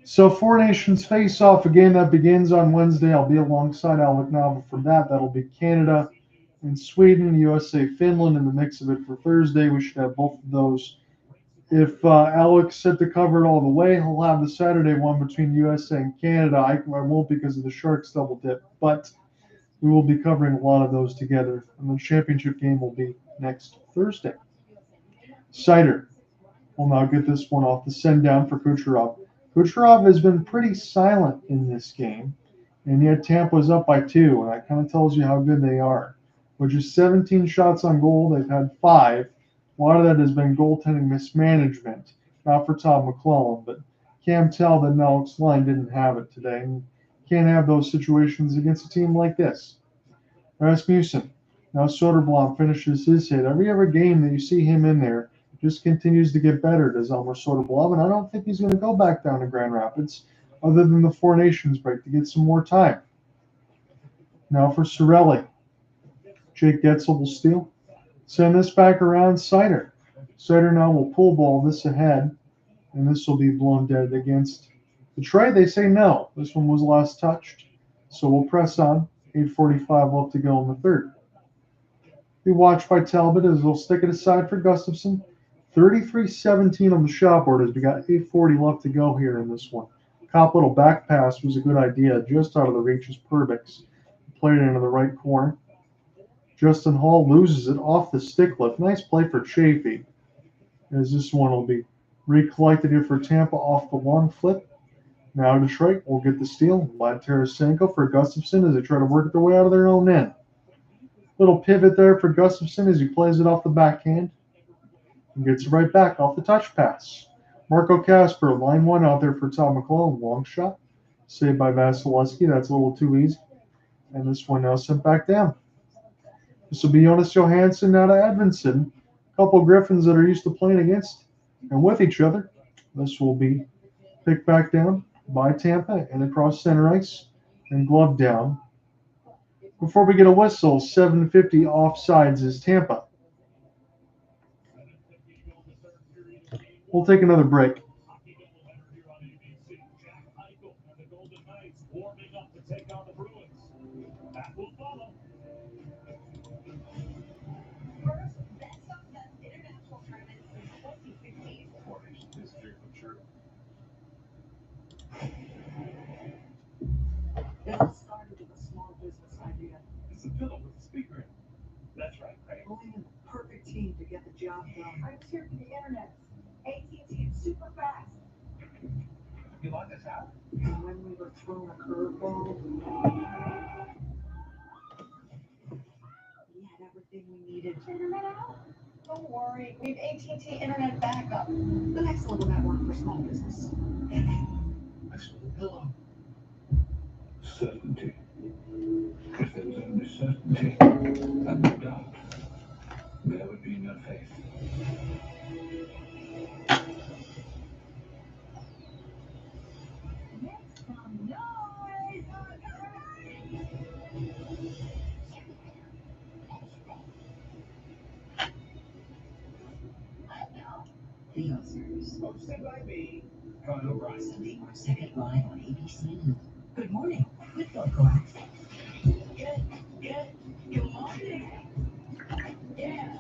So Four Nations face-off, a game that begins on Wednesday. I'll be alongside Alec Nava for that. That'll be Canada and Sweden, USA, Finland in the mix of it for Thursday. We should have both of those. If Alex set to cover it all the way, he'll have the Saturday one between USA and Canada. I won't because of the Sharks double dip, but we will be covering a lot of those together. And the championship game will be next Thursday. Sider will now get this one off the send down for Kucherov. Kucherov has been pretty silent in this game, and yet Tampa's up by 2, and that kind of tells you how good they are. Which is 17 shots on goal, they've had 5. A lot of that has been goaltending mismanagement, not for Todd McClellan, but Cam Talbot and Alex Line didn't have it today, and can't have those situations against a team like this. Rasmussen, now Soderblom finishes his hit. Every other game that you see him in there, just continues to get better, does Elmer Soderblom, and I don't think he's going to go back down to Grand Rapids other than the Four Nations break to get some more time. Now for Cirelli. Jake Getzel will steal. Send this back around Sider. Sider now will pull ball this ahead, and this will be blown dead against the tray. They say no. This one was last touched, so we'll press on. 8:45 left to go in the third. Be watched by Talbot as they'll stick it aside for Gustafson. 33-17 on the shot board as we got 8:40 left to go here in this one. Cop little back pass was a good idea, just out of the reach is Perbix. Played it into the right corner. Justin Hall loses it off the stick lift. Nice play for Chafee, as this one will be recollected here for Tampa off the long flip. Now Detroit will get the steal. Vlad Tarasenko for Gustafson as they try to work their way out of their own end. Little pivot there for Gustafson as he plays it off the backhand. And gets it right back off the touch pass. Marco Kasper, line one out there for Todd McClellan. Long shot. Saved by Vasilevsky. That's a little too easy. And this one now sent back down. This will be Jonas Johansson now to Edvinson. A couple of Griffins that are used to playing against and with each other. This will be picked back down by Tampa and across center ice and gloved down. Before we get a whistle, 7:50 offsides is Tampa. We'll take another break. It all started with a small business idea. It's a pillow with a speaker in it. That's right, right? Pulling in the perfect team to get the job done. I was here for the internet. AT&T is super fast. You like this out? And when we were thrown a curveball, we had everything we needed. Internet out? Don't worry, we have AT&T internet backup. The next level network for small business. I saw the pillow. Certainty. If there was only certainty and no doubt, there would be no faith. The answers. Hosted by me, Kyle Rice. Sunday or second live on ABC. Good morning with local access. Good morning. Yeah.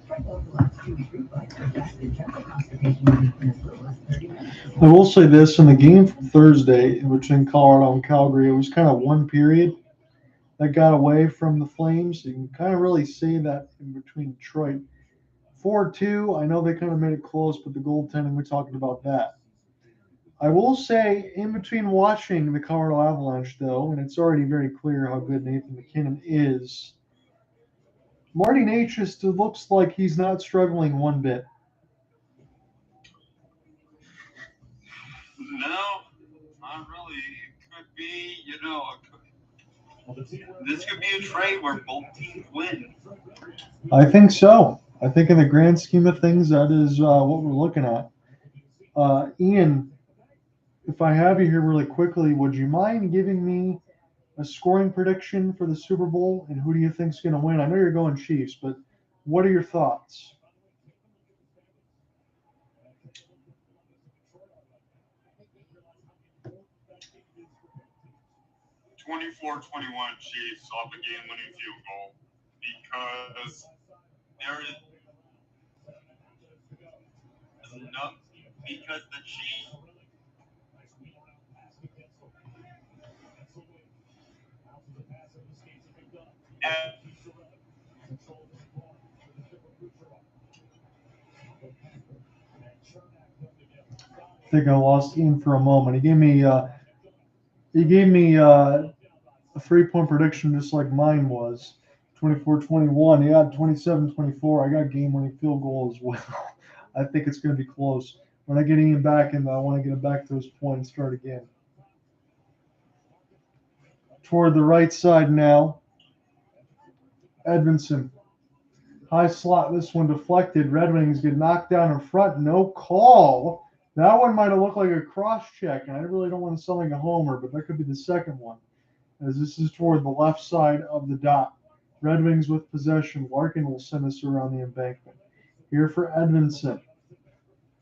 For local access to be approved by fast and gentle constipation relief in as little as 30 minutes. I will say this, in the game from Thursday, between Colorado and Calgary, it was kind of one period. that got away from the Flames. You can kind of really see that in between Detroit. 4-2, I know they kind of made it close, but the goaltending, we're talking about that. I will say, in between watching the Colorado Avalanche, though, and it's already very clear how good Nathan MacKinnon is, Marty Necas looks like he's not struggling one bit. No, not really. It could be, this could be a trade where both teams win. I think so. I think in the grand scheme of things, that is what we're looking at. Ian, if I have you here really quickly, would you mind giving me a scoring prediction for the Super Bowl, and who do you think is going to win? I know you're going Chiefs, but what are your thoughts? 24-21 Chiefs off a game-winning field goal because there is no because the Chiefs. I think I lost Ian for a moment. He gave me a 3-point prediction just like mine was. 24-21. Yeah, 27-24. I got game-winning field goal as well. I think it's going to be close. When I get Ian back, and I want to get him back to his point and start again. Toward the right side now, Edmondson. High slot, this one deflected. Red Wings get knocked down in front. No call. That one might have looked like a cross check, and I really don't want to sound like a homer, but that could be the second one, as this is toward the left side of the dot. Red Wings with possession. Larkin will send us around the embankment. Here for Edmondson.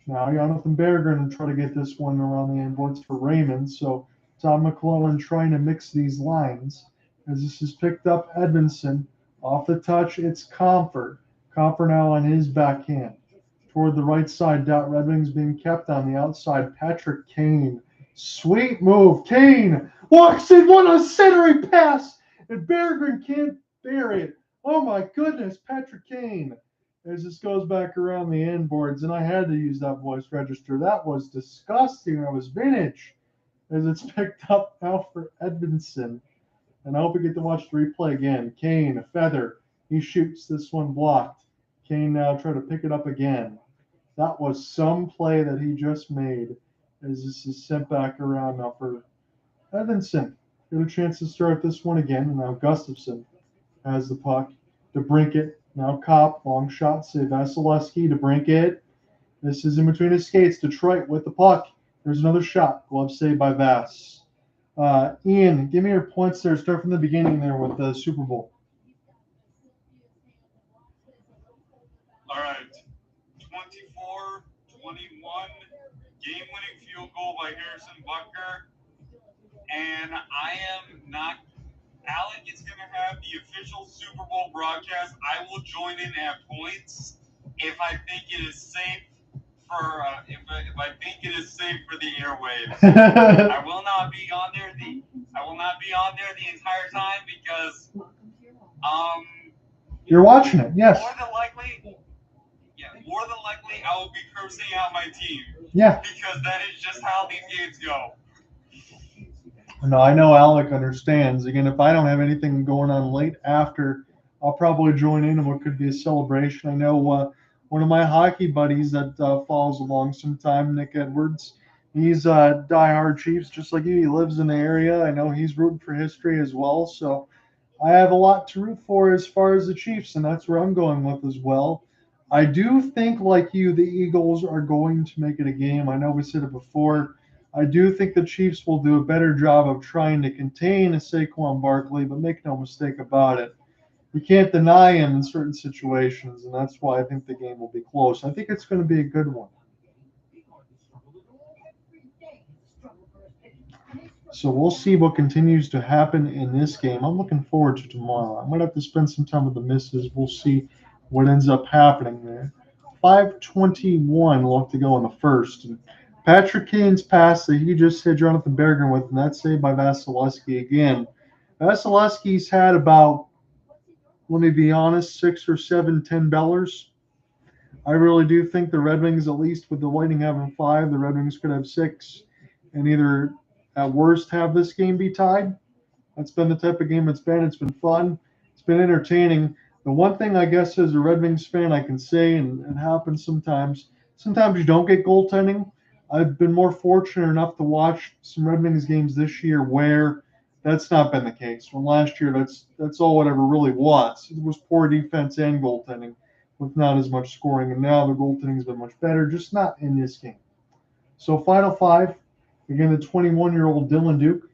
Now Jonathan Berggren will try to get this one around the end boards for Raymond. So Tom McClellan trying to mix these lines. As this is picked up, Edmondson. Off the touch, it's Comfort. Comfort now on his backhand. Toward the right side, dot. Red Wings being kept on the outside. Patrick Kane. Sweet move. Kane walks in. What a centering pass. And Berggren can't bury it. Oh my goodness, Patrick Kane. As this goes back around the end boards, and I had to use that voice register. That was disgusting. That was vintage. As it's picked up now for Edmondson. And I hope we get to watch the replay again. Kane, a feather. He shoots this one blocked. Kane now try to pick it up again. That was some play that he just made as this is sent back around now for Edmondson. Get a chance to start this one again. And now Gustafsson has the puck. DeBrincat. Now Kopp. Long shot. Save Vasilevsky. DeBrincat. This is in between his skates. Detroit with the puck. There's another shot. Glove saved by Vass. Ian, give me your points there. Start from the beginning there with the Super Bowl. All right. 24-21. Game-winning field goal by Harrison Butker. And I am not. Alec is going to have the official Super Bowl broadcast. I will join in at points if I think it is safe for if I think it is safe for the airwaves. I will not be on there the entire time because you're watching it, yes. More than likely I will be cursing out my team. Yeah. Because that is just how these games go. No, I know Alec understands. Again, if I don't have anything going on late after, I'll probably join in what could be a celebration. I know one of my hockey buddies that follows along sometime, Nick Edwards, he's a diehard Chiefs, just like you. He lives in the area. I know he's rooting for history as well. So I have a lot to root for as far as the Chiefs, and that's where I'm going with as well. I do think, like you, the Eagles are going to make it a game. I know we said it before. I do think the Chiefs will do a better job of trying to contain a Saquon Barkley, but make no mistake about it. You can't deny him in certain situations, and that's why I think the game will be close. I think it's going to be a good one. So we'll see what continues to happen in this game. I'm looking forward to tomorrow. I'm going to have to spend some time with the missus. We'll see what ends up happening there. 5:21 left to go in the first. And Patrick Kane's pass that he just hit Jonathan Berggren with, and that's saved by Vasilevsky again. Vasilevsky's had about, let me be honest, 6 or 7 10-bellers. I really do think the Red Wings, at least with the Lightning having 5, the Red Wings could have 6, and either at worst have this game be tied. That's been the type of game it's been. It's been fun. It's been entertaining. The one thing I guess as a Red Wings fan I can say, and it happens sometimes you don't get goaltending. I've been more fortunate enough to watch some Red Wings games this year where that's not been the case. When last year that's all it ever really was. It was poor defense and goaltending with not as much scoring, and now the goaltending's been much better, just not in this game. So final 5, again, the 21-year-old Dylan Duke,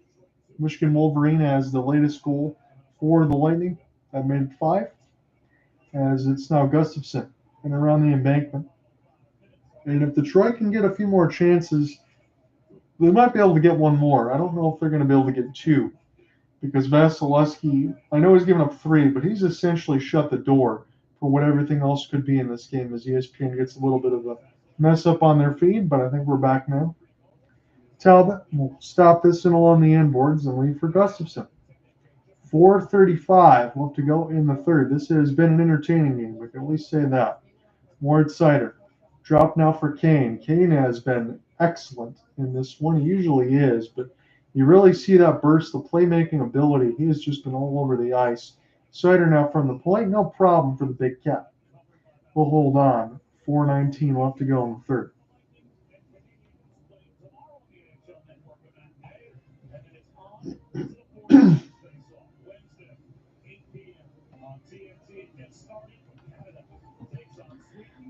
Michigan Wolverine, has the latest goal for the Lightning. That made it 5, as it's now Gustafsson and around the embankment. And if Detroit can get a few more chances, they might be able to get one more. I don't know if they're going to be able to get 2, because Vasilevsky, I know he's given up 3, but he's essentially shut the door for what everything else could be in this game, as ESPN gets a little bit of a mess up on their feed, but I think we're back now. Talbot will stop this in along the end boards and leave for Gustafsson. 4:35 left to go in the third. This has been an entertaining game. We can at least say that. Ward Sider. Drop now for Kane. Kane has been excellent in this one. He usually is, but you really see that burst, the playmaking ability. He has just been all over the ice. Sider now from the point. No problem for the Big Cat. We'll hold on. 4:19 left to go in the third.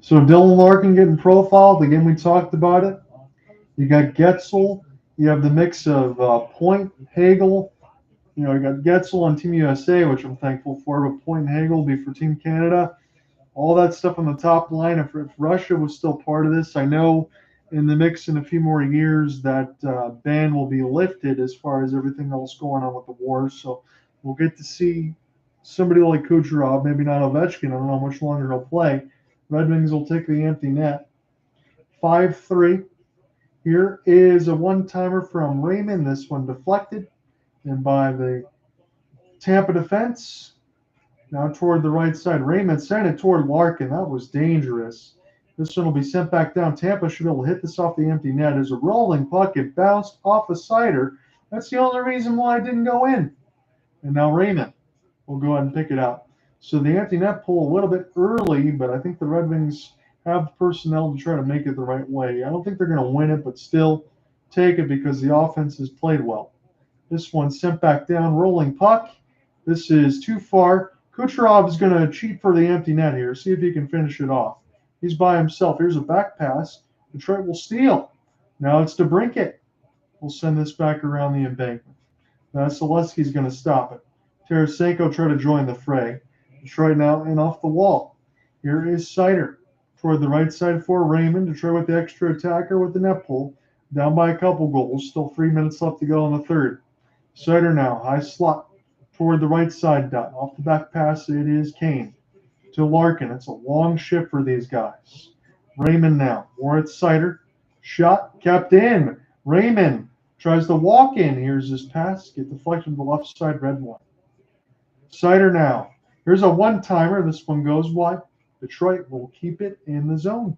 So Dylan Larkin getting profiled. Again, we talked about it. You got Getzel. You have the mix of Point, Hagel. You got Getzel on Team USA, which I'm thankful for, but Point and Hagel will be for Team Canada. All that stuff on the top line. If Russia was still part of this, I know in the mix in a few more years that ban will be lifted as far as everything else going on with the war. So we'll get to see somebody like Kucherov, maybe not Ovechkin. I don't know how much longer he'll play. Red Wings will take the empty net. 5-3. Here is a one-timer from Raymond. This one deflected. And by the Tampa defense, now toward the right side. Raymond sent it toward Larkin. That was dangerous. This one will be sent back down. Tampa should be able to hit this off the empty net. As a rolling puck, it bounced off a Sider. That's the only reason why it didn't go in. And now Raymond will go ahead and pick it up. So the empty net pull a little bit early, but I think the Red Wings have the personnel to try to make it the right way. I don't think they're going to win it, but still take it because the offense has played well. This one sent back down, rolling puck. This is too far. Kucherov is going to cheat for the empty net here, see if he can finish it off. He's by himself. Here's a back pass. Detroit will steal. Now it's DeBrincat. We'll send this back around the embankment. Vasilevsky's going to stop it. Tarasenko try to join the fray. Detroit now in off the wall. Here is Sider toward the right side for Raymond. Detroit with the extra attacker with the net pull. Down by a couple goals. Still 3 minutes left to go in the third. Sider now, high slot toward the right side dot. Off the back pass, it is Kane to Larkin. It's a long shift for these guys. Raymond now. Moritz Sider. Shot kept in. Raymond tries to walk in. Here's his pass. Get deflected to the left side, red one. Sider now. Here's a one-timer. This one goes wide. Detroit will keep it in the zone.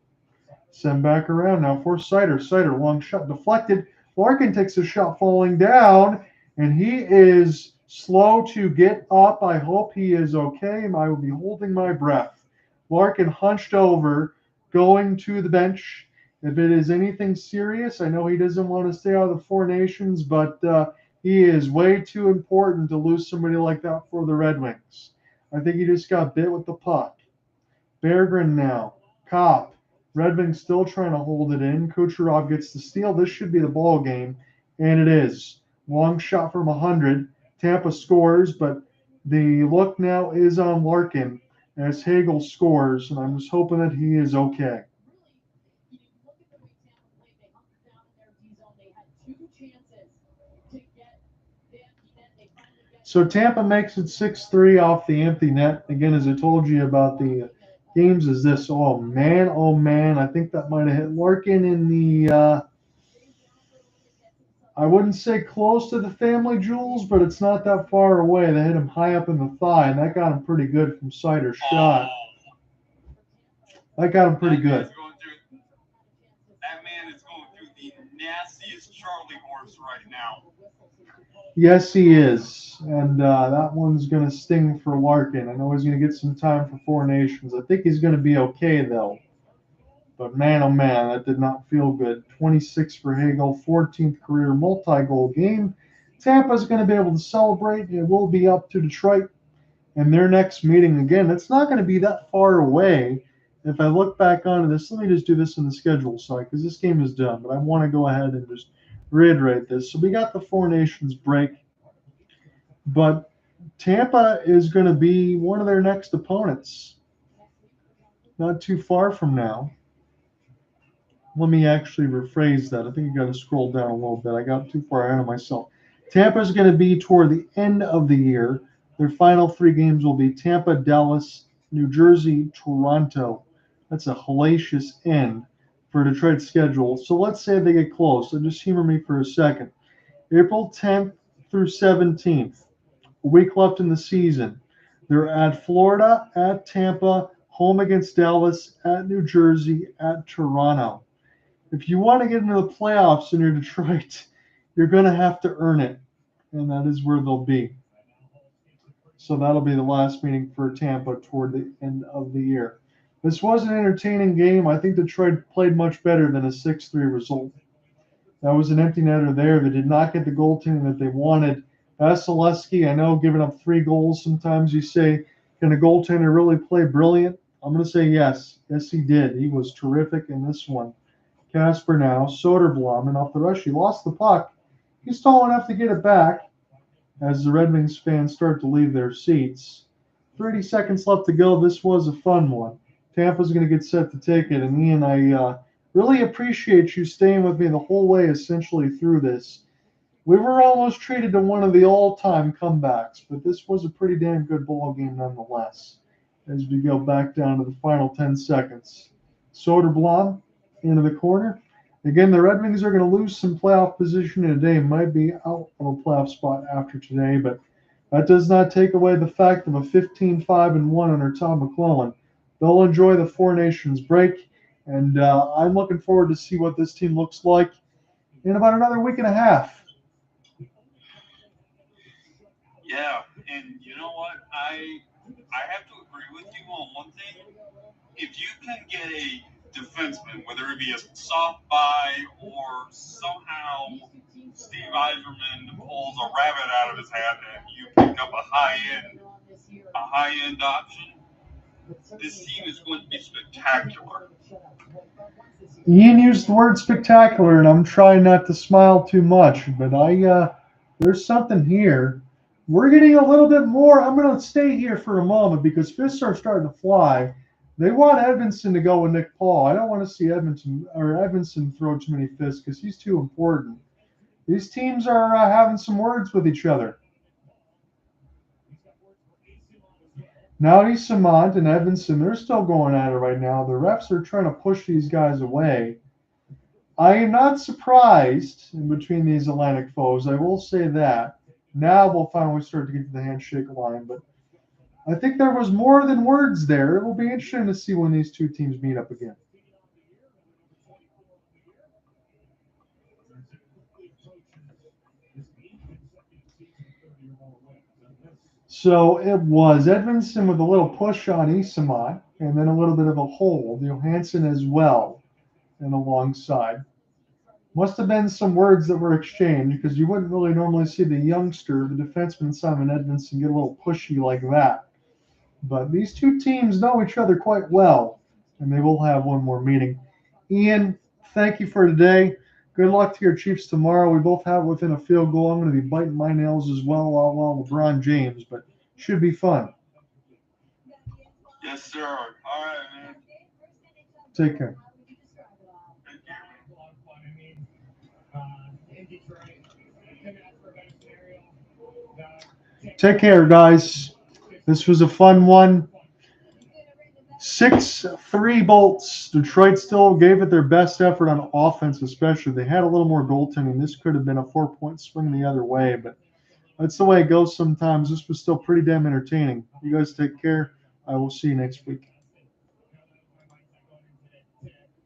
Send back around now for Sider. Sider, long shot, deflected. Larkin takes a shot falling down, and he is slow to get up. I hope he is okay. I will be holding my breath. Larkin hunched over, going to the bench. If it is anything serious, I know he doesn't want to stay out of the Four Nations, but he is way too important to lose somebody like that for the Red Wings. I think he just got bit with the puck. Berggren now. Kopp. Red Wings still trying to hold it in. Kucherov gets the steal. This should be the ball game, and it is. Long shot from 100. Tampa scores, but the look now is on Larkin as Hagel scores, and I'm just hoping that he is okay. So Tampa makes it 6-3 off the empty net. Again, as I told you about the games, is this, oh man, I think that might have hit Larkin in the I wouldn't say close to the family jewels, but it's not that far away. They hit him high up in the thigh, and that got him pretty good from sight or shot. That got him pretty good. That man is going through the nastiest Charlie horse right now. Yes, he is. And that one's going to sting for Larkin. I know he's going to get some time for Four Nations. I think he's going to be okay, though. But man, oh man, that did not feel good. 26 for Hagel, 14th career multi-goal game. Tampa's going to be able to celebrate. It will be up to Detroit in their next meeting again. It's not going to be that far away. If I look back onto this, let me just do this in the schedule side because this game is done. But I want to go ahead and just reiterate this. So we got the Four Nations break. But Tampa is going to be one of their next opponents. Not too far from now. Let me actually rephrase that. I think you got to scroll down a little bit. I got too far ahead of myself. Tampa is going to be toward the end of the year. Their final 3 games will be Tampa, Dallas, New Jersey, Toronto. That's a hellacious end for Detroit's schedule. So let's say they get close. So just humor me for a second. April 10th through 17th. A week left in the season. They're at Florida, at Tampa, home against Dallas, at New Jersey, at Toronto. If you want to get into the playoffs and you're Detroit, you're going to have to earn it. And that is where they'll be. So that'll be the last meeting for Tampa toward the end of the year. This was an entertaining game. I think Detroit played much better than a 6-3 result. That was an empty netter there. They did not get the goaltending that they wanted. Vasilevsky, I know, giving up 3 goals. Sometimes you say, can a goaltender really play brilliant? I'm going to say yes. Yes, he did. He was terrific in this one. Casper now, Soderblom, and off the rush, he lost the puck. He's tall enough to get it back as the Red Wings fans start to leave their seats. 30 seconds left to go. This was a fun one. Tampa's going to get set to take it. And Ian, I really appreciate you staying with me the whole way essentially through this. We were almost treated to one of the all-time comebacks, but this was a pretty damn good ball game nonetheless as we go back down to the final 10 seconds. Soderblom into the corner. Again, the Red Wings are going to lose some playoff position today. Might be out of a playoff spot after today, but that does not take away the fact of a 15-5-1 under Tom McClellan. They'll enjoy the Four Nations break, and I'm looking forward to see what this team looks like in about another week and a half. Yeah, and you know what? I have to agree with you on one thing. If you can get a defenseman, whether it be a soft buy or somehow Steve Yzerman pulls a rabbit out of his hat and you pick up a high end option, this team is going to be spectacular. Ian used the word spectacular, and I'm trying not to smile too much, but there's something here. We're getting a little bit more. I'm going to stay here for a moment because fists are starting to fly. They want Edmondson to go with Nick Paul. I don't want to see Edmondson throw too many fists because he's too important. These teams are having some words with each other. Naughty, Samant, and Edmondson, they're still going at it right now. The refs are trying to push these guys away. I am not surprised in between these Atlantic foes. I will say that. Now we'll finally start to get to the handshake line, but I think there was more than words there. It will be interesting to see when these two teams meet up again. So it was Edmondson with a little push on Isamont, and then a little bit of a hold. Johansson as well, and alongside. Must have been some words that were exchanged because you wouldn't really normally see the youngster, the defenseman Simon Edmondson, get a little pushy like that. But these two teams know each other quite well, and they will have one more meeting. Ian, thank you for today. Good luck to your Chiefs tomorrow. We both have within a field goal. I'm going to be biting my nails as well, while LeBron James, but should be fun. Yes, sir. All right, man. Take care. Take care, guys. This was a fun one. 6-3 Bolts. Detroit still gave it their best effort on offense, especially. They had a little more goaltending. This could have been a 4-point swing the other way, but that's the way it goes sometimes. This was still pretty damn entertaining. You guys take care. I will see you next week.